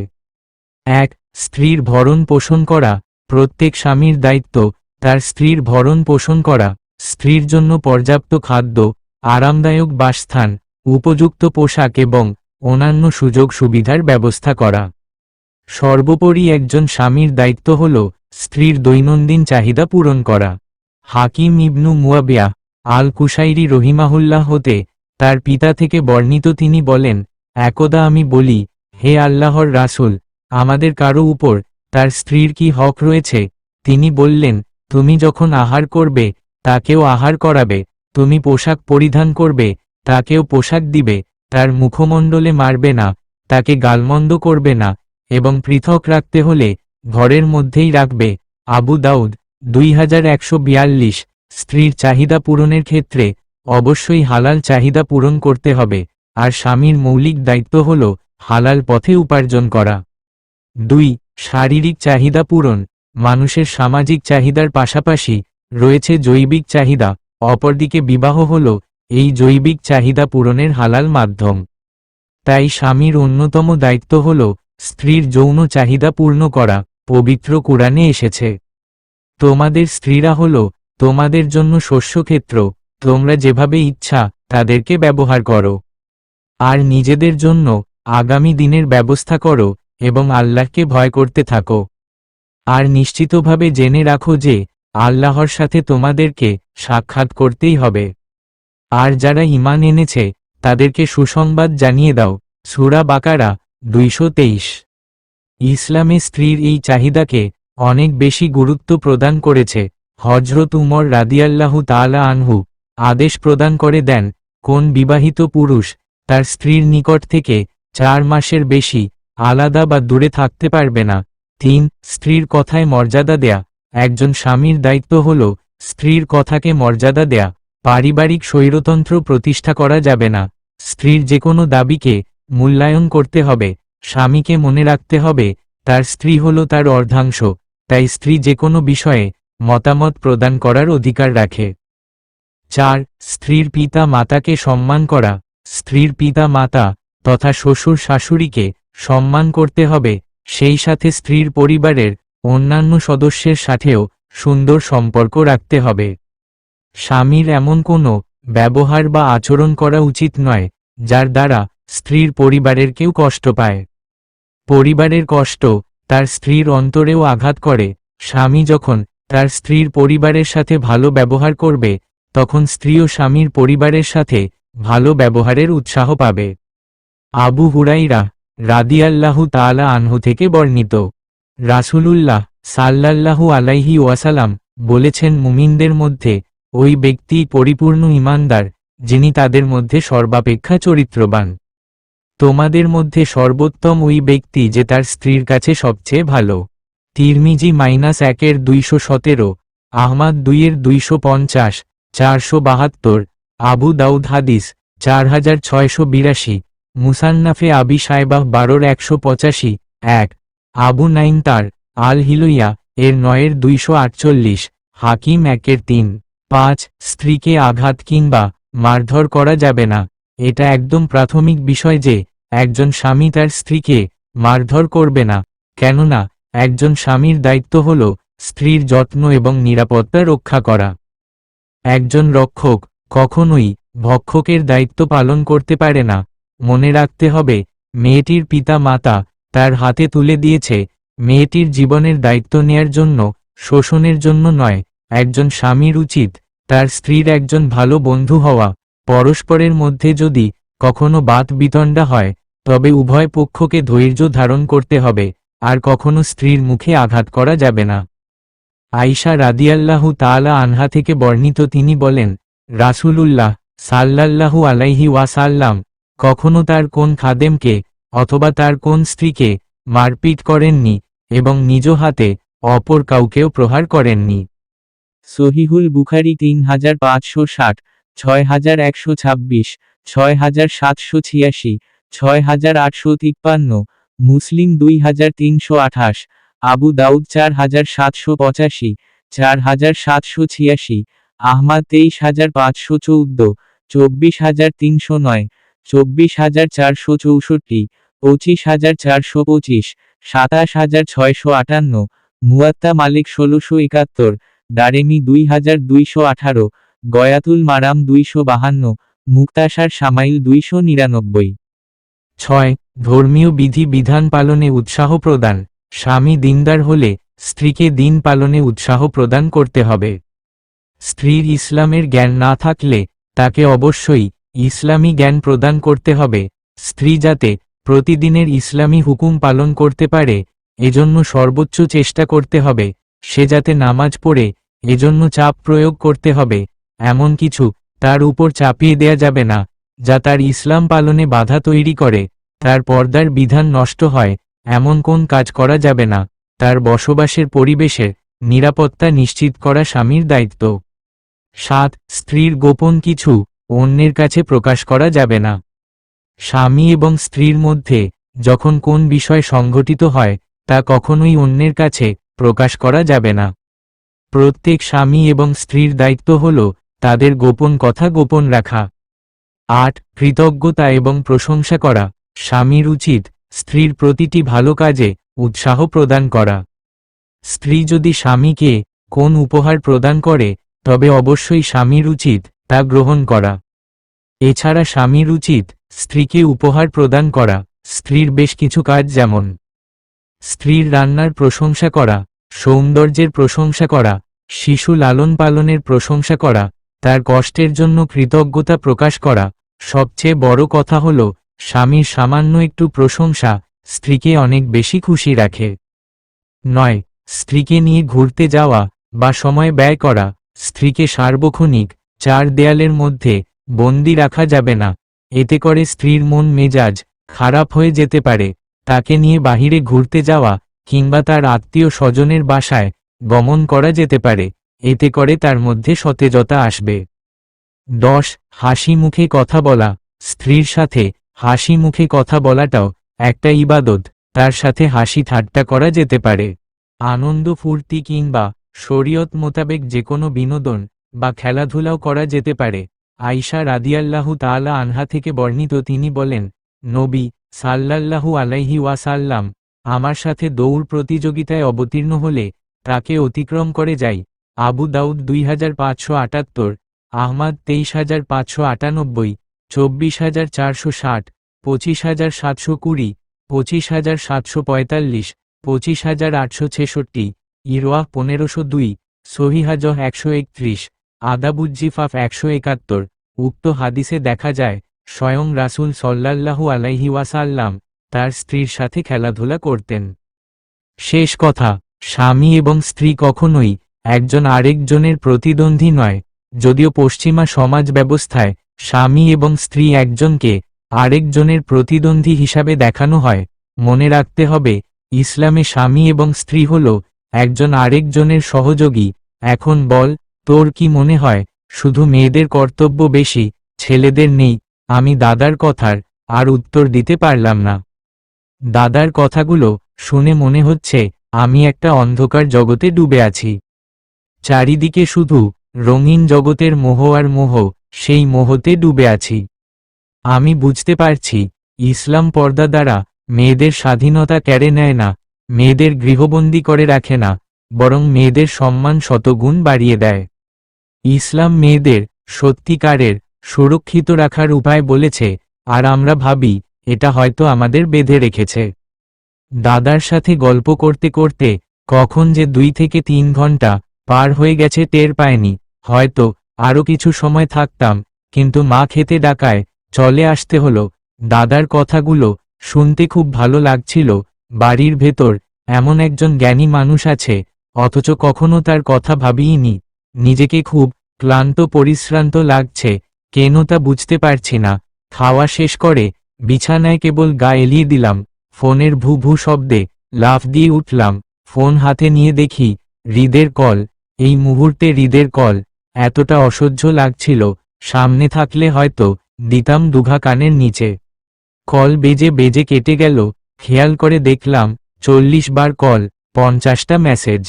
1. স্ত্রীর ভরণ পোষণ করা। প্রত্যেক স্বামীর দায়িত্ব তার স্ত্রীর ভরণ পোষণ করা, স্ত্রীর জন্য পর্যাপ্ত খাদ্য, আরামদায়ক বাসস্থান, উপযুক্ত পোশাক এবং অন্যান্য সুযোগ সুবিধার ব্যবস্থা করা। সর্বোপরি একজন স্বামীর দায়িত্ব হল স্ত্রীর দৈনন্দিন চাহিদা পূরণ করা। হাকিম ইবনু মুয়াবিয়া আল কুশাইরি রহিমাহুল্লাহ হতে তার পিতা থেকে বর্ণিত, তিনি বলেন, একদা আমি বলি, হে আল্লাহর রাসূল, আমাদের কারো উপর তার স্ত্রীর কি হক রয়েছে? তিনি বললেন, তুমি যখন আহার করবে তাকেও আহার করাবে, তুমি পোশাক পরিধান করবে তাকেও পোশাক দিবে, তার মুখমণ্ডলে মারবে না, তাকে গালমন্দ করবে না, এবং পৃথক রাখতে হলে ঘরের মধ্যেই রাখবে। আবু দাউদ 2142। স্ত্রীর চাহিদা পূরণের ক্ষেত্রে অবশ্যই হালাল চাহিদা পূরণ করতে হবে, আর স্বামীর মৌলিক দায়িত্ব হল হালাল পথে উপার্জন করা। 2. শারীরিক চাহিদা পূরণ। মানুষের সামাজিক চাহিদার পাশাপাশি রয়েছে জৈবিক চাহিদা, অপরদিকে বিবাহ হল এই জৈবিক চাহিদা পূরণের হালাল মাধ্যম। তাই স্বামীর অন্যতম দায়িত্ব হল স্ত্রীর যৌন চাহিদা পূর্ণ করা পবিত্র কুরআনে এসেছে। তোমাদের স্ত্রীরা হল তোমাদের জন্য শস্যক্ষেত্র, তোমরা যেভাবে ইচ্ছা তাদেরকে ব্যবহার করো। আর নিজেদের জন্য আগামী দিনের ব্যবস্থা করো এবং আল্লাহকে ভয় করতে থাকো। আর নিশ্চিতভাবে জেনে রাখো যে আল্লাহর সাথে তোমাদেরকে সাক্ষাৎ করতেই হবে। আর যারা ঈমান এনেছে তাদেরকে সুসংবাদ জানিয়ে দাও। সূরা বাকারা 223। ইসলামে স্ত্রীর এই চাহিদাকে অনেক বেশি গুরুত্ব প্রদান করেছে। হযরত উমর রাদিয়াল্লাহু তাআলা আনহু আদেশ প্রদান করে দেন, কোন বিবাহিত পুরুষ তার স্ত্রীর নিকট থেকে 4 মাসের বেশি আলাদা বা দূরে থাকতে পারবে না। 3. স্ত্রীর কথায় মর্যাদা দেয়া। একজন স্বামীর দায়িত্ব হল স্ত্রীর কথাকে মর্যাদা দেয়া। পারিবারিক স্বৈরতন্ত্র প্রতিষ্ঠা করা যাবে না। স্ত্রীর যে কোনো দাবিকে মূল্যায়ন করতে হবে। স্বামীকে মনে রাখতে হবে তার স্ত্রী হল তার অর্ধাংশ, তাই স্ত্রী যে কোনো বিষয়ে মতামত প্রদান করার অধিকার রাখে। 4. স্ত্রীর পিতা মাতাকে সম্মান করা। স্ত্রীর পিতা মাতা তথা শ্বশুর শাশুড়িকে সম্মান করতে হবে, সেই সাথে স্ত্রীর পরিবারের অন্যান্য সদস্যের সাথেও সুন্দর সম্পর্ক রাখতে হবে। স্বামীর এমন কোনো ব্যবহার বা আচরণ করা উচিত নয় যার দ্বারা স্ত্রীর পরিবারের কেউ কষ্ট পায়। পরিবারের কষ্ট তার স্ত্রীর অন্তরেও আঘাত করে। স্বামী যখন তার স্ত্রীর পরিবারের সাথে ভালো ব্যবহার করবে, তখন স্ত্রীও স্বামীর পরিবারের সাথে ভালো ব্যবহারের উৎসাহ পাবে। আবু হুরাইরা রাদিয়াল্লাহু তাআলা আনহু থেকে বর্ণিত, রাসূলুল্লাহ সাল্লাল্লাহু আলাইহি ওয়াসাল্লাম বলেছেন, মুমিনদের মধ্যে ওই ব্যক্তি পরিপূর্ণ ঈমানদার যিনি তাদের মধ্যে সর্বাপেক্ষা চরিত্রবান। তোমাদের মধ্যে সর্বোত্তম ওই ব্যক্তি যে তার স্ত্রীর কাছে সবচেয়ে ভালো। তিরমিজি -1 217, আহমাদ 2 250, 472, আবু দাউদ হাদিস 4682, মুসান্নাফে আবি শায়বাহ 12 185, 1, আবু নাইম তার আল হিলইয়া এর 9 248, হাকিম 1 3, 5। স্ত্রীকে আঘাত কিংবা মারধর করা যাবে না। এটা একদম প্রাথমিক বিষয় যে একজন স্বামী তার স্ত্রীকে মারধর করবে না, কেননা একজন স্বামীর দায়িত্ব হল স্ত্রীর যত্ন এবং নিরাপত্তা রক্ষা করা। একজন রক্ষক কখনোই ভক্ষকের দায়িত্ব পালন করতে পারে না। মনে রাখতে হবে, মেয়েটির পিতা মাতা তার হাতে তুলে দিয়েছে মেয়েটির জীবনের দায়িত্ব নেয়ার জন্য, শোষণের জন্য নয়। একজন স্বামীর উচিত তার স্ত্রীর একজন ভালো বন্ধু হওয়া। পরস্পরের মধ্যে যদি কখনো বাদ বিতণ্ডা হয়, তবে উভয় পক্ষকে ধৈর্য ধারণ করতে হবে, আর কখনো স্ত্রীর মুখে আঘাত করা যাবে না। আয়েশা রাদিয়াল্লাহু তাআলা আনহা থেকে বর্ণিত, তিনি বলেন, রাসূলুল্লাহ সাল্লাল্লাহু আলাইহি ওয়াসাল্লাম কখনো তার কোন খাদেমকে অথবা তার কোন স্ত্রীকে মারপিট করেননি এবং নিজ হাতে অপর কাউকেও প্রহার করেননি। সহিহুল বুখারী 3560, 6126, 6786, 6853, মুসলিম 2328, আবু দাউদ 4785, 4786, আহমাদ 23514, 24309, 24464, 25425, 27658, মুয়াত্তা মালিক 1671, দারেমি 2218, গয়াতুল মারাম 252, মুক্তাসার সামাইল 299। 6. ধর্মীয় বিধি বিধান পালনে উৎসাহ প্রদান। স্বামী দিনদার হলে স্ত্রীকে দিন পালনে উৎসাহ প্রদান করতে হবে। স্ত্রীর ইসলামের জ্ঞান না থাকলে তাকে অবশ্যই ইসলামী জ্ঞান প্রদান করতে হবে। স্ত্রী যাতে প্রতিদিনের ইসলামী হুকুম পালন করতে পারে, এজন্য সর্বোচ্চ চেষ্টা করতে হবে। সে যাতে নামাজ পড়ে, এজন্য চাপ প্রয়োগ করতে হবে। এমন কিছু তার উপর চাপিয়ে দেয়া যাবে না যা তার ইসলাম পালনে বাধা তৈরি করে। তার পর্দার বিধান নষ্ট হয় এমন কোন কাজ করা যাবে না। তার বসবাসের পরিবেশের নিরাপত্তা নিশ্চিত করা স্বামীর দায়িত্ব। 7. স্ত্রীর গোপন কিছু অন্যের কাছে প্রকাশ করা যাবে না। স্বামী এবং স্ত্রীর মধ্যে যখন কোন বিষয় সংঘটিত হয়, তা কখনোই অন্যের কাছে প্রকাশ করা যাবে না। প্রত্যেক স্বামী এবং স্ত্রীর দায়িত্ব হল তাদের গোপন কথা গোপন রাখা। 8. কৃতজ্ঞতা এবং প্রশংসা করা। স্বামীর উচিত স্ত্রীর প্রতিটি ভালো কাজে উৎসাহ প্রদান করা। স্ত্রী যদি স্বামীকে কোন উপহার প্রদান করে তবে অবশ্যই স্বামীর উচিত তা গ্রহণ করা। এছাড়া স্বামীর উচিত স্ত্রীকে উপহার প্রদান করা। স্ত্রীর বেশ কিছু কাজ, যেমন স্ত্রীর রান্নার প্রশংসা করা, সৌন্দর্যের প্রশংসা করা, শিশু লালন পালনের প্রশংসা করা, তার কষ্টের জন্য কৃতজ্ঞতা প্রকাশ করা। সবচেয়ে বড় কথা হল, স্বামীর সামান্য একটু প্রশংসা স্ত্রীকে অনেক বেশি খুশি রাখে। 9. স্ত্রীকে নিয়ে ঘুরতে যাওয়া বা সময় ব্যয় করা। স্ত্রীকে সার্বক্ষণিক 4 দেয়ালের মধ্যে বন্দি রাখা যাবে না। এতে করে স্ত্রীর মন মেজাজ খারাপ হয়ে যেতে পারে। তাকে নিয়ে বাহিরে ঘুরতে যাওয়া কিংবা তার আত্মীয় স্বজনের বাসায় গমন করা যেতে পারে। এতে করে তার মধ্যে সতেজতা আসবে। 10. হাসি মুখে কথা বলা। স্ত্রীর সাথে হাসি মুখে কথা বলাটাও একটা ইবাদত। তার সাথে হাসি ঠাট্টা করা যেতে পারে। আনন্দ ফুর্তি কিংবা শরীয়ত মোতাবেক যে কোনো বিনোদন বা খেলাধুলাও করা যেতে পারে। আয়েশা রাদিয়াল্লাহু তাআলা আনহা থেকে বর্ণিত, তিনি বলেন, নবী সাল্লাল্লাহু আলাইহি ওয়াসাল্লাম আমার সাথে দৌড় প্রতিযোগিতায় অবতীর্ণ হলে তাকে অতিক্রম করে যাই। আবু দাউদ 2578, আহমাদ 23598, 24460, 25720, 25745, 25866, ইরওয়াহ 1502, সহিহাহ 131, আদাবুজ্জিফাফ 171। উক্ত হাদিসে দেখা যায় স্বয়ং রাসূল সাল্লাল্লাহু আলাইহি ওয়াসাল্লাম তার স্ত্রীর সাথে খেলাধুলা করতেন। শেষ কথা, স্বামী এবং স্ত্রী কখনোই একজন আরেকজনের প্রতিদ্বন্দ্বী নয়। যদিও পশ্চিমা সমাজ ব্যবস্থায় স্বামী এবং স্ত্রী একজনকে আরেকজনের প্রতিদ্বন্দ্বী হিসাবে দেখানো হয়, মনে রাখতে হবে ইসলামে স্বামী এবং স্ত্রী হল একজন আরেকজনের সহযোগী। এখন বল, তোর কি মনে হয় শুধু মেয়েদের কর্তব্য বেশি, ছেলেদের নেই? আমি দাদার কথার আর উত্তর দিতে পারলাম না। দাদার কথাগুলো শুনে মনে হচ্ছে আমি একটা অন্ধকার জগতে ডুবে আছি। চারিদিকে শুধু রঙিন জগতের মোহ আর মোহ, সেই মোহতে ডুবে আছি। আমি বুঝতে পারছি ইসলাম পর্দা দ্বারা মেয়েদের স্বাধীনতা কেড়ে নেয় না, মেয়েদের গৃহবন্দী করে রাখে না, বরং মেয়েদের সম্মান শতগুণ বাড়িয়ে দেয়। ইসলাম মেয়েদের সত্যিকারের সুরক্ষিত রাখার উপায় বলেছে, আর আমরা ভাবি এটা হয়তো আমাদের বেঁধে রেখেছে। দাদার সাথে গল্প করতে করতে কখন যে 2 থেকে 3 ঘন্টা পার হয়ে গেছে টের পায়নি। হয়তো আরও কিছু সময় থাকতাম, কিন্তু মা খেতে ডাকায় চলে আসতে হলো। দাদার কথাগুলো শুনতে খুব ভালো লাগছিল। বাড়ির ভেতর এমন একজন জ্ঞানী মানুষ আছে, অথচ কখনো তার কথা ভাবিইনি। নিজেকে খুব ক্লান্ত পরিশ্রান্ত লাগছে, কেন তা বুঝতে পারছি না। খাওয়া শেষ করে বিছানায় কেবল গা এলিয়ে দিলাম। ফোনের ভু ভু শব্দে লাফ দিয়ে উঠলাম। ফোন হাতে নিয়ে দেখি হৃদের কল। এই মুহূর্তে হৃদের কল এতটা অসহ্য লাগছিল, সামনে থাকলে হয়তো দিতাম দুঘা কানের নিচে। কল বেজে বেজে কেটে গেল, খেয়াল করে দেখলাম 40 বার কল, 50টা মেসেজ।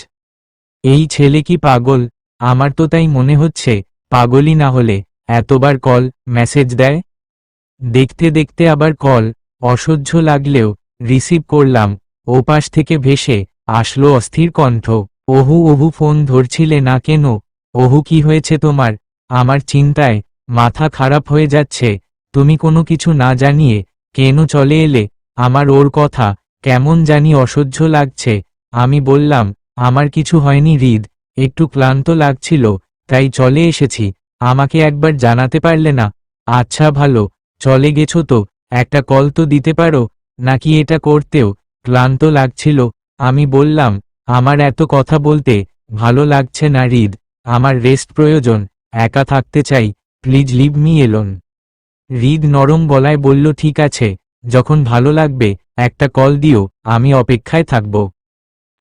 এই ছেলে কি পাগল? আমার তো তাই মনে হচ্ছে, পাগলই না হলে এতবার কল মেসেজ দেয়। দেখতে দেখতে আবার কল, অসহ্য লাগলেও রিসিভ করলাম। ওপাশ থেকে ভেসে আসলো অস্থির কণ্ঠ, ওহু ওহু ফোন ধরছিলে না কেন? ওহু কি হয়েছে তোমার? আমার চিন্তায় মাথা খারাপ হয়ে যাচ্ছে। তুমি কোনো কিছু না জানিয়ে কেন চলে এলে? আমার ওর কথা কেমন জানি অসহ্য লাগছে। আমি বললাম, আমার কিছু হয়নি হৃদ, একটু ক্লান্ত লাগছিল তাই চলে এসেছি। আমাকে একবার জানাতে পারলে না? আচ্ছা ভালো, চলে গেছো তো একটা কল তো দিতে পারো, নাকি এটা করতেও ক্লান্ত লাগছিল? আমি বললাম, আমার এত কথা বলতে ভালো লাগছে না হৃদ, আমার রেস্ট প্রয়োজন, একা থাকতে চাই, প্লিজ লিভ মি এলোন। হৃদ নরম গলায় বলল, ঠিক আছে, যখন ভালো লাগবে একটা কল দিও, আমি অপেক্ষায় থাকব।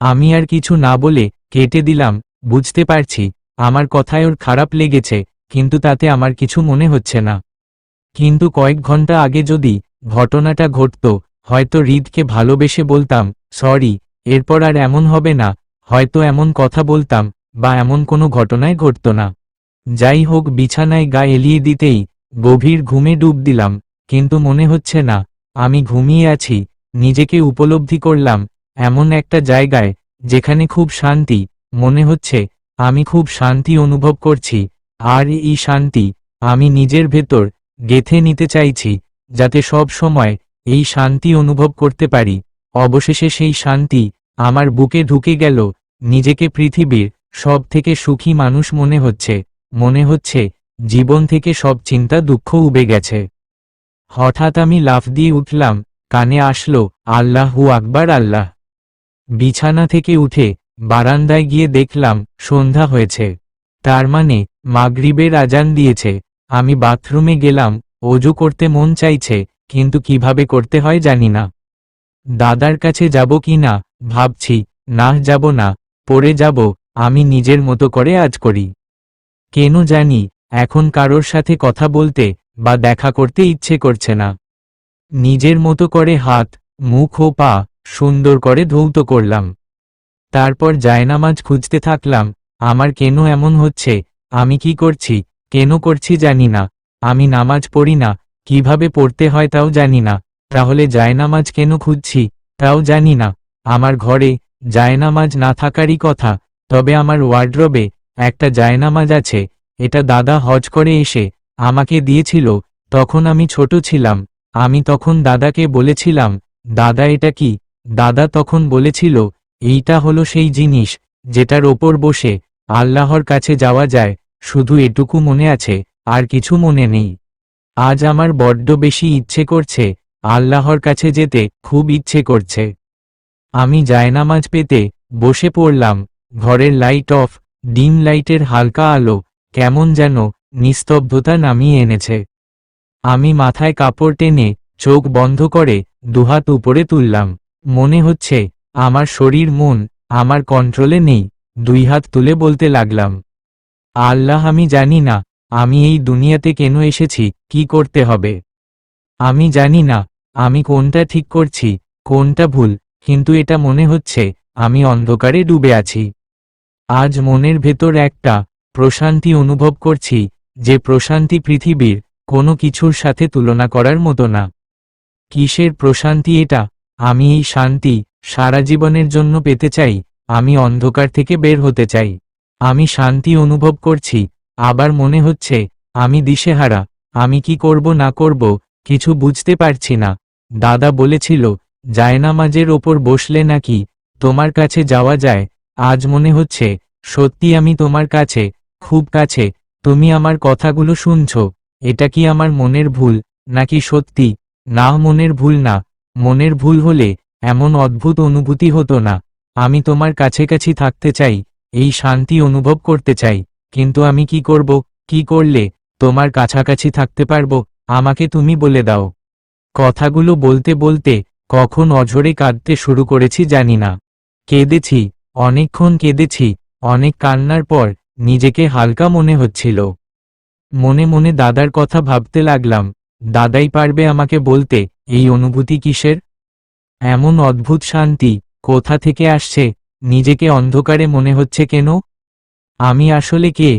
আমি আর কিছু না বলে কেটে দিলাম। বুঝতে পারছি আমার কথায় ওর খারাপ লেগেছে, কিন্তু তাতে আমার কিছু মনে হচ্ছে না। কিন্তু কয়েক ঘন্টা আগে যদি ঘটনাটা ঘটত, হয়তো হৃদকে ভালোবেসে বলতাম সরি, এরপর আর এমন হবে না, হয়তো এমন কথা বলতাম বা এমন কোনো ঘটনায় ঘটত না। যাই হোক, বিছানায় গা এলিয়ে দিতেই গভীর ঘুমে ডুব দিলাম। কিন্তু মনে হচ্ছে না আমি ঘুমিয়ে আছি, নিজেকে উপলব্ধি করলাম এমন একটা জায়গায় যেখানে খুব শান্তি, মনে হচ্ছে আমি খুব শান্তি অনুভব করছি, আর এই শান্তি আমি নিজের ভেতর গেঁথে নিতে চাইছি, যাতে সব সময় এই শান্তি অনুভব করতে পারি। অবশেষে সেই শান্তি আমার বুকে ঢুকে গেল, নিজেকে পৃথিবীর সব থেকে সুখী মানুষ মনে হচ্ছে জীবন থেকে সব চিন্তা দুঃখ উবে গেছে। হঠাৎ আমি লাফ দিয়ে উঠলাম, কানে আসলো আল্লাহু আকবার আল্লাহ। বিছানা থেকে উঠে বারান্দায় গিয়ে দেখলাম সন্ধ্যা হয়েছে, তার মানে মাগরিবের আজান দিয়েছে। আমি বাথরুমে গেলাম, ওযু করতে মন চাইছে, কিন্তু কিভাবে করতে হয় জানি না। দাদার কাছে যাব কি না ভাবছি, না যাব না, পড়ে যাব, আমি নিজের মতো করে আজ করি। কেন জানি এখন কারোর সাথে কথা বলতে বা দেখা করতে ইচ্ছে করছে না। নিজের মতো করে হাত, মুখ ও পা সুন্দর করে ধৌত করলাম। তারপর জায়নামাজ খুঁজতে থাকলাম। আমার কেন এমন হচ্ছে, আমি কি করছি, কেন করছি জানি না। আমি নামাজ পড়ি না, কিভাবে পড়তে হয় তাও জানি না, তাহলে জায়নামাজ কেন খুঁজছি তাও জানি না। আমার ঘরে জায়নামাজ না থাকারই কথা, তবে আমার ওয়ার্ড্রবে একটা জায়নামাজ আছে। এটা দাদা হজ করে এসে আমাকে দিয়েছিল, তখন আমি ছোট ছিলাম। আমি তখন দাদাকে বলেছিলাম, দাদা এটা কি? দাদা তখন বলেছিল, এইটা হলো সেই জিনিস যেটার ওপর বসে আল্লাহর কাছে যাওয়া যায়। শুধু এটুকু মনে আছে, আর কিছু মনে নেই। আজ আমার বড্ড বেশি ইচ্ছে করছে আল্লাহর কাছে যেতে, খুব ইচ্ছে করছে। আমি জায়নামাজ পেতে বসে পড়লাম। ঘরের লাইট অফ, ডিম লাইটের হালকা আলো কেমন যেন নিস্তব্ধতা নামিয়ে এনেছে। আমি মাথায় কাপড় টেনে চোখ বন্ধ করে দুহাত উপরে তুললাম। মনে হচ্ছে আমার শরীর মন আমার কন্ট্রোলে নেই। দুই হাত তুলে বলতে লাগলাম, আল্লাহ, আমি জানি না আমি এই দুনিয়াতে কেন এসেছি, কি করতে হবে। আমি জানি না আমি কোনটা ঠিক করছি, কোনটা ভুল, কিন্তু এটা মনে হচ্ছে আমি অন্ধকারে ডুবে আছি। আজ মনের ভেতর একটা প্রশান্তি অনুভব করছি, যে প্রশান্তি পৃথিবীর কোনো কিছুর সাথে তুলনা করার মতো না। কিসের প্রশান্তি এটা? আমি এই শান্তি সারা জীবনের জন্য পেতে চাই। আমি অন্ধকার থেকে বের হতে চাই। আমি শান্তি অনুভব করছি, আবার মনে হচ্ছে আমি দিশেহারা। আমি কি করব না করব কিছু বুঝতে পারছি না। দাদা বলেছিল জায়নামাজের ওপর বসলে নাকি তোমার কাছে যাওয়া যায়। আজ মনে হচ্ছে সত্যি আমি তোমার কাছে, খুব কাছে। তুমি আমার কথাগুলো শুনছো। এটা কি আমার মনের ভুল, নাকি সত্যি? না, মনের ভুল না। মনের ভুল হলে এমন অদ্ভুত অনুভূতি হতো না। আমি তোমার কাছাকাছি থাকতে চাই, এই শান্তি অনুভব করতে চাই, কিন্তু আমি কি করব? কি করলে তোমার কাছাকাছি থাকতে পারবো? আমাকে তুমি বলে দাও। কথাগুলো বলতে বলতে কখন অঝরে কাঁদতে শুরু করেছি জানি না। কেঁদেছি, অনেকক্ষণ কেঁদেছি। অনেক কান্নার পর নিজেকে হালকা মনে হচ্ছিল। মনে মনে দাদার কথা ভাবতে লাগলাম, দাদাই পারবে আমাকে বলতে এই অনুভূতি কিসের। এমন অদ্ভুত শান্তি কোথা থেকে আসছে? নিজেকে অন্ধকারে মনে হচ্ছে কেন? আমি আসলে কে?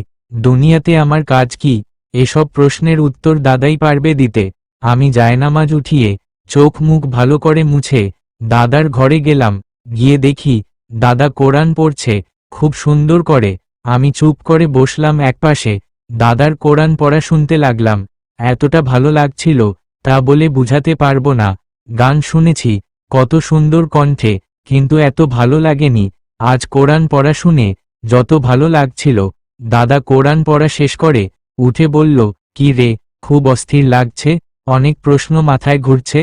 দুনিয়াতে আমার কাজ কি? এসব প্রশ্নের উত্তর দাদাই পারবে দিতে। আমি জায়নামাজ উঠিয়ে চোখ মুখ ভালো করে মুছে দাদার ঘরে গেলাম। গিয়ে দেখি দাদা কোরআন পড়ছে খুব সুন্দর করে। আমি চুপ করে বসলাম একপাশে, দাদার কোরআন পড়া শুনতে লাগলাম। এতটা ভালো লাগছিল তা বলে বুঝাতে পারবো না। গান শুনেছি কত সুন্দর কণ্ঠে, কিন্তু এত ভালো লাগেনি আজ কোরআন পড়া শুনে যত ভালো লাগছিল। দাদা কোরআন পড়া শেষ করে উঠে বলল, কি রে, খুব অস্থির লাগছে? অনেক প্রশ্ন মাথায় ঘুরছে?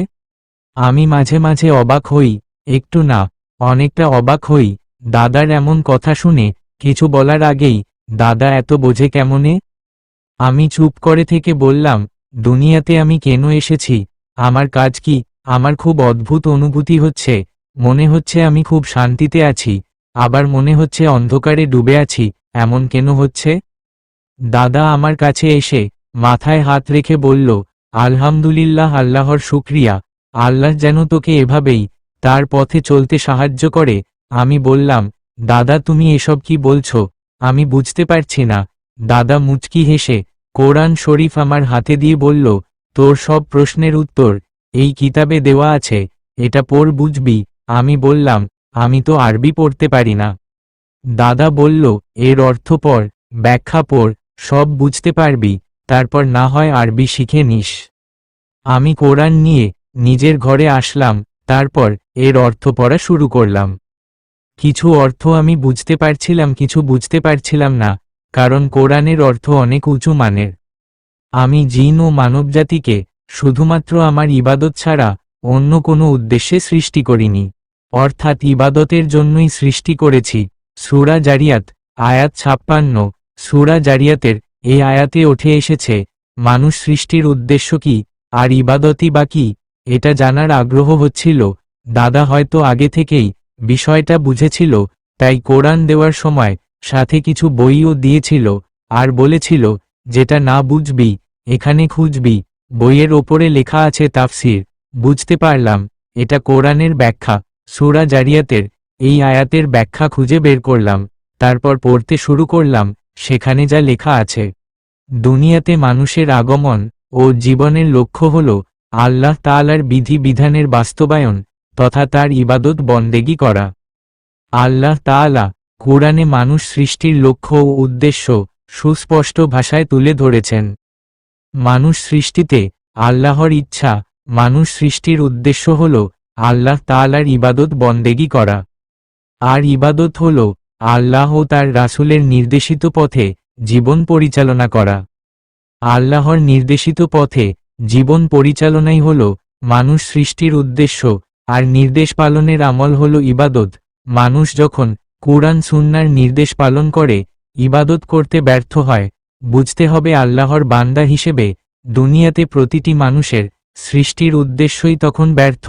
আমি মাঝে মাঝে অবাক হই, একটু না, অনেকটা অবাক হই। দাদার এমন কথা শুনে কিছু বলার আগেই দাদা এত বোঝে কেমনে? আমি চুপ করে থেকে বললাম, দুনিয়াতে আমি কেন এসেছি, আমার কাজ কি? আমার খুব অদ্ভুত অনুভূতি হচ্ছে। মনে হচ্ছে আমি খুব শান্তিতে আছি, আবার মনে হচ্ছে অন্ধকারে ডুবে আছি। এমন কেন হচ্ছে? দাদা আমার কাছে এসে মাথায় হাত রেখে বলল, আলহামদুলিল্লাহ, আল্লাহর শুকরিয়া। আল্লাহ যেন তোকে এভাবেই তার পথে চলতে সাহায্য করে। আমি বললাম, দাদা তুমি এসব কি বলছো? আমি বুঝতে পারছি না। দাদা মুচকি হেসে কোরআন শরীফ আমার হাতে দিয়ে বলল, তোর সব প্রশ্নের উত্তর এই কিতাবে দেওয়া আছে। এটা পড় বুঝবি। আমি বললাম, আমি তো আরবি পড়তে পারি না। দাদা বলল, এর অর্থ পড়, ব্যাখ্যা পড়, সব বুঝতে পারবি, তারপর না হয় আরবি শিখে নিস। আমি কোরআন নিয়ে নিজের ঘরে আসলাম, তারপর এর অর্থ পড়া শুরু করলাম। কিছু অর্থ আমি বুঝতে পারছিলাম, কিছু বুঝতে পারছিলাম না, কারণ কোরআনের অর্থ অনেক উঁচু মানের। আমি জিন ও মানবজাতিকে শুধুমাত্র আমার ইবাদত ছাড়া অন্য কোনো উদ্দেশ্যে সৃষ্টি করিনি, অর্থাৎ ইবাদতের জন্যই সৃষ্টি করেছি। সূরা জারিয়াত আয়াত 56। সূরা জারিয়াতের এই আয়াতে উঠে এসেছে, মানুষ সৃষ্টির উদ্দেশ্য কি আর ইবাদতই বা কি, এটা জানার আগ্রহ হচ্ছিল। দাদা হয়তো আগে থেকেই বিষয়টা বুঝেছিল, তাই কোরআন দেওয়ার সময় সাথে কিছু বইও দিয়েছিল আর বলেছিল, যেটা না বুঝবি এখানে খুঁজবি, বইয়ের ওপরে লেখা আছে তাফসির। বুঝতে পারলাম এটা কোরআনের ব্যাখ্যা। সূরা জারিয়াতের এই আয়াতের ব্যাখ্যা খুঁজে বের করলাম, তারপর পড়তে শুরু করলাম। সেখানে যা লেখা আছে, দুনিয়াতে মানুষের আগমন ও জীবনের লক্ষ্য হল আল্লাহ তাআলার বিধি বিধানের বাস্তবায়ন তথা তার ইবাদত বন্দেগী করা। আল্লাহ তাআলা কোরআনে মানুষ সৃষ্টির লক্ষ্য ও উদ্দেশ্য সুস্পষ্ট ভাষায় তুলে ধরেছেন। মানুষ সৃষ্টিতে আল্লাহর ইচ্ছা, মানুষ সৃষ্টির উদ্দেশ্য হল আল্লাহ তাআলার ইবাদত বন্দেগী করা। আর ইবাদত হল আল্লাহ ও তার রাসূলের নির্দেশিত পথে জীবন পরিচালনা করা। আল্লাহর নির্দেশিত পথে জীবন পরিচালনাই হল মানুষ সৃষ্টির উদ্দেশ্য, আর নির্দেশ পালনের আমল হল ইবাদত। মানুষ যখন কুরআন সুন্নাহর নির্দেশ পালন করে ইবাদত করতে ব্যর্থ হয়, বুঝতে হবে আল্লাহর বান্দা হিসেবে দুনিয়াতে প্রতিটি মানুষের সৃষ্টির উদ্দেশ্যই তখন ব্যর্থ।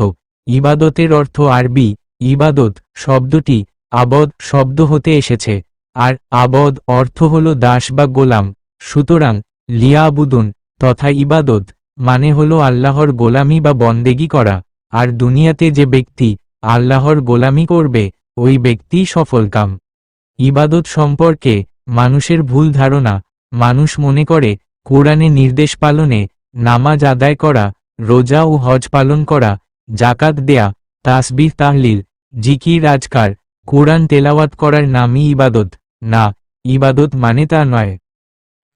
ইবাদতের অর্থ আরবি ইবাদত শব্দটি আবদ শব্দ হতে এসেছে, আর আবদ অর্থ হল দাস বা গোলাম। সুতরাং লিয়াবুদুন তথা ইবাদত মানে হল আল্লাহর গোলামি বা বন্দেগী করা। আর দুনিয়াতে যে ব্যক্তি আল্লাহর গোলামি করবে ওই ব্যক্তিই সফলকাম। ইবাদত সম্পর্কে মানুষের ভুল ধারণা, মানুষ মনে করে কোরআনে নির্দেশ পালনে নামাজ আদায় করা, রোজা ও হজ পালন করা, জাকাত দেয়া, তাসবিহ তাহলিল, জিকির আজকার, কোরআন তেলাওয়াত করার নামই ইবাদত। না, ইবাদত মানে তা নয়।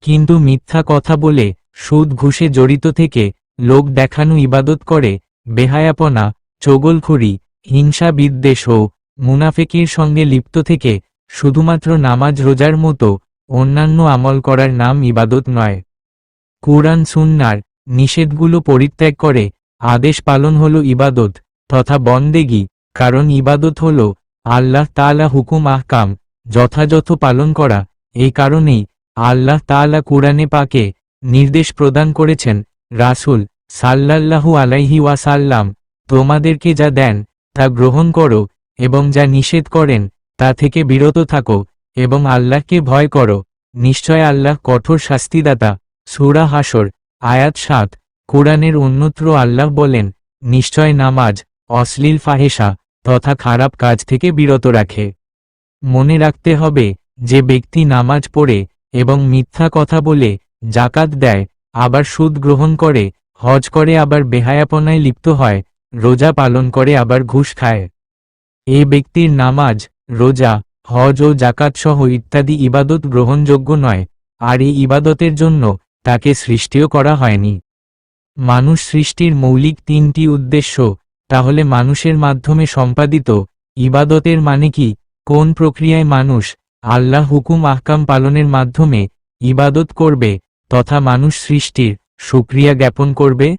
কিন্তু মিথ্যা কথা বলে সুদ ঘুষে জড়িত থেকে লোক দেখানো ইবাদত করে, বেহায়াপনা, চগলখুরি, হিংসা বিদ্বেষ ও মুনাফেকির সঙ্গে লিপ্ত থেকে শুধুমাত্র নামাজ রোজার মতো অন্যান্য আমল করার নাম ইবাদত নয়। কুরআন সুন্নাহর নিষেধগুলো পরিত্যাগ করে আদেশ পালন হলো ইবাদত তথা বন্দেগী, কারণ ইবাদত হল আল্লাহ তাআলা হুকুম আহকাম যথাযথ পালন করা। এই কারণেই আল্লাহ তাআলা কুরআনে পাকে নির্দেশ প্রদান করেছেন, রাসূল সাল্লাল্লাহু আলাইহি ওয়াসাল্লাম তোমাদেরকে যা দেন তা গ্রহণ করো, এবং যা নিষেধ করেন তা থেকে বিরত থাকো, এবং আল্লাহকে ভয় করো, নিশ্চয় আল্লাহ কঠোর শাস্তিদাতা। সূরা হাসর আয়াত ৭। কোরআনের অন্যত্র আল্লাহ বলেন, নিশ্চয় নামাজ অশ্লীল ফাহেসা তথা খারাপ কাজ থেকে বিরত রাখে। মনে রাখতে হবে, যে ব্যক্তি নামাজ পড়ে এবং মিথ্যা কথা বলে, জাকাত দেয়, আবার সুদ গ্রহণ করে, হজ করে আবার বেহায়াপনায় লিপ্ত হয়, রোজা পালন করে আবার ঘুষ খায়, এ ব্যক্তির নামাজ, রোজা, হজ ও জাকাত সহ ইত্যাদি ইবাদত গ্রহণযোগ্য নয়, আর এই ইবাদতের জন্য তাকে সৃষ্টিও করা হয়নি। মানুষ সৃষ্টির মৌলিক তিনটি উদ্দেশ্য, তাহলে মানুষের মাধ্যমে সম্পাদিত ইবাদতের মানে কি? কোন প্রক্রিয়ায় মানুষ আল্লাহ হুকুম আহকাম পালনের মাধ্যমে ইবাদত করবে তথা মানুষ সৃষ্টির শুকরিয়া জ্ঞাপন করবে?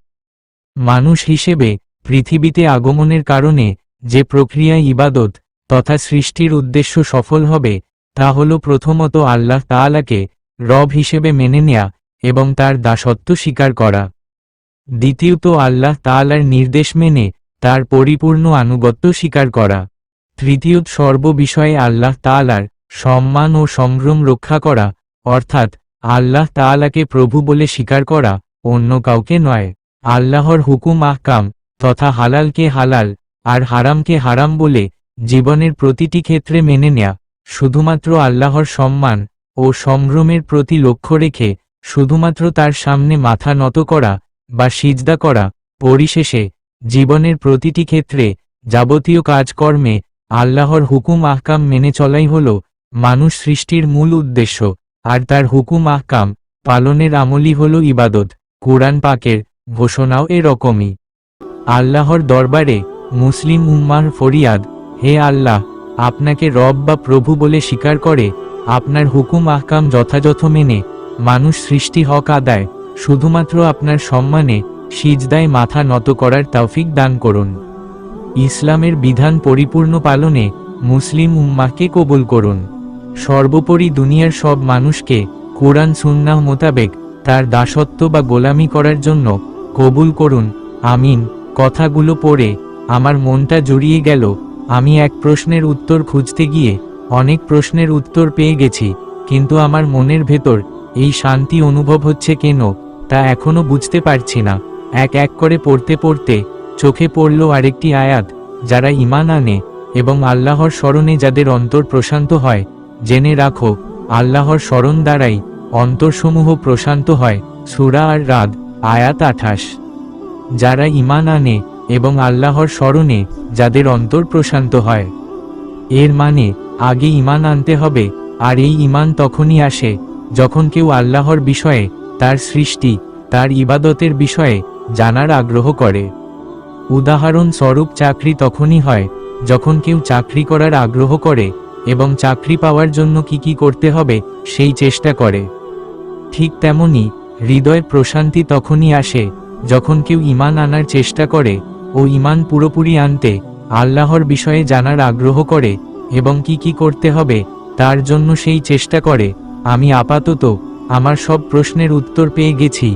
মানুষ হিসেবে পৃথিবীতে আগমনের কারণে যে প্রক্রিয়ায় ইবাদত তথা সৃষ্টির উদ্দেশ্য সফল হবে তা হল প্রথমত আল্লাহ তাআলাকে রব হিসেবে মেনে নেয়া এবং তার দাসত্ব স্বীকার করা। দ্বিতীয়ত আল্লাহ তাআলার নির্দেশ মেনে তার পরিপূর্ণ আনুগত্য স্বীকার করা। তৃতীয়ত সর্ববিষয়ে আল্লাহ তাআলার সম্মান ও সম্ভ্রম রক্ষা করা, অর্থাৎ আল্লাহ তাআলাকে প্রভু বলে স্বীকার করা, অন্য কাউকে নয়। আল্লাহর হুকুম আহকাম তথা হালালকে হালাল আর হারামকে হারাম বলে জীবনের প্রতিটি ক্ষেত্রে মেনে নেয়া, শুধুমাত্র আল্লাহর সম্মান ও সম্ভ্রমের প্রতি লক্ষ্য রেখে শুধুমাত্র তার সামনে মাথা নত করা বা সিজদা করা। পরিশেষে জীবনের প্রতিটি ক্ষেত্রে, যাবতীয় কাজকর্মে আল্লাহর হুকুম আহকাম মেনে চলাই হল মানুষ সৃষ্টির মূল উদ্দেশ্য, আর তার হুকুম আহকাম পালনের আমলই হল ইবাদত। কুরআন পাকের ঘোষণাও এরকমই। আল্লাহর দরবারে মুসলিম উম্মাহর ফরিয়াদ, হে আল্লাহ, আপনাকে রব বা প্রভু বলে স্বীকার করে আপনার হুকুম আহকাম যথাযথ মেনে মানুষ সৃষ্টি হক আদায়, শুধুমাত্র আপনার সম্মানে সিজদায় মাথা নত করার তৌফিক দান করুন। ইসলামের বিধান পরিপূর্ণ পালনে মুসলিম উম্মাহকে কবুল করুন। সর্বোপরি দুনিয়ার সব মানুষকে কোরআন সুন্নাহ মোতাবেক তার দাসত্ব বা গোলামি করার জন্য কবুল করুন, আমিন। কথাগুলো পড়ে আমার মনটা জুড়িয়ে গেল। আমি এক প্রশ্নের উত্তর খুঁজতে গিয়ে অনেক প্রশ্নের উত্তর পেয়ে গেছি, কিন্তু আমার মনের ভেতর এই শান্তি অনুভব হচ্ছে কেন তা এখনো বুঝতে পারছি না। এক এক করে পড়তে পড়তে চোখে পড়ল আরেকটি আয়াত, যারা ঈমান আনে এবং আল্লাহর স্মরণে যাদের অন্তর প্রশান্ত হয়, জেনে রাখো আল্লাহর স্মরণ দ্বারাই অন্তরসমূহ প্রশান্ত হয়। সূরা আর-রাদ আয়াত 28। যারা ঈমান আনে এবং আল্লাহর স্মরণে যাদের অন্তর প্রশান্ত হয়, এর মানে আগে ঈমান আনতে হবে, আর এই ঈমান তখনই আসে যখন কেউ আল্লাহর বিষয়ে, তার সৃষ্টি, তার ইবাদতের বিষয়ে জানার আগ্রহ করে। উদাহরণস্বরূপ চাকরি তখনই হয় যখন কেউ চাকরি করার আগ্রহ করে এবং চাকরি পাওয়ার জন্য কি করতে হবে সেই চেষ্টা করে। ঠিক তেমনি হৃদয়ের প্রশান্তি তখনই আসে যখন কেউ ঈমান আনার চেষ্টা করে ও ঈমান পুরোপুরি আনতে আল্লাহর বিষয়ে জানার আগ্রহ করে এবং কি করতে হবে তার জন্য সেই চেষ্টা করে। আমি আপাতত আমার সব প্রশ্নের উত্তর পেয়ে গেছি,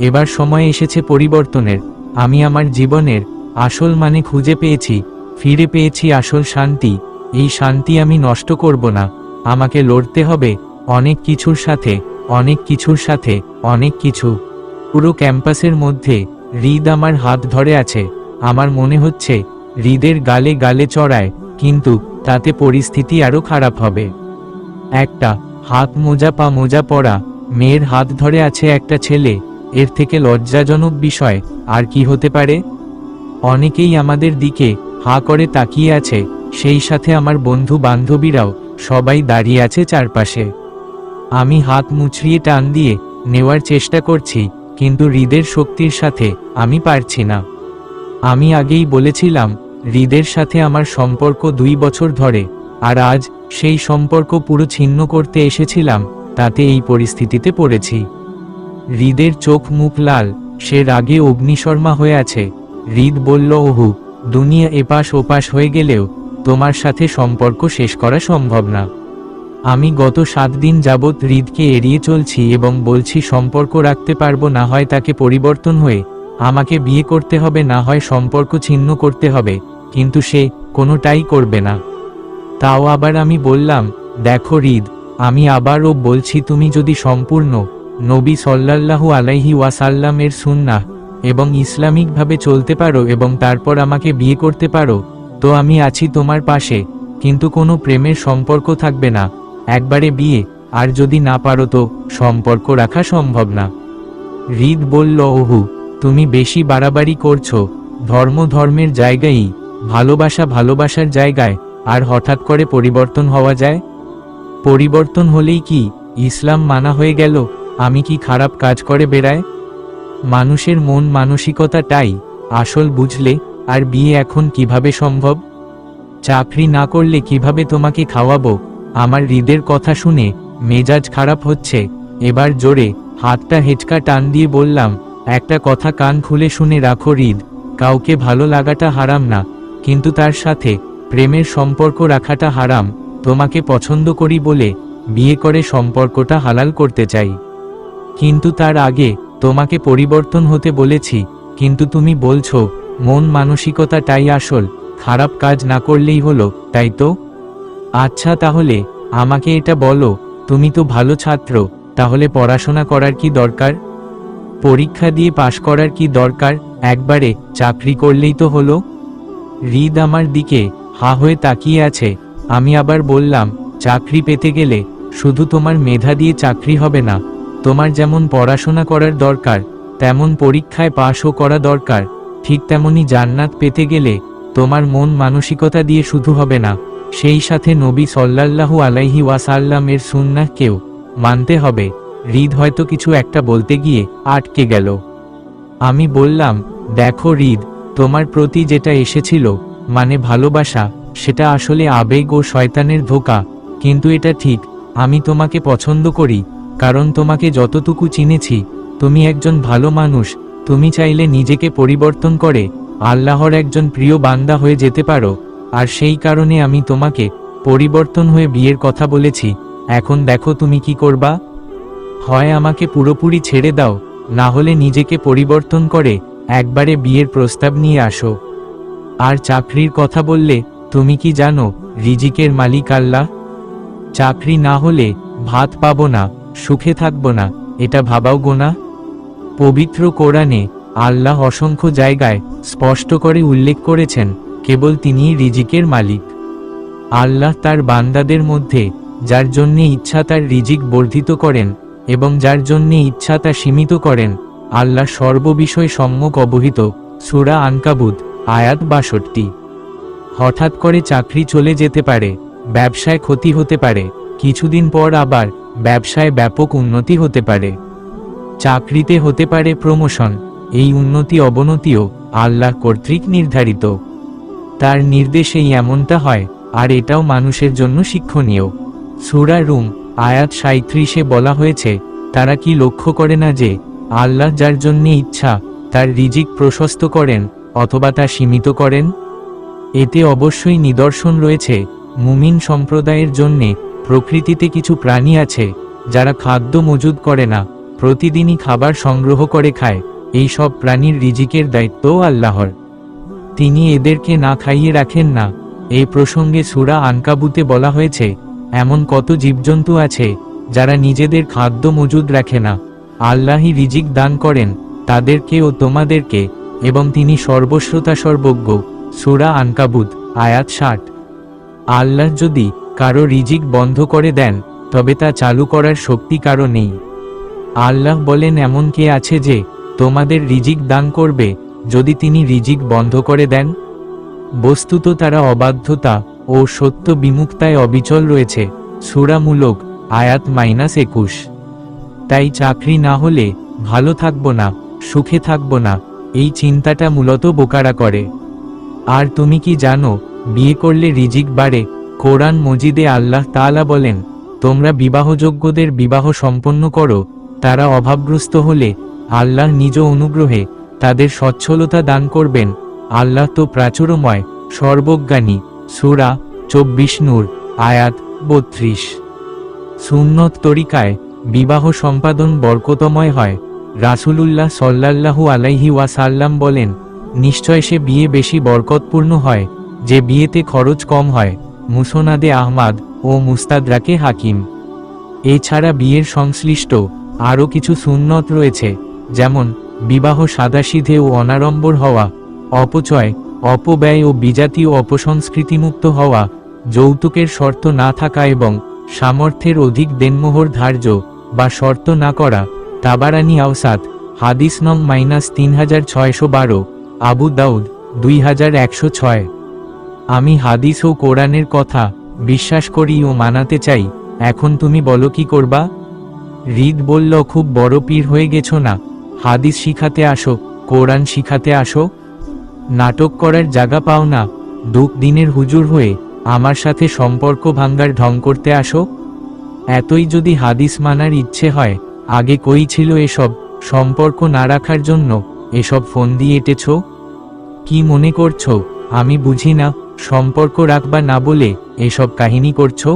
এবার সময় এসেছে পরিবর্তনের। আমি আমার জীবনের আসল মানে খুঁজে পেয়েছি, ফিরে পেয়েছি আসল শান্তি। এই শান্তি আমি নষ্ট করব না, আমাকে লড়তে হবে অনেক কিছুর সাথে, অনেক কিছুর সাথে, অনেক কিছু। পুরো ক্যাম্পাসের মধ্যে হৃদ আমার হাত ধরে আছে। আমার মনে হচ্ছে হৃদের গালে গালে চড়ায়, কিন্তু তাতে পরিস্থিতি আরও খারাপ হবে। একটা হাত মোজা পা মোজা পরা মেয়ের হাত ধরে আছে একটা ছেলে, এর থেকে লজ্জাজনক বিষয় আর কি হতে পারে? অনেকেই আমাদের দিকে হা করে তাকিয়ে আছে, সেই সাথে আমার বন্ধু বান্ধবীরাও সবাই দাঁড়িয়ে আছে চারপাশে। আমি হাত মুচড়িয়ে টান দিয়ে নেওয়ার চেষ্টা করছি, কিন্তু হৃদের শক্তির সাথে আমি পারছি না। আমি আগেই বলেছিলাম হৃদের সাথে আমার সম্পর্ক 2 বছর ধরে, আর আজ সেই সম্পর্ক পুরো ছিন্ন করতে এসেছিলাম, তাতে এই পরিস্থিতিতে পড়েছি। হৃদের চোখ মুখ লাল, সে রাগে অগ্নিশর্মা হয়ে আছে। হৃদ বলল, ওহু, দুনিয়া এপাশ ওপাশ হয়ে গেলেও তোমার সাথে সম্পর্ক শেষ করা সম্ভব না। আমি গত 7 দিন যাবৎ হৃদকে এড়িয়ে চলছি এবং বলছি সম্পর্ক রাখতে পারবো, না হয় তাকে পরিবর্তন হয়ে আমাকে বিয়ে করতে হবে, না হয় সম্পর্ক ছিন্ন করতে হবে, কিন্তু সে কোনোটাই করবে না। তাও আবার আমি বললাম, দেখো হৃদ, আমি আবারও বলছি, তুমি যদি সম্পূর্ণ নবী সাল্লাল্লাহু আলাইহি ওয়াসাল্লামের সুন্নাহ এবং ইসলামিকভাবে চলতে পারো এবং তারপর আমাকে বিয়ে করতে পারো, তো আমি আছি তোমার পাশে, কিন্তু কোনো প্রেমের সম্পর্ক থাকবে না, একবারে বিয়ে। আর যদি না পারো তো সম্পর্ক রাখা সম্ভব না। হৃদ বলল, ওহু, তুমি বেশি বাড়াবাড়ি করছো। ধর্ম ধর্মের জায়গায়, ভালোবাসা ভালোবাসার জায়গায়, আর হঠাৎ করে পরিবর্তন হওয়া যায়? পরিবর্তন হলেই কি ইসলাম মানা হয়ে গেল? আমি কি খারাপ কাজ করে বেড়ায়? মানুষের মন মানসিকতাটাই আসল বুঝলে। আর বিয়ে এখন কিভাবে সম্ভব? চাকরি না করলে কিভাবে তোমাকে খাওয়াবো? আমার হৃদের কথা শুনে মেজাজ খারাপ হচ্ছে। এবার জোরে হাতটা হেঁচকা টান দিয়ে বললাম, একটা কথা কান খুলে শুনে রাখো হৃদ, কাউকে ভালো লাগাটা হারাম না, কিন্তু তার সাথে প্রেমের সম্পর্ক রাখাটা হারাম। তোমাকে পছন্দ করি বলে বিয়ে করে সম্পর্কটা হালাল করতে চাই, কিন্তু তার আগে তোমাকে পরিবর্তন হতে বলেছি, কিন্তু তুমি বলছো মন মানসিকতাটাই আসল, খারাপ কাজ না করলেই হলো, তাই তো? আচ্ছা তাহলে আমাকে এটা বলো, তুমি তো ভালো ছাত্র, তাহলে পড়াশোনা করার কি দরকার? পরীক্ষা দিয়ে পাশ করার কি দরকার? একবারে চাকরি করলেই তো হলো। হৃদ আমার দিকে হা হয়ে তাকিয়ে আছে। আমি আবার বললাম, চাকরি পেতে গেলে শুধু তোমার মেধা দিয়ে চাকরি হবে না, তোমার যেমন পড়াশোনা করার দরকার তেমন পরীক্ষায় পাশও করা দরকার। ঠিক তেমনি জান্নাত পেতে গেলে তোমার মন মানসিকতা দিয়ে শুধু হবে না, সেই সাথে নবী সাল্লাল্লাহু আলাইহি ওয়াসাল্লামের সুন্নাহকেও মানতে হবে। হৃদ হয়তো কিছু একটা বলতে গিয়ে আটকে গেল। আমি বললাম, দেখো হৃদ, তোমার প্রতি যেটা এসেছিল মানে ভালোবাসা, সেটা আসলে আবেগ ও শয়তানের ধোঁকা। কিন্তু এটা ঠিক, আমি তোমাকে পছন্দ করি, কারণ তোমাকে যতটুকু চিনেছি তুমি একজন ভালো মানুষ। তুমি চাইলে নিজেকে পরিবর্তন করে আল্লাহর একজন প্রিয় বান্দা হয়ে যেতে পারো, আর সেই কারণে আমি তোমাকে পরিবর্তন হয়ে বিয়ের কথা বলেছি। এখন দেখো তুমি কি করবা। হয় আমাকে পুরোপুরি ছেড়ে দাও, না হলে নিজেকে পরিবর্তন করে একবারে বিয়ের প্রস্তাব নিয়ে আসো। আর চাকরির কথা বললে, তুমি কি জানো রিজিকের মালিক আল্লাহ? চাকরি না হলে ভাত পাবো না, সুখে থাকবো না, এটা ভাবাও গোনা। পবিত্র কোরআনে আল্লাহ অসংখ্য জায়গায় স্পষ্ট করে উল্লেখ করেছেন কেবল তিনিই রিজিকের মালিক। আল্লাহ তার বান্দাদের মধ্যে যার জন্যে ইচ্ছা তার রিজিক বর্ধিত করেন এবং যার জন্যে ইচ্ছা তা সীমিত করেন। আল্লাহ সর্ববিষয় সম্যক অবহিত। সূরা আনকাবুত আয়াত ৬২। হঠাৎ করে চাকরি চলে যেতে পারে, ব্যবসায় ক্ষতি হতে পারে, কিছুদিন পর আবার ব্যবসায় ব্যাপক উন্নতি হতে পারে, চাকরিতে হতে পারে প্রমোশন। এই উন্নতি অবনতিও আল্লাহ কর্তৃক নির্ধারিত, তার নির্দেশেই এমনটা হয়, আর এটাও মানুষের জন্য শিক্ষণীয়। সূরা রুম আয়াত ৩৭-এ বলা হয়েছে, তারা কি লক্ষ্য করে না যে আল্লাহ যার জন্যে ইচ্ছা তার রিজিক প্রশস্ত করেন অথবা তা সীমিত করেন। এতে অবশ্যই নিদর্শন রয়েছে মুমিন সম্প্রদায়ের জন্যে। প্রকৃতিতে কিছু প্রাণী আছে যারা খাদ্য মজুদ করে না, প্রতিদিনই খাবার সংগ্রহ করে খায়। এই সব প্রাণীর রিজিকের দায়িত্বও আল্লাহর, তিনি এদেরকে না খাইয়ে রাখেন না। এই প্রসঙ্গে সূরা আনকাবুতে বলা হয়েছে, এমন কত জীবজন্তু আছে যারা নিজেদের খাদ্য মজুদ রাখে না, আল্লাহই রিজিক দান করেন তাদেরকে ও তোমাদেরকে, এবং তিনি সর্বশ্রোতা সর্বজ্ঞ। সূরা আনকাবুত আয়াত ৬০। আল্লাহ যদি কারো রিজিক বন্ধ করে দেন তবে তা চালু করার শক্তি কারো নেই। আল্লাহ বলেন, এমন কে আছে যে তোমাদের রিজিক দান করবে যদি তিনি রিজিক বন্ধ করে দেন? বস্তুত তারা অবাধ্যতা ও সত্য বিমুক্তায় অবিচল রয়েছে। সূরা মুলক আয়াত -২১। তাই চাকরি না হলে ভালো থাকবো না, সুখে থাকবো না, এই চিন্তাটা মূলত বোকারা করে। আর তুমি কি জানো বিয়ে করলে রিজিক বাড়ে? কোরআন মজিদে আল্লাহ তাআলা বলেন, তোমরা বিবাহযোগ্যদের বিবাহ সম্পন্ন করো, তারা অভাবগ্রস্ত হলে আল্লাহ নিজ অনুগ্রহে তাদের সচ্ছলতা দান করবেন। আল্লাহ তো প্রাচুর্যময়, সর্বজ্ঞানী। সূরা ২৪ নূর আয়াত ৩২। সুন্নত তরিকায় বিবাহ সম্পাদন বরকতময় হয়। রাসূলুল্লাহ সাল্লাল্লাহু আলাইহি ওয়াসাল্লাম বলেন, নিশ্চয় সে বিয়ে বেশি বরকতপূর্ণ হয় যে বিয়েতে খরচ কম হয়। মুসনাদে আহমাদ ও মুস্তাদরাকে হাকিম। এছাড়া বিয়ের সংশ্লিষ্ট আরও কিছু সুন্নত রয়েছে, যেমন বিবাহ সাদাসিধে ও অনাড়ম্বর হওয়া, অপচয়, অপব্যয় ও বিজাতীয় অপসংস্কৃতিমুক্ত হওয়া, যৌতুকের শর্ত না থাকা এবং সামর্থ্যের অধিক দেনমোহর ধার্য বা শর্ত না করা। তাবারানী আওসাত হাদিস নং -৩৬১২, আবু দাউদ ২১০৬। আমি হাদিস ও কোরআনের কথা বিশ্বাস করি ও মানাতে চাই। এখন তুমি বলো কি করবা? হৃদ বলল, খুব বড় পীর হয়ে গেছো না, হাদিস শিখাতে আসো, কোরআন শিখাতে আসো, নাটক করার জায়গা পাও না, দিনের হুজুর হয়ে আমার সাথে সম্পর্ক ভাঙ্গার ঢং করতে আসো। এতই যদি হাদিস মানার ইচ্ছে হয়, আগে কই ছিল এসব? সম্পর্ক না রাখার জন্য এসব ফোন দিয়ে এঁটেছ? কি মনে করছো আমি বুঝি না সম্পর্ক রাখবা না বলে এসব কাহিনী করছো?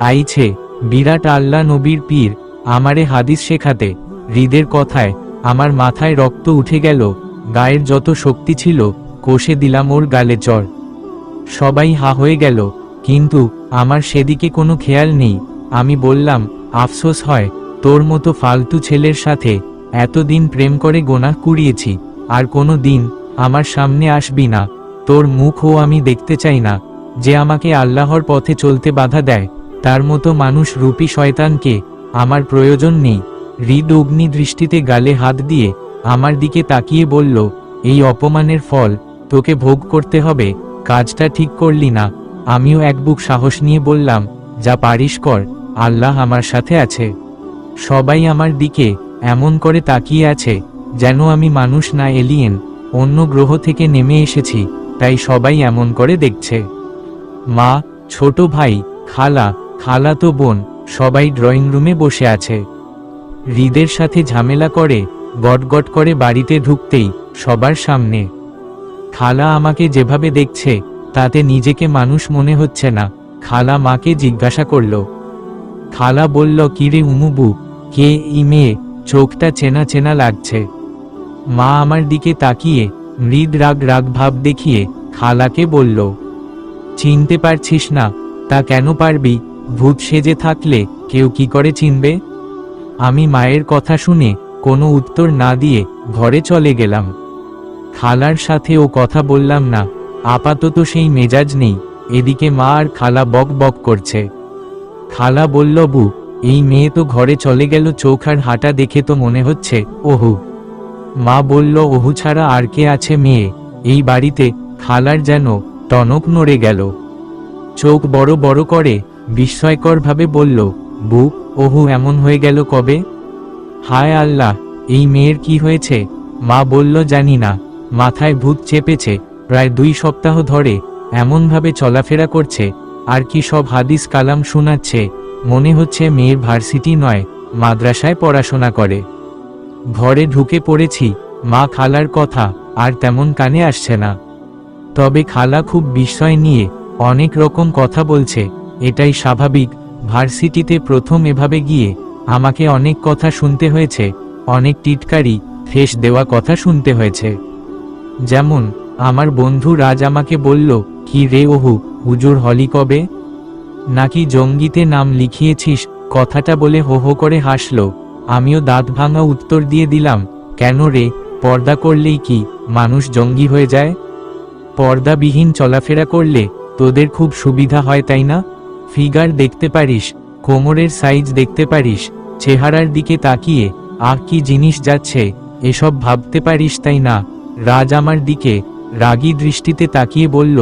আইছে বিরাট আল্লাহ নবীর পীর আমারে হাদিস শেখাতে। হৃদের কথায় আমার মাথায় রক্ত উঠে গেল, গায়ের যত শক্তি ছিল কষে দিলাম ওর গালে চড়। সবাই হা হয়ে গেল, কিন্তু আমার সেদিকে কোনো খেয়াল নেই। আমি বললাম, আফসোস হয়, তোর মতো ফালতু ছেলের সাথে এতদিন প্রেম করে গোনাহ কুড়িয়েছি, আর কোনো দিন আমার সামনে আসবি না। তোর মুখও আমি দেখতে চাই না, যে আমাকে আল্লাহর পথে চলতে বাধা দেয়। তার মতো মানুষ রূপী শয়তানকে আমার প্রয়োজন নেই। হৃদ অগ্নি দৃষ্টিতে গালে হাত দিয়ে আমার দিকে তাকিয়ে বলল, এই অপমানের ফল তোকে ভোগ করতে হবে। কাজটা ঠিক করলি না। আমিও এক বুক সাহস নিয়ে বললাম, যা পারিস কর, আল্লাহ আমার সাথে আছে। সবাই আমার দিকে এমন করে তাকিয়ে আছে যেন আমি মানুষ না, এলিয়েন, অন্য গ্রহ থেকে নেমে এসেছি, তাই সবাই এমন করে দেখছে। মা, ছোট ভাই, খালাতো বোন সবাই ড্রয়িং রুমে বসে আছে। হৃদের সাথে ঝামেলা করে গটগট করে বাড়িতে ঢুকতেই সবার সামনে খালা আমাকে যেভাবে দেখছে তাতে নিজেকে মানুষ মনে হচ্ছে না। খালা মাকে জিজ্ঞাসা করল। খালা বলল, কিরে উমুবু, কে ই মেয়ে? চোখটা চেনা চেনা লাগছে। মা আমার দিকে তাকিয়ে মৃদ রাগ ভাব দেখিয়ে খালাকে বলল, চিনতে পারছিস না? তা কেন পারবি? ভূত সেজে থাকলে কেউ কি করে চিনবে? আমি মায়ের কথা শুনে কোনো উত্তর না দিয়ে ঘরে চলে গেলাম। খালার সাথে ও কথা বললাম না, আপাতত সেই মেজাজ নেই। এদিকে মা আর খালা বক বক করছে। খালা বলল, বু, এই মেয়ে তো ঘরে চলে গেল, চোখ আর হাঁটা দেখে তো মনে হচ্ছে ওহু। মা বলল, ওহু ছাড়া আর কে আছে মেয়ে এই বাড়িতে? খালার যেন টনক নড়ে গেল। চোখ বড় বড় করে বিস্ময়কর ভাবে বলল, বু, ওহু এমন হয়ে গেল কবে? হায় আল্লাহ, এই মেয়ের কি হয়েছে? মা বলল, জানি না, মাথায় ভূত চেপেছে। প্রায় 2 সপ্তাহ ধরে এমনভাবে চলাফেরা করছে, আর কি সব হাদিস কালাম শোনাচ্ছে। মনে হচ্ছে মেয়ের ভার্সিটি নয়, মাদ্রাসায় পড়াশোনা করে। ঘরে ঢুকে পড়েছি, মা খালার কথা আর তেমন কানে আসছে না। তবে খালা খুব বিস্ময় নিয়ে অনেক রকম কথা বলছে। এটাই স্বাভাবিক, ভার্সিটিতে প্রথম এভাবে গিয়ে আমাকে অনেক কথা শুনতে হয়েছে, অনেক টিটকারি ফেস দেওয়া কথা শুনতে হয়েছে। যেমন আমার বন্ধু রাজ আমাকে বলল, কি রে ওহু, হুজুর হলি কবে? নাকি জঙ্গিতে নাম লিখিয়েছিস? কথাটা বলে হো হো করে হাসল। আমিও দাঁত ভাঙা উত্তর দিয়ে দিলাম, কেন রে, পর্দা করলেই কি মানুষ জঙ্গি হয়ে যায়? পর্দাবিহীন চলাফেরা করলে তোদের খুব সুবিধা হয়, তাই না? ফিগার দেখতে পারিস, কোমরের সাইজ দেখতে পারিস, চেহারার দিকে তাকিয়ে কি জিনিস যাচ্ছে এসব ভাবতে পারিস, তাই না? রাজ আমার দিকে রাগী দৃষ্টিতে তাকিয়ে বলল,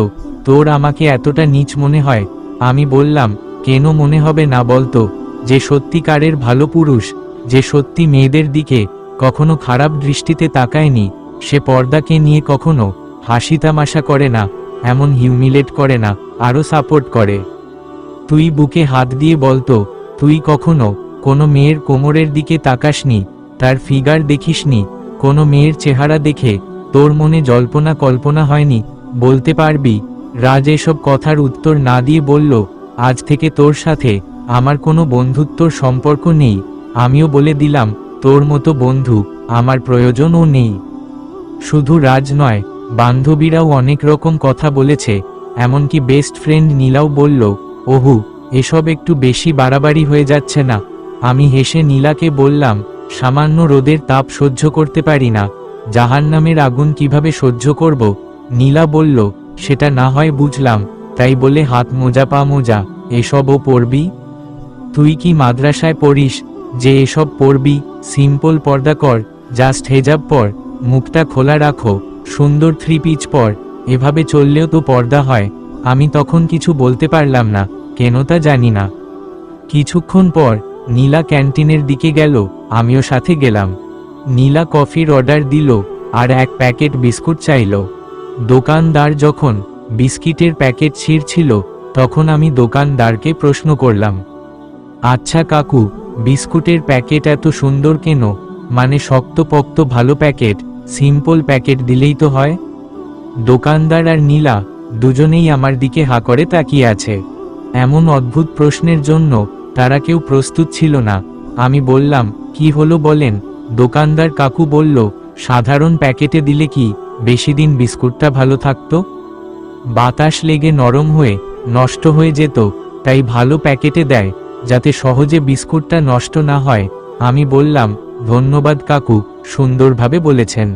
তোর আমাকে এতটা নীচ মনে হয়? আমি বললাম, কেন মনে হবে না বলতো? যে সত্যিকারের ভালো পুরুষ, যে সত্যি মেয়েদের দিকে কখনো খারাপ দৃষ্টিতে তাকায়নি, সে পর্দাকে নিয়ে কখনো হাসি তামাশা করে না, এমন হিউমিলেট করে না, আরও সাপোর্ট করে। তুই বুকে হাত দিয়ে বলতো, তুই কখনো কোনো মেয়ের কোমরের দিকে তাকাসনি, তার ফিগার দেখিসনি? কোনো মেয়ের চেহারা দেখে তোর মনে জল্পনা কল্পনা হয়নি? বলতে পারবি? রাজ এসব কথার উত্তর না দিয়ে বলল, আজ থেকে তোর সাথে আমার কোনো বন্ধুত্বর সম্পর্ক নেই। আমিও বলে দিলাম, তোর মতো বন্ধু আমার প্রয়োজনও নেই। শুধু রাজ নয়, বান্ধবীরাও অনেক রকম কথা বলেছে, এমনকি বেস্ট ফ্রেন্ড নীলাও বলল, ওহু, এসব একটু বেশি বাড়াবাড়ি হয়ে যাচ্ছে না? আমি হেসে নীলাকে বললাম, সামান্য রোদের তাপ সহ্য করতে পারি না, জাহান্নামের আগুন কিভাবে সহ্য করব? নীলা বলল, সেটা না হয় বুঝলাম, তাই বলে হাত মোজা পা মোজা এসবও পরবি? তুই কি মাদ্রাসায় পড়িস যে এসব পরবি? সিম্পল পর্দা কর, জাস্ট হেজাব পর, মুখটা খোলা রাখো, সুন্দর 3 পিচ পর, এভাবে চললেও তো পর্দা হয়। আমি তখন কিছু বলতে পারলাম না, কেন তা জানি না। কিছুক্ষণ পর নীলা ক্যান্টিনের দিকে গেল, আমিও সাথে গেলাম। নীলা কফির অর্ডার দিল আর 1 প্যাকেট বিস্কুট চাইল। দোকানদার যখন বিস্কিটের প্যাকেট ছিঁড়ছিল তখন আমি দোকানদারকে প্রশ্ন করলাম, আচ্ছা কাকু, বিস্কুটের প্যাকেট এত সুন্দর কেন? মানে শক্তপোক্ত ভালো প্যাকেট, সিম্পল প্যাকেট দিলেই তো হয়। দোকানদার আর নীলা দুজনেই আমার দিকে হা করে তাকিয়ে আছে। এমন অদ্ভুত প্রশ্নের জন্য তারা কেউ প্রস্তুত ছিল না। আমি বললাম, কি হলো বলেন? দোকানদার কাকু বলল, সাধারণ প্যাকেটে দিলে কি বেশি দিন বিস্কুটটা ভালো থাকতো? বাতাস লেগে নরম হয়ে নষ্ট হয়ে যেত, তাই ভালো প্যাকেটে দেয় যাতে সহজে বিস্কুটটা নষ্ট না হয়। আমি বললাম, ধন্যবাদ কাকু, সুন্দরভাবে বলেছেন।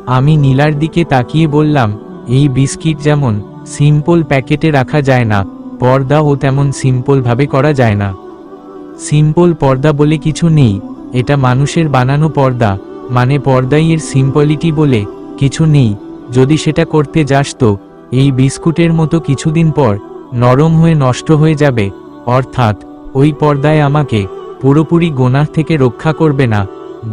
আমি নীলার দিকে তাকিয়ে বললাম, এই বিস্কিট যেমন সিম্পল প্যাকেটে রাখা যায় না, পর্দাও তেমন সিম্পলভাবে করা যায় না। সিম্পল পর্দা বলে কিছু নেই, এটা মানুষের বানানো পর্দা, মানে পর্দাই এর সিম্পলিটি বলে কিছু নেই, যদি সেটা করতে যাস তো এই বিস্কুটের মতো কিছুদিন পর নরম হয়ে নষ্ট হয়ে যাবে। অর্থাৎ ওই পর্দায় আমাকে পুরোপুরি গুনাহ থেকে রক্ষা করবে না,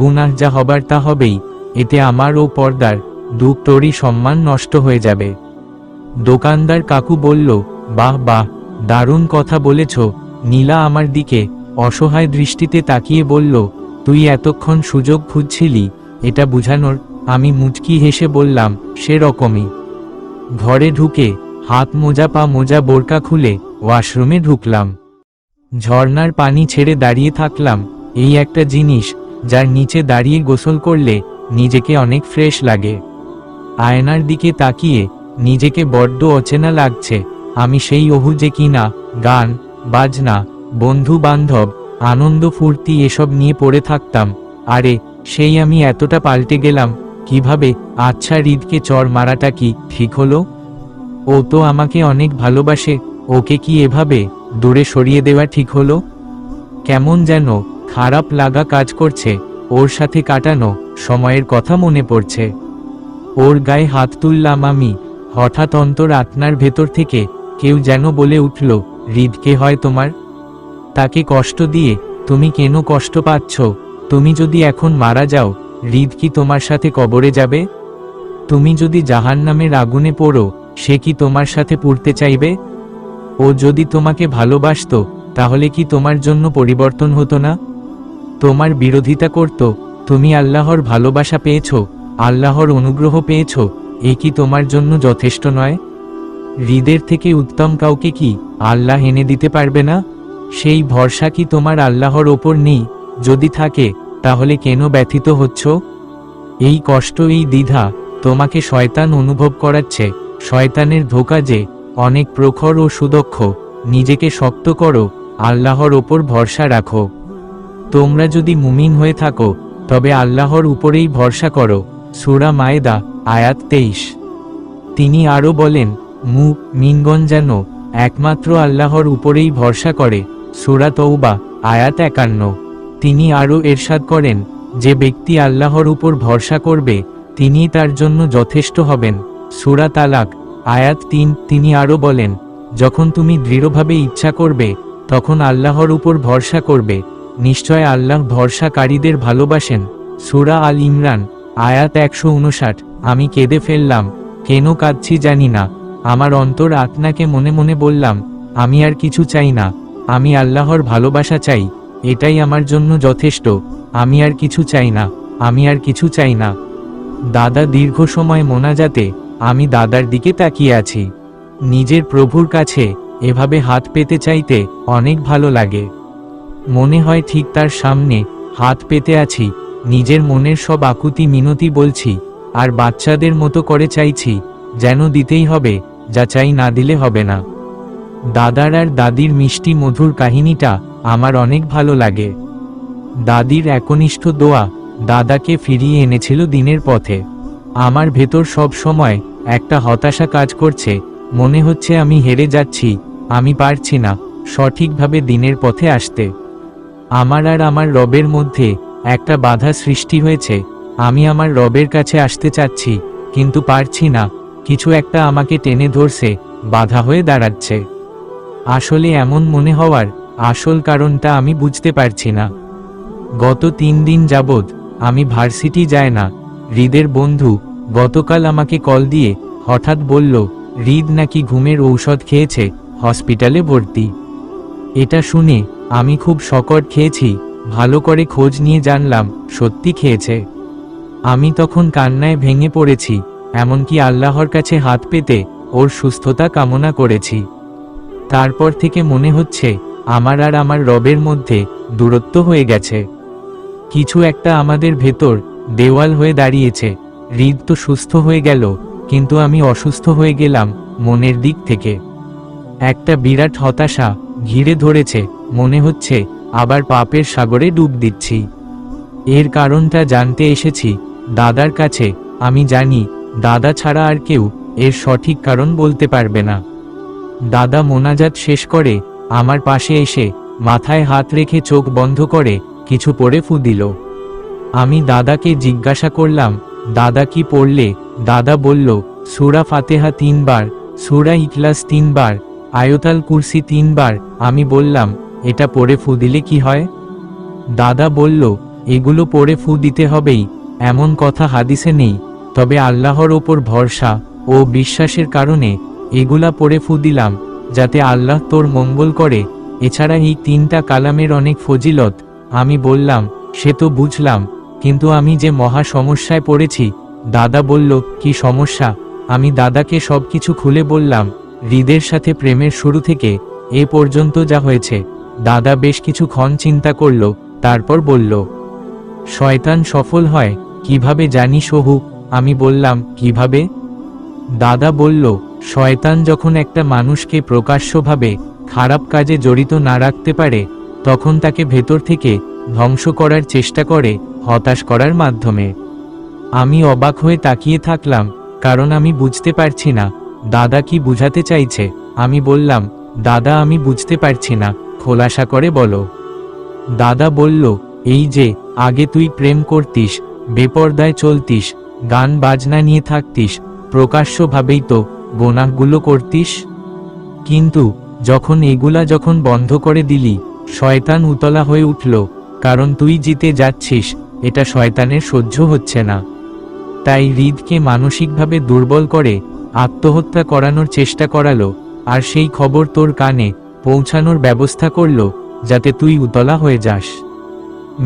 গুনাহ যা হবার তা হবেই, এতে আমার ও পর্দার দুটোরই সম্মান নষ্ট হয়ে যাবে। দোকানদার কাকু বলল, বাহ বাহ, দারুণ কথা বলেছ। নীলা আমার দিকে অসহায় দৃষ্টিতে তাকিয়ে বলল, তুই এতক্ষণ সুযোগ খুঁজছিলি এটা বুঝানোর? আমি মুচকি হেসে বললাম, সেরকমই। ঘরে ঢুকে হাত মোজা পা মোজা বোরকা খুলে ওয়াশরুমে ঢুকলাম। ঝর্ণার পানি ছেড়ে দাঁড়িয়ে থাকলাম। এই একটা জিনিস যার নিচে দাঁড়িয়ে গোসল করলে নিজেকে অনেক ফ্রেশ লাগে। আয়নার দিকে তাকিয়ে নিজেকে বড্ড অচেনা লাগছে। আমি সেই অহু যে কিনা গান বাজনা বন্ধু বান্ধব আনন্দ ফুর্তি এসব নিয়ে পড়ে থাকতাম, আরে সেই আমি এতটা পাল্টে গেলাম কিভাবে? আচ্ছা, হৃদকে চর মারাটা কি ঠিক হলো? ও তো আমাকে অনেক ভালোবাসে, ওকে কি এভাবে দূরে সরিয়ে দেওয়া ঠিক হলো? কেমন যেন খারাপ লাগা কাজ করছে। ওর সাথে কাটানো সময়ের কথা মনে পড়ছে। ওর গায়ে হাত তুললাম আমি। হঠাৎ অন্তর আত্মার ভেতর থেকে কেউ যেন বলে উঠল, হৃদকে হয় তোমার? তাকে কষ্ট দিয়ে তুমি কেন কষ্ট পাচ্ছ? তুমি যদি এখন মারা যাও, হৃদ কি তোমার সাথে কবরে যাবে? তুমি যদি জাহান্নামের আগুনে পড়ো, সে কি তোমার সাথে পুড়তে চাইবে? ও যদি তোমাকে ভালোবাসতো, তাহলে কি তোমার জন্য পরিবর্তন হতো না? তোমার বিরোধিতা করত? তুমি আল্লাহর ভালোবাসা পেয়েছ, আল্লাহর অনুগ্রহ পেয়েছ, এ কি তোমার জন্য যথেষ্ট নয়? হৃদের থেকে উত্তম কাউকে কি আল্লাহ এনে দিতে পারবে না? সেই ভরসা কি তোমার আল্লাহর ওপর নেই? যদি থাকে, তাহলে কেন ব্যথিত হচ্ছ? এই কষ্ট, এই দ্বিধা তোমাকে শয়তান অনুভব করাচ্ছে। শয়তানের ধোঁকা যে অনেক প্রখর ও সুদক্ষ। নিজেকে শক্ত করো, আল্লাহর ওপর ভরসা রাখো। তোমরা যদি মুমিন হয়ে থাকো, তবে আল্লাহর উপরেই ভরসা করো। সূরা মায়েদা আয়াত 23। তিনি আরও বলেন, মুমিনগণ যেন একমাত্র আল্লাহর উপরেই ভরসা করে। সূরা তওবা আয়াত 51। তিনি আরও এরশাদ করেন, যে ব্যক্তি আল্লাহর উপর ভরসা করবে তিনিই তার জন্য যথেষ্ট হবেন। সূরা তালাক আয়াত 3। তিনি আরও বলেন, যখন তুমি দৃঢ়ভাবে ইচ্ছা করবে, তখন আল্লাহর উপর ভরসা করবে, নিশ্চয় আল্লাহ ভরসাকারীদের ভালোবাসেন। সূরা আল ইমরান আয়াত 159। আমি কেঁদে ফেললাম। কেন কাঁদছি জানি না। আমার অন্তর আত্মাকে মনে মনে বললাম, আমি আর কিছু চাই না, আমি আল্লাহর ভালোবাসা চাই, এটাই আমার জন্য যথেষ্ট। আমি আর কিছু চাই না, আমি আর কিছু চাই না। দাদা দীর্ঘ সময় মোনাজাতে আমি দাদার দিকে তাকিয়ে আছি। নিজের প্রভুর কাছে এভাবে হাত পেতে চাইতে অনেক ভালো লাগে। মনে হয় ঠিক তার সামনে হাত পেতে আছি, নিজের মনের সব আকুতি মিনতি বলছি, আর বাচ্চাদের মতো করে চাইছি, যেন দিতেই হবে, যা চাই না দিলে হবে না। দাদার আর দাদির মিষ্টি মধুর কাহিনীটা আমার অনেক ভালো লাগে। দাদির একনিষ্ঠ দোয়া দাদাকে ফিরিয়ে এনেছিল দিনের পথে। আমার ভেতর সব সময় একটা হতাশা কাজ করছে, মনে হচ্ছে আমি হেরে যাচ্ছি, আমি পারছি না সঠিকভাবে দিনের পথে আসতে। আমার আর আমার রবের মধ্যে একটা বাধা সৃষ্টি হয়েছে। আমি আমার রবের কাছে আসতে চাচ্ছি, কিন্তু পারছি না। কিছু একটা আমাকে টেনে ধরছে, বাধা হয়ে দাঁড়াচ্ছে। আসলে এমন মনে হওয়ার আসল কারণটা আমি বুঝতে পারছি না। গত 3 দিন যাবৎ আমি ভার্সিটি যাই না। হৃদের বন্ধু গতকাল আমাকে কল দিয়ে হঠাৎ বলল, হৃদ নাকি ঘুমের ঔষধ খেয়েছে, হসপিটালে ভর্তি। এটা শুনে আমি খুব শকট খেয়েছি। ভালো করে খোঁজ নিয়ে জানলাম, সত্যি খেয়েছে। আমি তখন কান্নায় ভেঙে পড়েছি, এমনকি আল্লাহর কাছে হাত পেতে ওর সুস্থতা কামনা করেছি। তারপর থেকে মনে হচ্ছে আমার আর আমার রবের মধ্যে দূরত্ব হয়ে গেছে। কিছু একটা আমাদের ভেতর দেওয়াল হয়ে দাঁড়িয়েছে। হৃদ তো সুস্থ হয়ে গেল, কিন্তু আমি অসুস্থ হয়ে গেলাম মনের দিক থেকে। একটা বিরাট হতাশা ঘিরে ধরেছে, মনে হচ্ছে আবার পাপের সাগরে ডুব দিচ্ছি। এর কারণটা জানতে এসেছি দাদার কাছে। আমি জানি দাদা ছাড়া আর কেউ এর সঠিক কারণ বলতে পারবে না। দাদা মোনাজাত শেষ করে আমার পাশে এসে মাথায় হাত রেখে চোখ বন্ধ করে কিছু পড়ে ফু দিল। আমি দাদাকে জিজ্ঞাসা করলাম, দাদা কি পড়লে? দাদা বলল, সূরা ফাতিহা 3 বার, সূরা ইখলাস 3 বার, আয়াতুল কুরসি 3 বার। আমি বললাম, এটা পড়ে ফু দিলে কি হয়? দাদা বলল, এগুলো পড়ে ফু দিতে হবেই, এমন কথা হাদিসে নেই, তবে আল্লাহর ওপর ভরসা ও বিশ্বাসের কারণে এগুলা পড়ে ফু দিলাম, যাতে আল্লাহ তোর মঙ্গল করে। এছাড়া এই 3টা কালামের অনেক ফজিলত। আমি বললাম, সে তো বুঝলাম, কিন্তু আমি যে মহা সমস্যায় পড়েছি। দাদা বলল, কি সমস্যা? আমি দাদাকে সবকিছু খুলে বললাম, হৃদের সাথে প্রেমের শুরু থেকে এ পর্যন্ত যা হয়েছে। দাদা বেশ কিছুক্ষণ চিন্তা করল, তারপর বলল, শয়তান সফল হয় কিভাবে জানিস ওহু? আমি বললাম, কিভাবে? দাদা বলল, শয়তান যখন একটা মানুষকে প্রকাশ্যভাবে খারাপ কাজে জড়িত না রাখতে পারে, তখন তাকে ভেতর থেকে ধ্বংস করার চেষ্টা করে, হতাশ করার মাধ্যমে। আমি অবাক হয়ে তাকিয়ে থাকলাম, কারণ আমি বুঝতে পারছি না দাদা কি বুঝাতে চাইছে। আমি বললাম, দাদা আমি বুঝতে পারছি না, খোলাসা করে বলো। দাদা বলল, এই যে আগে তুই প্রেম করতিস, বেপরদায় চলতিস, গান বাজনা নিয়ে থাকতিস, প্রকাশ্যভাবেই তো গোনাহগুলো করতিস, কিন্তু যখন যখন বন্ধ করে দিলি, শয়তান উতলা হয়ে উঠল, কারণ তুই জিতে যাচ্ছিস, এটা শয়তানের সহ্য হচ্ছে না। তাই হৃদকে মানসিকভাবে দুর্বল করে আত্মহত্যা করানোর চেষ্টা করালো, আর সেই খবর তোর কানে পৌঁছানোর ব্যবস্থা করলো, যাতে তুই উতলা হয়ে যাস।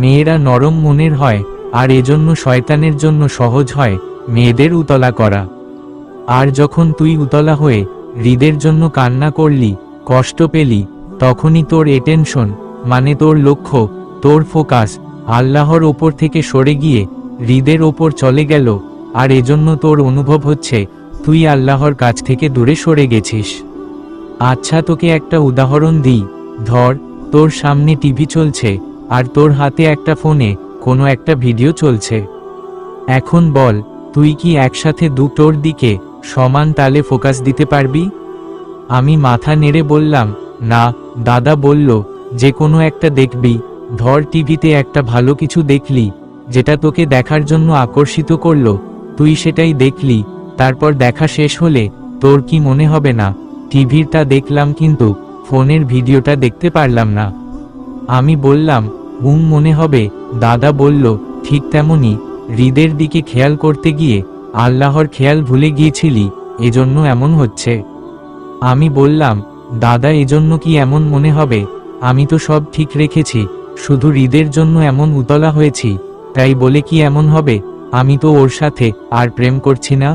মেয়েরা নরম মনের হয়, আর এজন্য শয়তানের জন্য সহজ হয় মেয়েদের উতলা করা। আর যখন তুই উতলা হয়ে হৃদের জন্য কান্না করলি, কষ্ট পেলি, তখনই তোর অ্যাটেনশন, মানে তোর লক্ষ্য, তোর ফোকাস আল্লাহর ওপর থেকে সরে গিয়ে হৃদের ওপর চলে গেল, আর এজন্য তোর অনুভব হচ্ছে তুই আল্লাহর কাছ থেকে দূরে সরে গেছিস। আচ্ছা, তোকে একটা উদাহরণ দিই। ধর, তোর সামনে টিভি চলছে, আর তোর হাতে একটা ফোনে কোনো একটা ভিডিও চলছে। এখন বল, তুই কি একসাথে দুটোর দিকে সমান তালে ফোকাস দিতে পারবি? আমি মাথা নেড়ে বললাম, না। দাদা বলল, যে কোনো একটা দেখবি। ধর, টিভিতে একটা ভালো কিছু দেখলি, যেটা তোকে দেখার জন্য আকর্ষিত করলো, তুই সেটাই দেখলি। তারপর দেখা শেষ হলে তোর কি মনে হবে না, টিভিরটা দেখলাম কিন্তু ফোনের ভিডিওটা দেখতে পারলাম না? আমি বললাম, মনে হবে। দাদা বলল, ঠিক তেমনি হৃদের দিকে খেয়াল করতে গিয়ে আল্লাহর খেয়াল ভুলে গিয়েছিলি, এজন্য এমন হচ্ছে। আমি বললাম, দাদা এজন্য কি এমন মনে হবে? আমি তো সব ঠিক রেখেছি, শুধু হৃদের জন্য এমন উতলা হয়েছি, তাই বলে কি এমন হবে? আমি তো ওর সাথে আর প্রেম করছি না।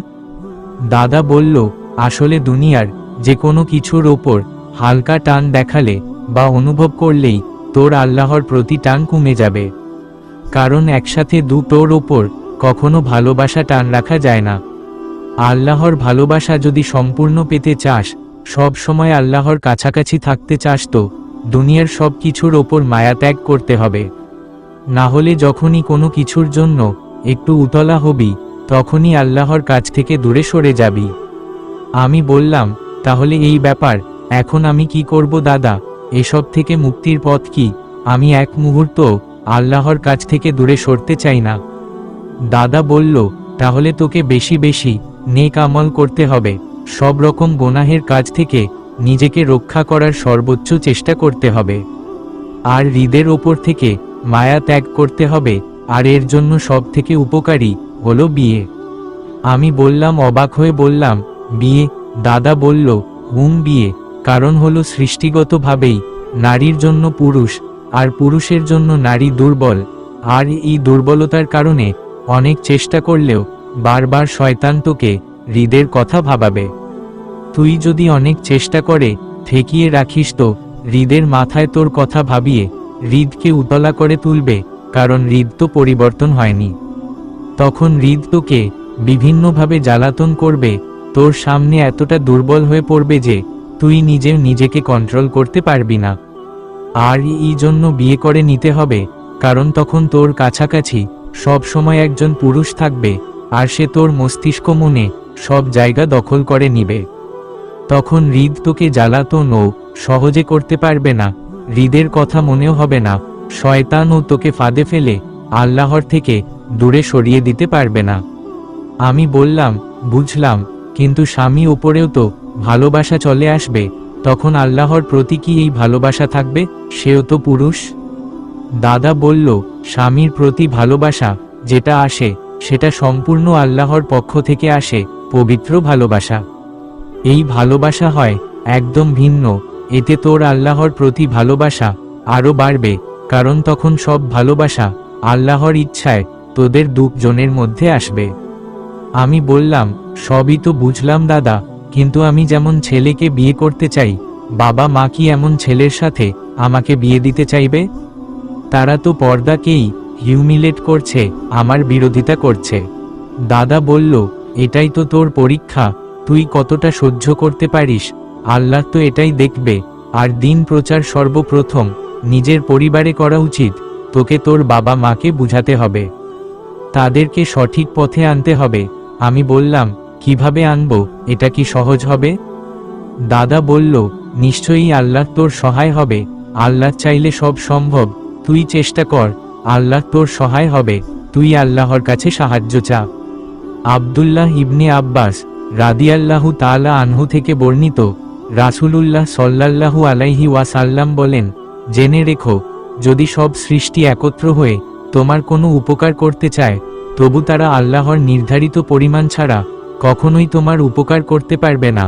দাদা বলল, আসলে দুনিয়ার যে কোনো কিছুর ওপর হালকা টান দেখালে বা অনুভব করলেই তোর আল্লাহর প্রতি টান কমে যাবে, কারণ একসাথে দুটোর ওপর কখনো ভালোবাসা টান রাখা যায় না। আল্লাহর ভালোবাসা যদি সম্পূর্ণ পেতে চাস, সব সময় আল্লাহর কাছাকাছি থাকতে চাস, তো দুনিয়ার সব কিছুর ওপর মায়া ত্যাগ করতে হবে। না হলে যখনই কোনো কিছুর জন্য একটু উতলা হবি, তখনই আল্লাহর কাছ থেকে দূরে সরে যাবি। আমি বললাম, তাহলে এই ব্যাপার, এখন আমি কি করব দাদা? এসব থেকে মুক্তির পথ কি? আমি এক মুহূর্ত আল্লাহর কাছ থেকে দূরে সরতে চাই না। দাদা বলল, তাহলে তোকে বেশি বেশি নেক আমল করতে হবে, সব রকম গোনাহের কাজ থেকে নিজেকে রক্ষা করার সর্বোচ্চ চেষ্টা করতে হবে, আর হৃদের ওপর থেকে মায়া ত্যাগ করতে হবে, আর এর জন্য সব থেকে উপকারী হলো বিয়ে। আমি বললাম, অবাক হয়ে বললাম, বিয়ে? দাদা বলল, বিয়ে, কারণ হলো সৃষ্টিগতভাবেই নারীর জন্য পুরুষ আর পুরুষের জন্য নারী দুর্বল, আর এই দুর্বলতার কারণে অনেক চেষ্টা করলেও বারবার শয়তান তোকে হৃদের কথা ভাবাবে। তুই যদি অনেক চেষ্টা করে ঠেকিয়ে রাখিস, তো হৃদের মাথায় তোর কথা ভাবিয়ে হৃদকে উতলা করে তুলবে, কারণ হৃদ তো পরিবর্তন হয়নি। তখন হৃদ তোকে বিভিন্নভাবে জ্বালাতন করবে, তোর সামনে এতটা দুর্বল হয়ে পড়বে যে তুই নিজেকে কন্ট্রোল করতে পারবি না। আর এই জন্য বিয়ে করে নিতে হবে, কারণ তখন তোর কাছাকাছি সব সময় একজন পুরুষ থাকবে, আর সে তোর মস্তিষ্ক মনে সব জায়গা দখল করে নিবে। তখন হৃদ তোকে জ্বালাতনও সহজে করতে পারবে না, হৃদের কথা মনেও হবে না, শয়তানও তোকে ফাঁদে ফেলে আল্লাহর থেকে দূরে সরিয়ে দিতে পারবে না। আমি বললাম, বুঝলাম, কিন্তু স্বামী ওপরেও তো ভালোবাসা চলে আসবে, তখন আল্লাহর প্রতি কি এই ভালোবাসা থাকবে? সেও তো পুরুষ। দাদা বলল, স্বামীর প্রতি ভালোবাসা যেটা আসে সেটা সম্পূর্ণ আল্লাহর পক্ষ থেকে আসে, পবিত্র ভালোবাসা। এই ভালোবাসা হয় একদম ভিন্ন, এতে তোর আল্লাহর প্রতি ভালোবাসা আরও বাড়বে, কারণ তখন সব ভালোবাসা আল্লাহর ইচ্ছায় তোদের দুজনের মধ্যে আসবে। আমি বললাম, সবই তো বুঝলাম দাদা, কিন্তু আমি যেমন ছেলেকে বিয়ে করতে চাই, বাবা মা কি এমন ছেলের সাথে আমাকে বিয়ে দিতে চাইবে? তারা তো পর্দাকেই হিউমিলেট করছে, আমার বিরোধিতা করছে। দাদা বলল, এটাই তো তোর পরীক্ষা, তুই কতটা সহ্য করতে পারিস, আল্লাহ তো এটাই দেখবে। আর দিন প্রচার সর্বপ্রথম নিজের পরিবারে করা উচিত, তোকে তোর বাবা মাকে বুঝাতে হবে, তাদেরকে সঠিক পথে আনতে হবে। আমি বললাম, কিভাবে আনবো, এটা কি সহজ হবে? দাদা বলল, নিশ্চয়ই আল্লাহ তোর সহায় হবে, আল্লাহ চাইলে সব সম্ভব, তুই চেষ্টা কর, আল্লাহ তোর সহায় হবে, তুই আল্লাহর কাছে সাহায্য চা। আব্দুল্লাহ ইবনে আব্বাস রাদিয়াল্লাহু তাআলা আনহু থেকে বর্ণিত, রাসূলুল্লাহ সাল্লাল্লাহু আলাইহি ওয়াসাল্লাম বলেন, জেনে রেখো, যদি সব সৃষ্টি একত্র হয়ে তোমার কোনো উপকার করতে চায়, তবু তারা আল্লাহর নির্ধারিত পরিমাণ ছাড়া কখনোই তোমার উপকার করতে পারবে না।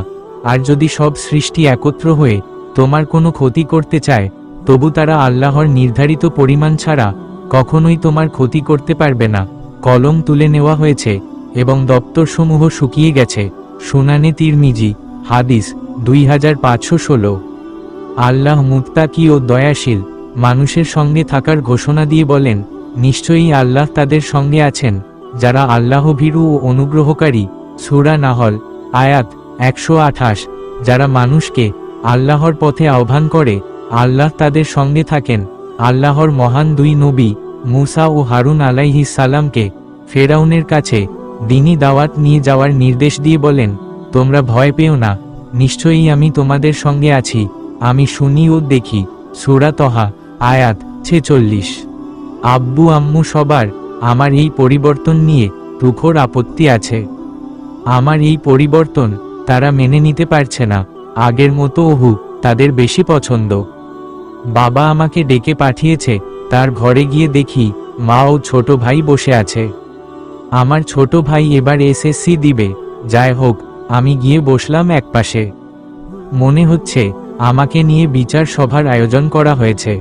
আর যদি সব সৃষ্টি একত্র হয়ে তোমার কোনো ক্ষতি করতে চায়, তবু তারা আল্লাহর নির্ধারিত পরিমাণ ছাড়া কখনোই তোমার ক্ষতি করতে পারবে না। কলম তুলে নেওয়া হয়েছে এবং দপ্তরসমূহ শুকিয়ে গেছে। সুনানে তিরমিজি, হাদিস 2516। আল্লাহ মুত্তাকি ও দয়াশীল মানুষের সঙ্গে থাকার ঘোষণা দিয়ে বলেন, নিশ্চয়ই আল্লাহ তাদের সঙ্গে আছেন যারা আল্লাহ ভীরু ও অনুগ্রহকারী। সূরা নাহল, আয়াত 128। যারা মানুষকে আল্লাহর পথে আহ্বান করে, আল্লাহ তাদের সঙ্গে থাকেন। আল্লাহর মহান দুই নবী মুসা ও হারুন আলাইহিস সালামকে ফেরাউনের কাছে দ্বীনি দাওয়াত নিয়ে যাওয়ার নির্দেশ দিয়ে বলেন, তোমরা ভয় পেও না, নিশ্চয়ই আমি তোমাদের সঙ্গে আছি, আমি শুনি ও দেখি। সূরা তহা, আয়াত 46। আব্বু আম্মু সবার আমার এই পরিবর্তন নিয়ে তুখোর আপত্তি আছে। আমার এই পরিবর্তন তারা মেনে নিতে পারছে না, আগের মতো ওহু তাদের বেশি পছন্দ। বাবা আমাকে ডেকে পাঠিয়েছে, তার ঘরে গিয়ে দেখি মা ও ছোট ভাই বসে আছে। আমার ছোট ভাই এবার এসএসসি দিবে। যাই হোক, আমি গিয়ে বসলাম একপাশে। মনে হচ্ছে আমাকে নিয়ে বিচার সভার আয়োজন করা হয়েছে।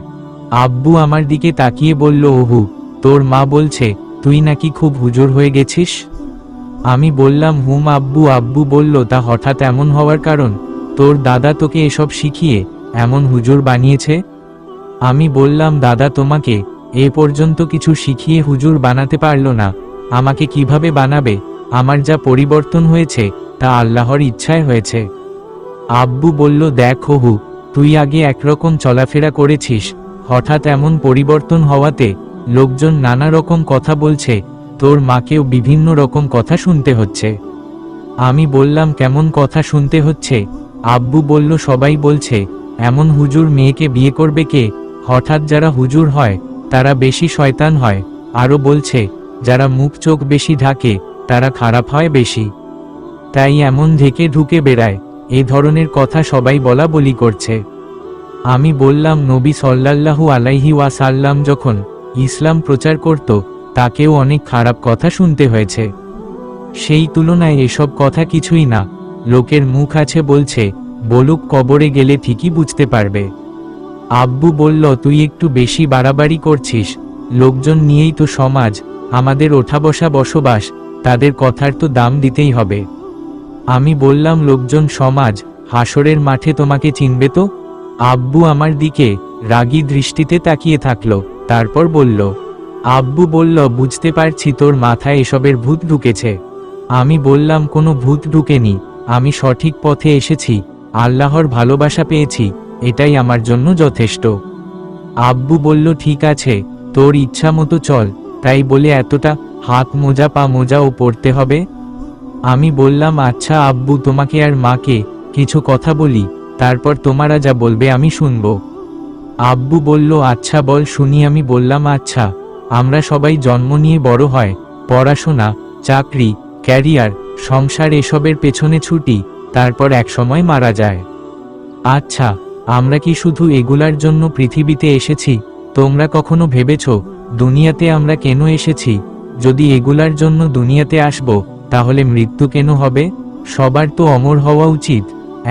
আব্বু আমার দিকে তাকিয়ে বলল, ওহু, তোর মা বলছে তুই নাকি খুব হুজুর হয়ে গেছিস। আমি বললাম, হুম আব্বু। আব্বু বলল, তা হঠাৎ এমন হওয়ার কারণ? তোর দাদা তোকে এসব শিখিয়ে এমন হুজুর বানিয়েছে? আমি বললাম, দাদা তোমাকে এ পর্যন্ত কিছু শিখিয়ে হুজুর বানাতে পারল না, আমাকে কিভাবে বানাবে? আমার যা পরিবর্তন হয়েছে তা আল্লাহর ইচ্ছায় হয়েছে। আব্বু বলল, দেখ হু, তুই আগে একরকম চলাফেরা করেছিস, হঠাৎ এমন পরিবর্তন হওয়াতে লোকজন নানা রকম কথা বলছে, তোর মাকেও বিভিন্ন রকম কথা শুনতে হচ্ছে। আমি বললাম, কেমন কথা শুনতে হচ্ছে? আব্বু বলল, সবাই বলছে এমন হুজুর মেয়েকে বিয়ে করবে কে? হঠাৎ যারা হুজুর হয় তারা বেশি শয়তান হয়। আরও বলছে যারা মুখ চোখ বেশি ঢাকে তারা খারাপ হয় বেশি, তাই এমন ঢেকে ঢুকে বেড়ায়। এ ধরনের কথা সবাই বলা বলি করছে। আমি বললাম, নবী সাল্লাল্লাহু আলাইহি ওয়াসাল্লাম যখন ইসলাম প্রচার করত, তাকেও অনেক খারাপ কথা শুনতে হয়েছে, সেই তুলনায় এসব কথা কিছুই না। লোকের মুখ আছে বলছে, বলুক, কবরে গেলে ঠিকই বুঝতে পারবে। আব্বু বলল, তুই একটু বেশি বাড়াবাড়ি করছিস, লোকজন নিয়েই তো সমাজ, আমাদের ওঠা বসা বসবাস, তাদের কথার তো দাম দিতেই হবে। আমি বললাম, লোকজন সমাজ হাসরের মাঠে তোমাকে চিনবে তো? আব্বু আমার দিকে রাগী দৃষ্টিতে তাকিয়ে থাকলো, তারপর বলল, আব্বু বলল, বুঝতে পারছি তোর মাথায় এসবের ভূত ঢুকেছে। আমি বললাম, কোনো ভূত ঢুকেনি, আমি সঠিক পথে এসেছি, আল্লাহর ভালোবাসা পেয়েছি, এটাই আমার জন্য যথেষ্ট। আব্বু বলল, ঠিক আছে, তোর ইচ্ছা মতো চল, তাই বলে এতটা হাত মোজা পা মোজাও পরতে হবে? আমি বললাম, আচ্ছা আব্বু, তোমাকে আর মাকে কিছু কথা বলি, তারপর তোমারা যা বলবে আমি শুনব। আব্বু বলল, আচ্ছা বল শুনি। আমি বললাম, আচ্ছা, আমরা সবাই জন্ম নিয়ে বড় হয়, পড়াশোনা, চাকরি, ক্যারিয়ার, সংসার এসবের পেছনে ছুটি, তারপর একসময় মারা যায়। আচ্ছা, আমরা কি শুধু এগুলার জন্য পৃথিবীতে এসেছি? তোমরা কখনো ভেবেছ দুনিয়াতে আমরা কেন এসেছি? যদি এগুলার জন্য দুনিয়াতে আসব, তাহলে মৃত্যু কেন হবে? সবার তো অমর হওয়া উচিত।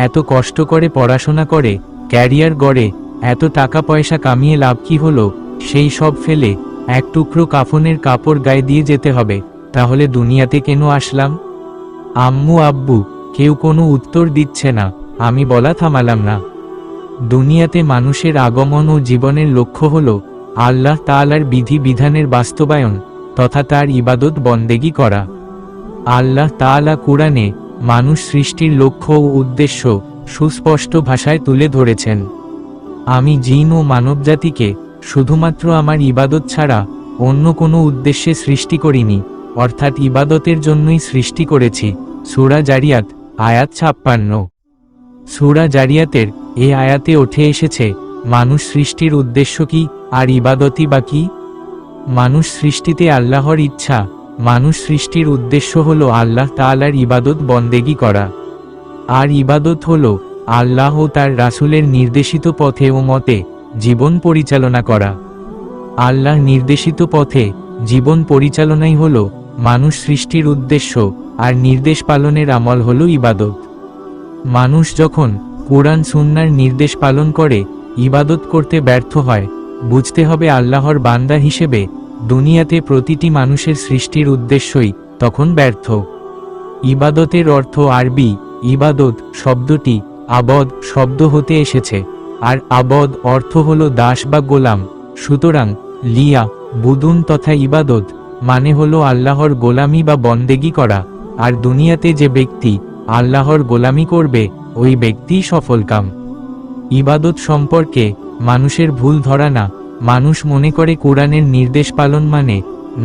এত কষ্ট করে পড়াশোনা করে, ক্যারিয়ার গড়ে, এত টাকা পয়সা কামিয়ে লাভ কি হলো? সেই সব ফেলে এক টুকরো কাফনের কাপড় গায়ে দিয়ে যেতে হবে। তাহলে দুনিয়াতে কেন আসলাম? আম্মু আব্বু কেউ কোনো উত্তর দিচ্ছে না। আমি বলা থামালাম না। দুনিয়াতে মানুষের আগমন ও জীবনের লক্ষ্য হল আল্লাহ তাআলার বিধি বিধানের বাস্তবায়ন তথা তার ইবাদত বন্দেগী করা। আল্লাহ তাআলা কুরআনে মানুষ সৃষ্টির লক্ষ্য ও উদ্দেশ্য সুস্পষ্ট ভাষায় তুলে ধরেছেন। আমি জিন ও মানবজাতিকে শুধুমাত্র আমার ইবাদত ছাড়া অন্য কোনো উদ্দেশ্যে সৃষ্টি করিনি, অর্থাৎ ইবাদতের জন্যই সৃষ্টি করেছি। সূরা জারিয়াত আয়াত 56। সূরা জারিয়াতের এ আয়াতে উঠে এসেছে মানুষ সৃষ্টির উদ্দেশ্য কি আর ইবাদতই বা কি? মানুষ সৃষ্টিতে আল্লাহর ইচ্ছা। মানুষ সৃষ্টির উদ্দেশ্য হলো আল্লাহ তাআলার ইবাদত বন্দেগী করা। আর ইবাদত হলো আল্লাহ ও তার রাসূলের নির্দেশিত পথে ও মতে জীবন পরিচালনা করা। আল্লাহ নির্দেশিত পথে জীবন পরিচালনাই হলো মানুষ সৃষ্টির উদ্দেশ্য, আর নির্দেশ পালনের আমল হলো ইবাদত। মানুষ যখন কুরআন সুন্নাহর নির্দেশ পালন করে ইবাদত করতে ব্যর্থ হয়, বুঝতে হবে আল্লাহর বান্দা হিসেবে দুনিয়াতে প্রতিটি মানুষের সৃষ্টির উদ্দেশ্যই তখন ব্যর্থ। ইবাদতের অর্থ আরবি ইবাদত শব্দটি আবদ শব্দ হতে এসেছে, আর আবদ অর্থ হলো দাস বা গোলাম। সুতরাং লিয়া বুদুন তথা ইবাদত মানে হলো আল্লাহর গোলামি বা বন্দেগী করা। আর দুনিয়াতে যে ব্যক্তি আল্লাহর গোলামি করবে ওই ব্যক্তিই সফলকাম। ইবাদত সম্পর্কে মানুষের ভুল ধারণা। মানুষ মনে করে কুরআনের নির্দেশ পালন মানে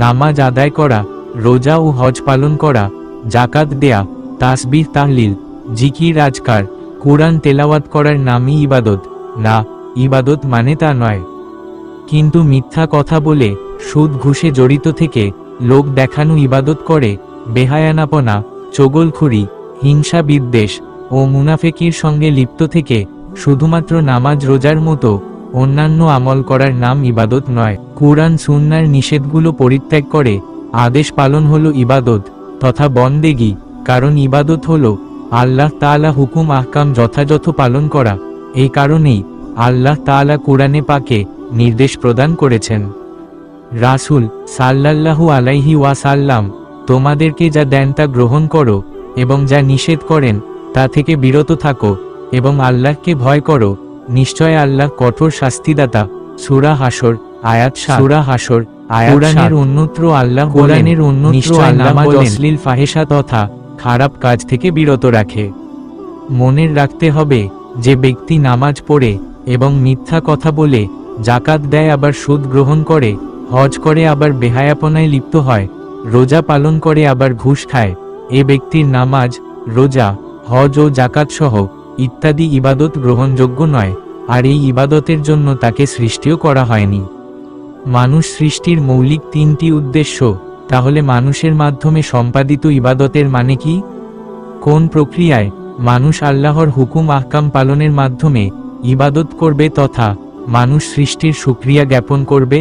নামাজ আদায় করা, রোজা ও হজ পালন করা, জাকাত দেয়া, তাসবিহ তাহলিল, জিকির আজকার, কুরআন তেলাওয়াত করার নামই ইবাদত। না, ইবাদত মানে তা নয়। কিন্তু মিথ্যা কথা বলে, সুদ ঘুষে জড়িত থেকে লোক দেখানো ইবাদত করে, বেহায়ানাপনা, চগলখুরি, হিংসা বিদ্বেষ ও মুনাফেকির সঙ্গে লিপ্ত থেকে শুধুমাত্র নামাজ রোজার মতো অন্যান্য আমল করার নাম ইবাদত নয়। কুরআন সুন্নাহর নিষেধগুলো পরিত্যাগ করে আদেশ পালন হলো ইবাদত তথা বন্দেগী। কারণ ইবাদত হলো আল্লাহ তাআলা হুকুম আহকাম যথাযথ পালন করা। এই কারণেই আল্লাহ তাআলা কুরআনে পাকে নির্দেশ প্রদান করেছেন, রাসূল সাল্লাল্লাহু আলাইহি ওয়াসাল্লাম তোমাদেরকে যা দেন তা গ্রহণ করো এবং যা নিষেধ করেন তা থেকে বিরত থাকো এবং আল্লাহকে ভয় করো। নিশ্চয় আল্লাহ কঠোর শাস্তিদাতা। সূরা হাসর আয়াত 7। সূরা হাসর আয়াত 7। কুরআনের অন্যত্র আল্লাহ কুরআনের অন্যত্র নামাজ অশ্লীল ফাহেশা তথা খারাপ কাজ থেকে বিরত রাখে। মনে রাখতে হবে যে ব্যক্তি নামাজ পড়ে এবং মিথ্যা কথা বলে, জাকাত দেয় আবার সুদ গ্রহণ করে, হজ করে আবার বেহায়াপনায় লিপ্ত হয়, রোজা পালন করে আবার ঘুষ খায়, এ ব্যক্তির নামাজ, রোজা, হজ ও জাকাত সহ ইত্যাদি ইবাদত গ্রহণযোগ্য নয়। আর এই ইবাদতের জন্য তাকে সৃষ্টিও করা হয়নি। মানুষ সৃষ্টির মৌলিক তিনটি উদ্দেশ্য। তাহলে মানুষের মাধ্যমে সম্পাদিত ইবাদতের মানে কি? কোন প্রক্রিয়ায় মানুষ আল্লাহর হুকুম আহকাম পালনের মাধ্যমে ইবাদত করবে তথা মানুষ সৃষ্টির শুকরিয়া জ্ঞাপন করবে?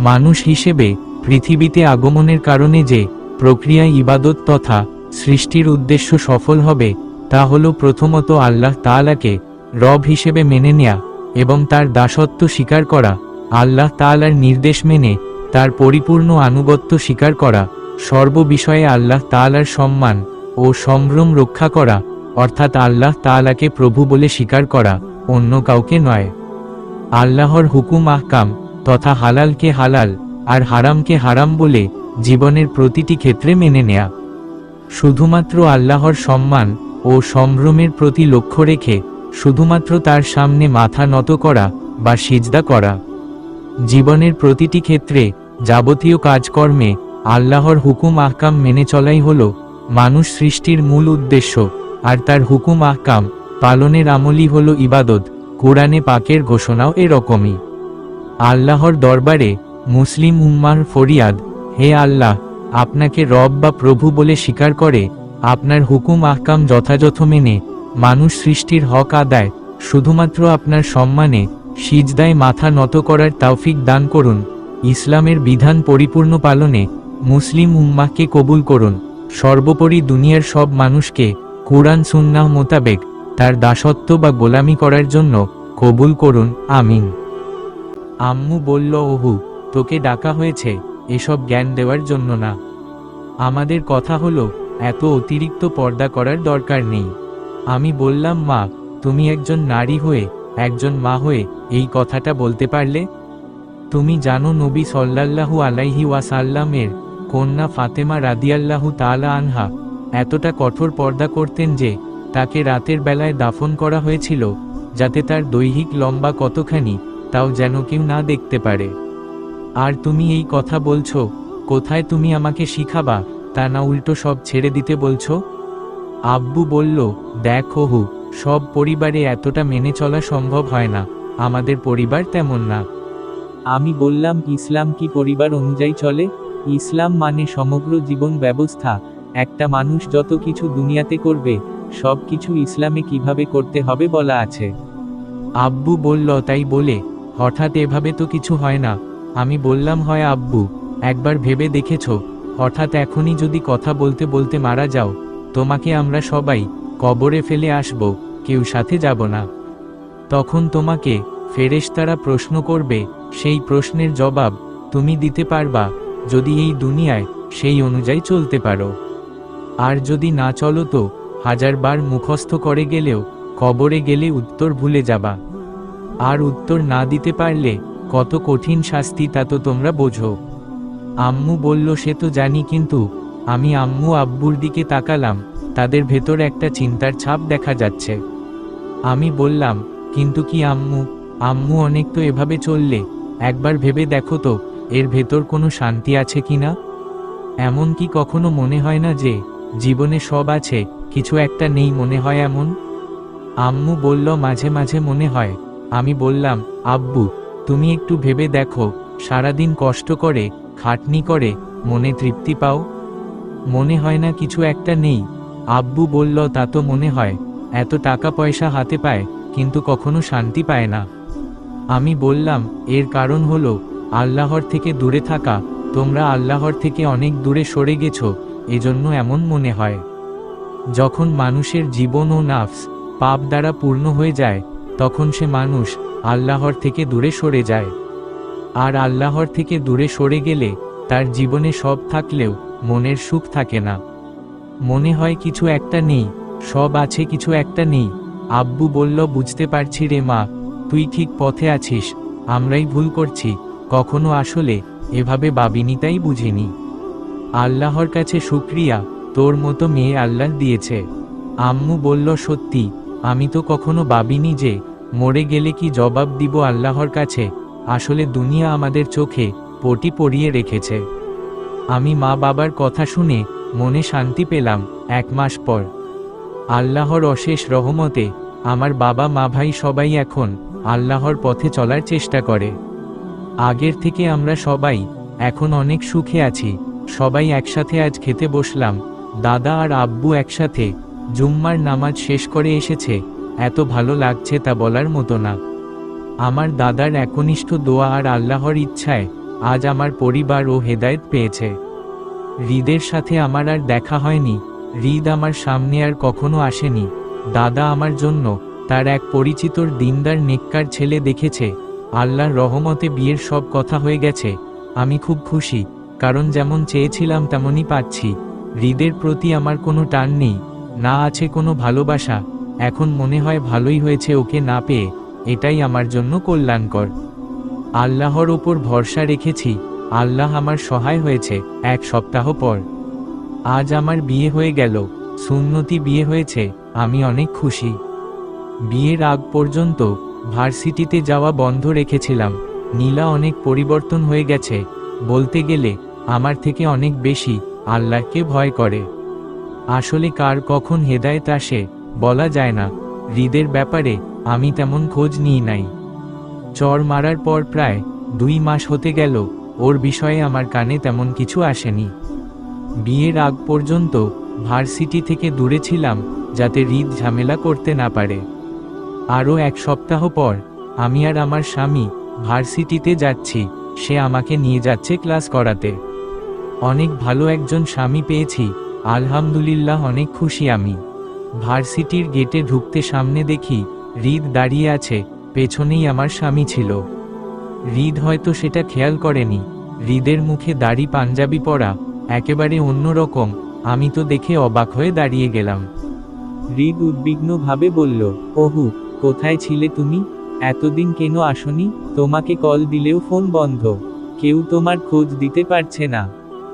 মানুষ হিসেবে পৃথিবীতে আগমনের কারণে যে প্রক্রিয়ায় ইবাদত তথা সৃষ্টির উদ্দেশ্য সফল হবে তা হলো প্রথমত আল্লাহ তাআলাকে রব হিসেবে মেনে নেয়া এবং তার দাসত্ব স্বীকার করা, আল্লাহ তাআলার নির্দেশ মেনে তার পরিপূর্ণ আনুগত্য স্বীকার করা, সর্ববিষয়ে আল্লাহ তাআলার সম্মান ও সম্ভ্রম রক্ষা করা, অর্থাৎ আল্লাহ তাআলাকে প্রভু বলে স্বীকার করা, অন্য কাউকে নয়। আল্লাহর হুকুম আহকাম তথা হালালকে হালাল আর হারামকে হারাম বলে জীবনের প্রতিটি ক্ষেত্রে মেনে নেয়া। শুধুমাত্র আল্লাহর সম্মান ও সম্ভ্রমের প্রতি লক্ষ্য রেখে শুধুমাত্র তার সামনে মাথা নত করা বা সিজদা করা। জীবনের প্রতিটি ক্ষেত্রে যাবতীয় কাজকর্মে আল্লাহর হুকুম আহকাম মেনে চলাই হলো মানুষ সৃষ্টির মূল উদ্দেশ্য, আর তার হুকুম আহকাম পালনের আমলই হলো ইবাদত। কুরআনে পাকের ঘোষণাও এরকমই। আল্লাহর দরবারে মুসলিম উম্মাহর ফরিয়াদ, হে আল্লাহ, আপনাকে রব বা প্রভু বলে স্বীকার করে, আপনার হুকুম আহকাম যথাযথ মেনে মানুষ সৃষ্টির হক আদায়, শুধুমাত্র আপনার সম্মানে সিজদায় মাথা নত করার তৌফিক দান করুন, ইসলামের বিধান পরিপূর্ণ পালনে মুসলিম উম্মাহকে কবুল করুন, সর্বোপরি দুনিয়ার সব মানুষকে কুরআন সুন্নাহ মোতাবেক তার দাসত্ব বা গোলামি করার জন্য কবুল করুন, আমিন। আম্মু বলল, ওহু, তোকে ডাকা হয়েছে এসব জ্ঞান দেওয়ার জন্য না। আমাদের কথা হলো, এত অতিরিক্ত পর্দা করার দরকার নেই। আমি বললাম, মা, তুমি একজন নারী হয়ে, একজন মা হয়ে এই কথাটা বলতে পারলে? তুমি জানো নবী সাল্লাল্লাহু আলাইহি ওয়াসাল্লামের কন্যা ফাতেমা রাদিয়াল্লাহু তাআলা আনহা এতটা কঠোর পর্দা করতেন যে তাকে রাতের বেলায় দাফন করা হয়েছিল, যাতে তার দৈহিক লম্বা কতখানি তাও যেন কেউ না দেখতে পারে। আর তুমি এই কথা বলছো, কোথায় তুমি আমাকে শিখাবা, তা না উল্টো সব ছেড়ে দিতে বলছো? আব্বু বলল, দেখ ওহু, সব পরিবারে এতটা মেনে চলা সম্ভব হয় না, আমাদের পরিবার তেমন না। আমি বললাম, ইসলাম কি পরিবার অনুযায়ী চলে? ইসলাম মানে সমগ্র জীবন ব্যবস্থা। একটা মানুষ যত কিছু দুনিয়াতে করবে, সব কিছু ইসলামে কিভাবে করতে হবে বলা আছে। আব্বু বলল, তাই বলে হঠাৎ এভাবে তো কিছু হয় না। আমি বললাম, হয় আব্বু, একবার ভেবে দেখেছ, হঠাৎ এখনই যদি কথা বলতে বলতে মারা যাও, তোমাকে আমরা সবাই কবরে ফেলে আসব, কেউ সাথে যাব না। তখন তোমাকে ফেরেশতারা প্রশ্ন করবে, সেই প্রশ্নের জবাব তুমি দিতে পারবা যদি এই দুনিয়ায় সেই অনুযায়ী চলতে পারো। আর যদি না চলো তো 1000 বার মুখস্থ করে গেলেও কবরে গেলে উত্তর ভুলে যাবা। আর উত্তর না দিতে পারলে কত কঠিন শাস্তি তা তো তোমরা বোঝো। আম্মু বলল, সে তো জানি, কিন্তু আমি আম্মু আব্বুর দিকে তাকালাম, তাদের ভেতর একটা চিন্তার ছাপ দেখা যাচ্ছে। আমি বললাম, কিন্তু কি আম্মু? আম্মু, অনেক তো এভাবে চললে, একবার ভেবে দেখো তো এর ভেতর কোনো শান্তি আছে কিনা? এমন কি কখনো মনে হয় না যে জীবনে সব আছে, কিছু একটা নেই মনে হয় এমন? আম্মু বলল, মাঝে মাঝে মনে হয়। আমি বললাম, আব্বু, তুমি একটু ভেবে দেখো, সারাদিন কষ্ট করে খাটনি করে মনে তৃপ্তি পাও, মনে হয় না কিছু একটা নেই? আব্বু বলল, তা তো মনে হয়, এত টাকা পয়সা হাতে পায় কিন্তু কখনো শান্তি পায় না। আমি বললাম, এর কারণ হলো আল্লাহর থেকে দূরে থাকা। তোমরা আল্লাহর থেকে অনেক দূরে সরে গেছো, এজন্য এমন মনে হয়। যখন মানুষের জীবন ও নাফস পাপ দ্বারা পূর্ণ হয়ে যায়, তখন সে মানুষ আল্লাহর থেকে দূরে সরে যায়। আর আল্লাহর থেকে দূরে সরে গেলে তার জীবনে সব থাকলেও মনের সুখ থাকে না, মনে হয় কিছু একটা নেই, সব আছে কিছু একটা নেই। আব্বু বলল, বুঝতে পারছি রে মা, তুই ঠিক পথে আছিস, আমরাই ভুল করছি, কখনো আসলে এভাবে ভাবিনি, তাই বুঝিনি। আল্লাহর কাছে শুকরিয়া, তোর মতো মেয়ে আল্লাহ দিয়েছে। আম্মু বলল, সত্যি, আমি তো কখনো ভাবিনি যে মরে গেলে কি জবাব দিব আল্লাহর কাছে। আসলে দুনিয়া আমাদের চোখে পটি পরিয়ে রেখেছে। আমি মা বাবার কথা শুনে মনে শান্তি পেলাম। 1 মাস পর আল্লাহর অশেষ রহমতে আমার বাবা মা ভাই সবাই এখন আল্লাহর পথে চলার চেষ্টা করে। আগের থেকে আমরা সবাই এখন অনেক সুখে আছি। সবাই একসাথে আজ খেতে বসলাম। দাদা আর আব্বু একসাথে জুম্মার নামাজ শেষ করে এসেছে, এত ভালো লাগছে তা বলার মতো না। আমার দাদার একনিষ্ঠ দোয়া আর আল্লাহর ইচ্ছায় আজ আমার পরিবার ও হেদায়েত পেয়েছে। হৃদের সাথে আমার আর দেখা হয়নি, হৃদ আমার সামনে আর কখনো আসেনি। দাদা আমার জন্য তার এক পরিচিতর দিনদার নেককার ছেলে দেখেছে। আল্লাহর রহমতে বিয়ের সব কথা হয়ে গেছে। আমি খুব খুশি, কারণ যেমন চেয়েছিলাম তেমনই পাচ্ছি। হৃদের প্রতি আমার কোনো টান নেই, না আছে কোনো ভালোবাসা। এখন মনে হয় ভালোই হয়েছে ওকে না পেয়ে, এটাই আমার জন্য কল্যাণকর। আল্লাহর ওপর ভরসা রেখেছি, আল্লাহ আমার সহায় হয়েছে। 1 সপ্তাহ পর আজ আমার বিয়ে হয়ে গেল, সুন্নতি বিয়ে হয়েছে, আমি অনেক খুশি। বিয়ের আগ পর্যন্ত ভার্সিটিতে যাওয়া বন্ধ রেখেছিলাম। নীলা অনেক পরিবর্তন হয়ে গেছে, বলতে গেলে আমার থেকে অনেক বেশি আল্লাহকে ভয় করে। আসলে কার কখন হেদায়েত আসে বলা যায় না। হৃদের ব্যাপারে আমি তেমন খোঁজ নিই নাই। চর মারার পর প্রায় 2 মাস হতে গেল, ওর বিষয়ে আমার কানে তেমন কিছু আসেনি। বিয়ের আগ পর্যন্ত ভার্সিটি থেকে দূরে ছিলাম, যাতে হৃদ ঝামেলা করতে না পারে। আরও 1 সপ্তাহ পর আমি আর আমার স্বামী ভার্সিটিতে যাচ্ছি। সে আমাকে নিয়ে যাচ্ছে ক্লাস করাতে। অনেক ভালো একজন স্বামী পেয়েছি, আলহামদুলিল্লাহ, অনেক খুশি আমি। ভার্সিটির গেটে ঢুকতে সামনে দেখি হৃদ দাঁড়িয়ে আছে, পেছনেই আমার স্বামী ছিল। হৃদ হয়তো সেটা খেয়াল করেনি। হৃদের মুখে দাড়ি, পাঞ্জাবি পরা, একেবারে অন্যরকম। আমি তো দেখে অবাক হয়ে দাঁড়িয়ে গেলাম। হৃদ উদ্বিগ্নভাবে বলল, ওহু, কোথায় ছিলে তুমি? এতদিন কেন আসনি? তোমাকে কল দিলেও ফোন বন্ধ, কেউ তোমার খোঁজ দিতে পারছে না।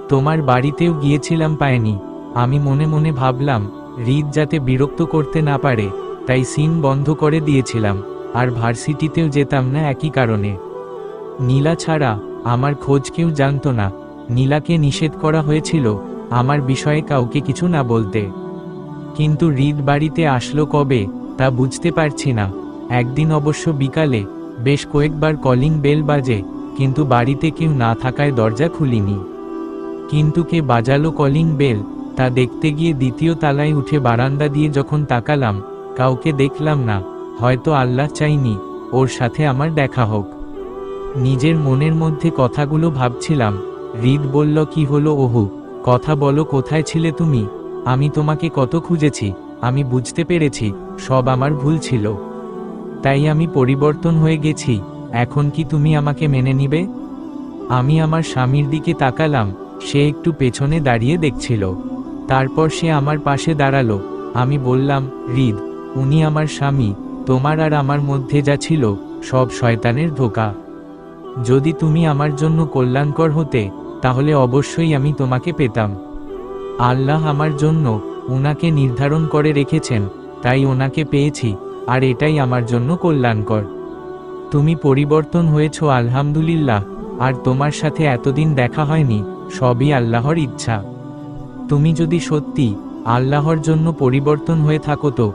তোমার বাড়িতেও গিয়েছিলাম, পাইনি। আমি মনে মনে ভাবলাম হৃদ যাতে বিরক্ত করতে না পারে, তাই সিম বন্ধ করে দিয়েছিলাম, আর ভার্সিটিতেও যেতাম না একই কারণে। নীলা ছাড়া আমার খোঁজ কেউ জানত না। নীলাকে নিষেধ করা হয়েছিল আমার বিষয়ে কাউকে কিছু না বলতে। কিন্তু হৃদ বাড়িতে আসলো কবে তা বুঝতে পারছি না। একদিন অবশ্য বিকালে বেশ কয়েকবার কলিং বেল বাজে, কিন্তু বাড়িতে কেউ না থাকায় দরজা খুলিনি। কিন্তু কে বাজালো কলিং বেল তা দেখতে গিয়ে 2য় তলায় উঠে বারান্দা দিয়ে যখন তাকালাম, কাউকে দেখলাম না। হয়তো আল্লাহ চাইনি ওর সাথে আমার দেখা হোক। নিজের মনের মধ্যে কথাগুলো ভাবছিলাম। হৃদ বলল, কি হলো ওহু, কথা বলো, কোথায় ছিলে তুমি? আমি তোমাকে কত খুঁজেছি। আমি বুঝতে পেরেছি সব আমার ভুল ছিল, তাই আমি পরিবর্তন হয়ে গেছি। এখন কি তুমি আমাকে মেনে নিবে? আমি আমার স্বামীর দিকে তাকালাম। সে একটু পেছনে দাঁড়িয়ে দেখছিল। তারপর সে আমার পাশে দাঁড়ালো। আমি বললাম, হৃদ, উনি আমার স্বামী। তোমার আর আমার মধ্যে যা ছিল সব শয়তানের ধোঁকা। যদি তুমি আমার জন্য কল্যাণকর হতে, তাহলে অবশ্যই আমি তোমাকে পেতাম। আল্লাহ আমার জন্য উনাকে নির্ধারণ করে রেখেছেন, তাই ওনাকে পেয়েছি, আর এটাই আমার জন্য কল্যাণকর। তুমি পরিবর্তন হয়েছো, আলহামদুলিল্লাহ। আর তোমার সাথে এতদিন দেখা হয়নি, সবই আল্লাহর ইচ্ছা। তুমি যদি সত্যি আল্লাহর জন্য পরিবর্তন হয়ে থাকো, তো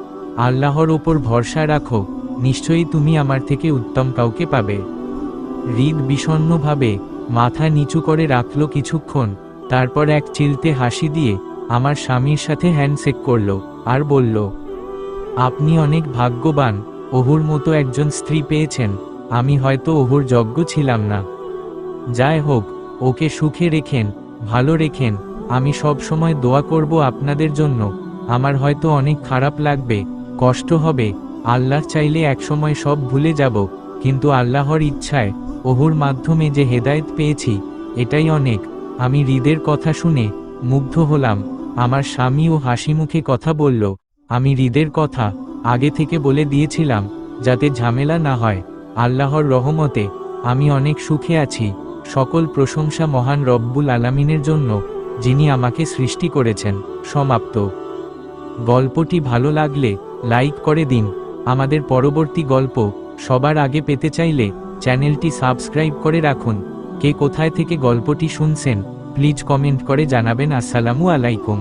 আল্লাহর ওপর ভরসা রাখো, নিশ্চয়ই তুমি আমার থেকে উত্তম কাউকে পাবে। হৃদ বিষণ্ণভাবে মাথা নিচু করে রাখল কিছুক্ষণ, তারপর এক চিলতে হাসি দিয়ে আমার স্বামীর সাথে হ্যান্ডশেক করল, আর বলল, আপনি অনেক ভাগ্যবান, ওহুর মতো একজন স্ত্রী পেয়েছেন। আমি হয়তো ওহুর যোগ্য ছিলাম না। যাই হোক, ওকে সুখে রেখেন, ভালো রেখেন। আমি সব সময় দোয়া করব আপনাদের জন্য। আমার হয়তো অনেক খারাপ লাগবে, কষ্ট হবে। আল্লাহ চাইলে একসময় সব ভুলে যাব, কিন্তু আল্লাহর ইচ্ছায় ওহুর মাধ্যমে যে হেদায়েত পেয়েছি, এটাই অনেক। আমি হৃদের কথা শুনে মুগ্ধ হলাম। আমার স্বামীও হাসি মুখে কথা বলল। আমি হৃদের কথা আগে থেকে বলে দিয়েছিলাম, যাতে ঝামেলা না হয়। আল্লাহর রহমতে আমি অনেক সুখে আছি। সকল প্রশংসা মহান রব্বুল আলামিনের জন্য, যিনি আমাকে সৃষ্টি করেছেন। সমাপ্ত। গল্পটি ভালো লাগলে লাইক করে দিন। আমাদের পরবর্তী গল্প সবার আগে পেতে চাইলে চ্যানেলটি সাবস্ক্রাইব করে রাখুন। কে কোথায় থেকে গল্পটি শুনছেন প্লিজ কমেন্ট করে জানাবেন। আসসালামু আলাইকুম।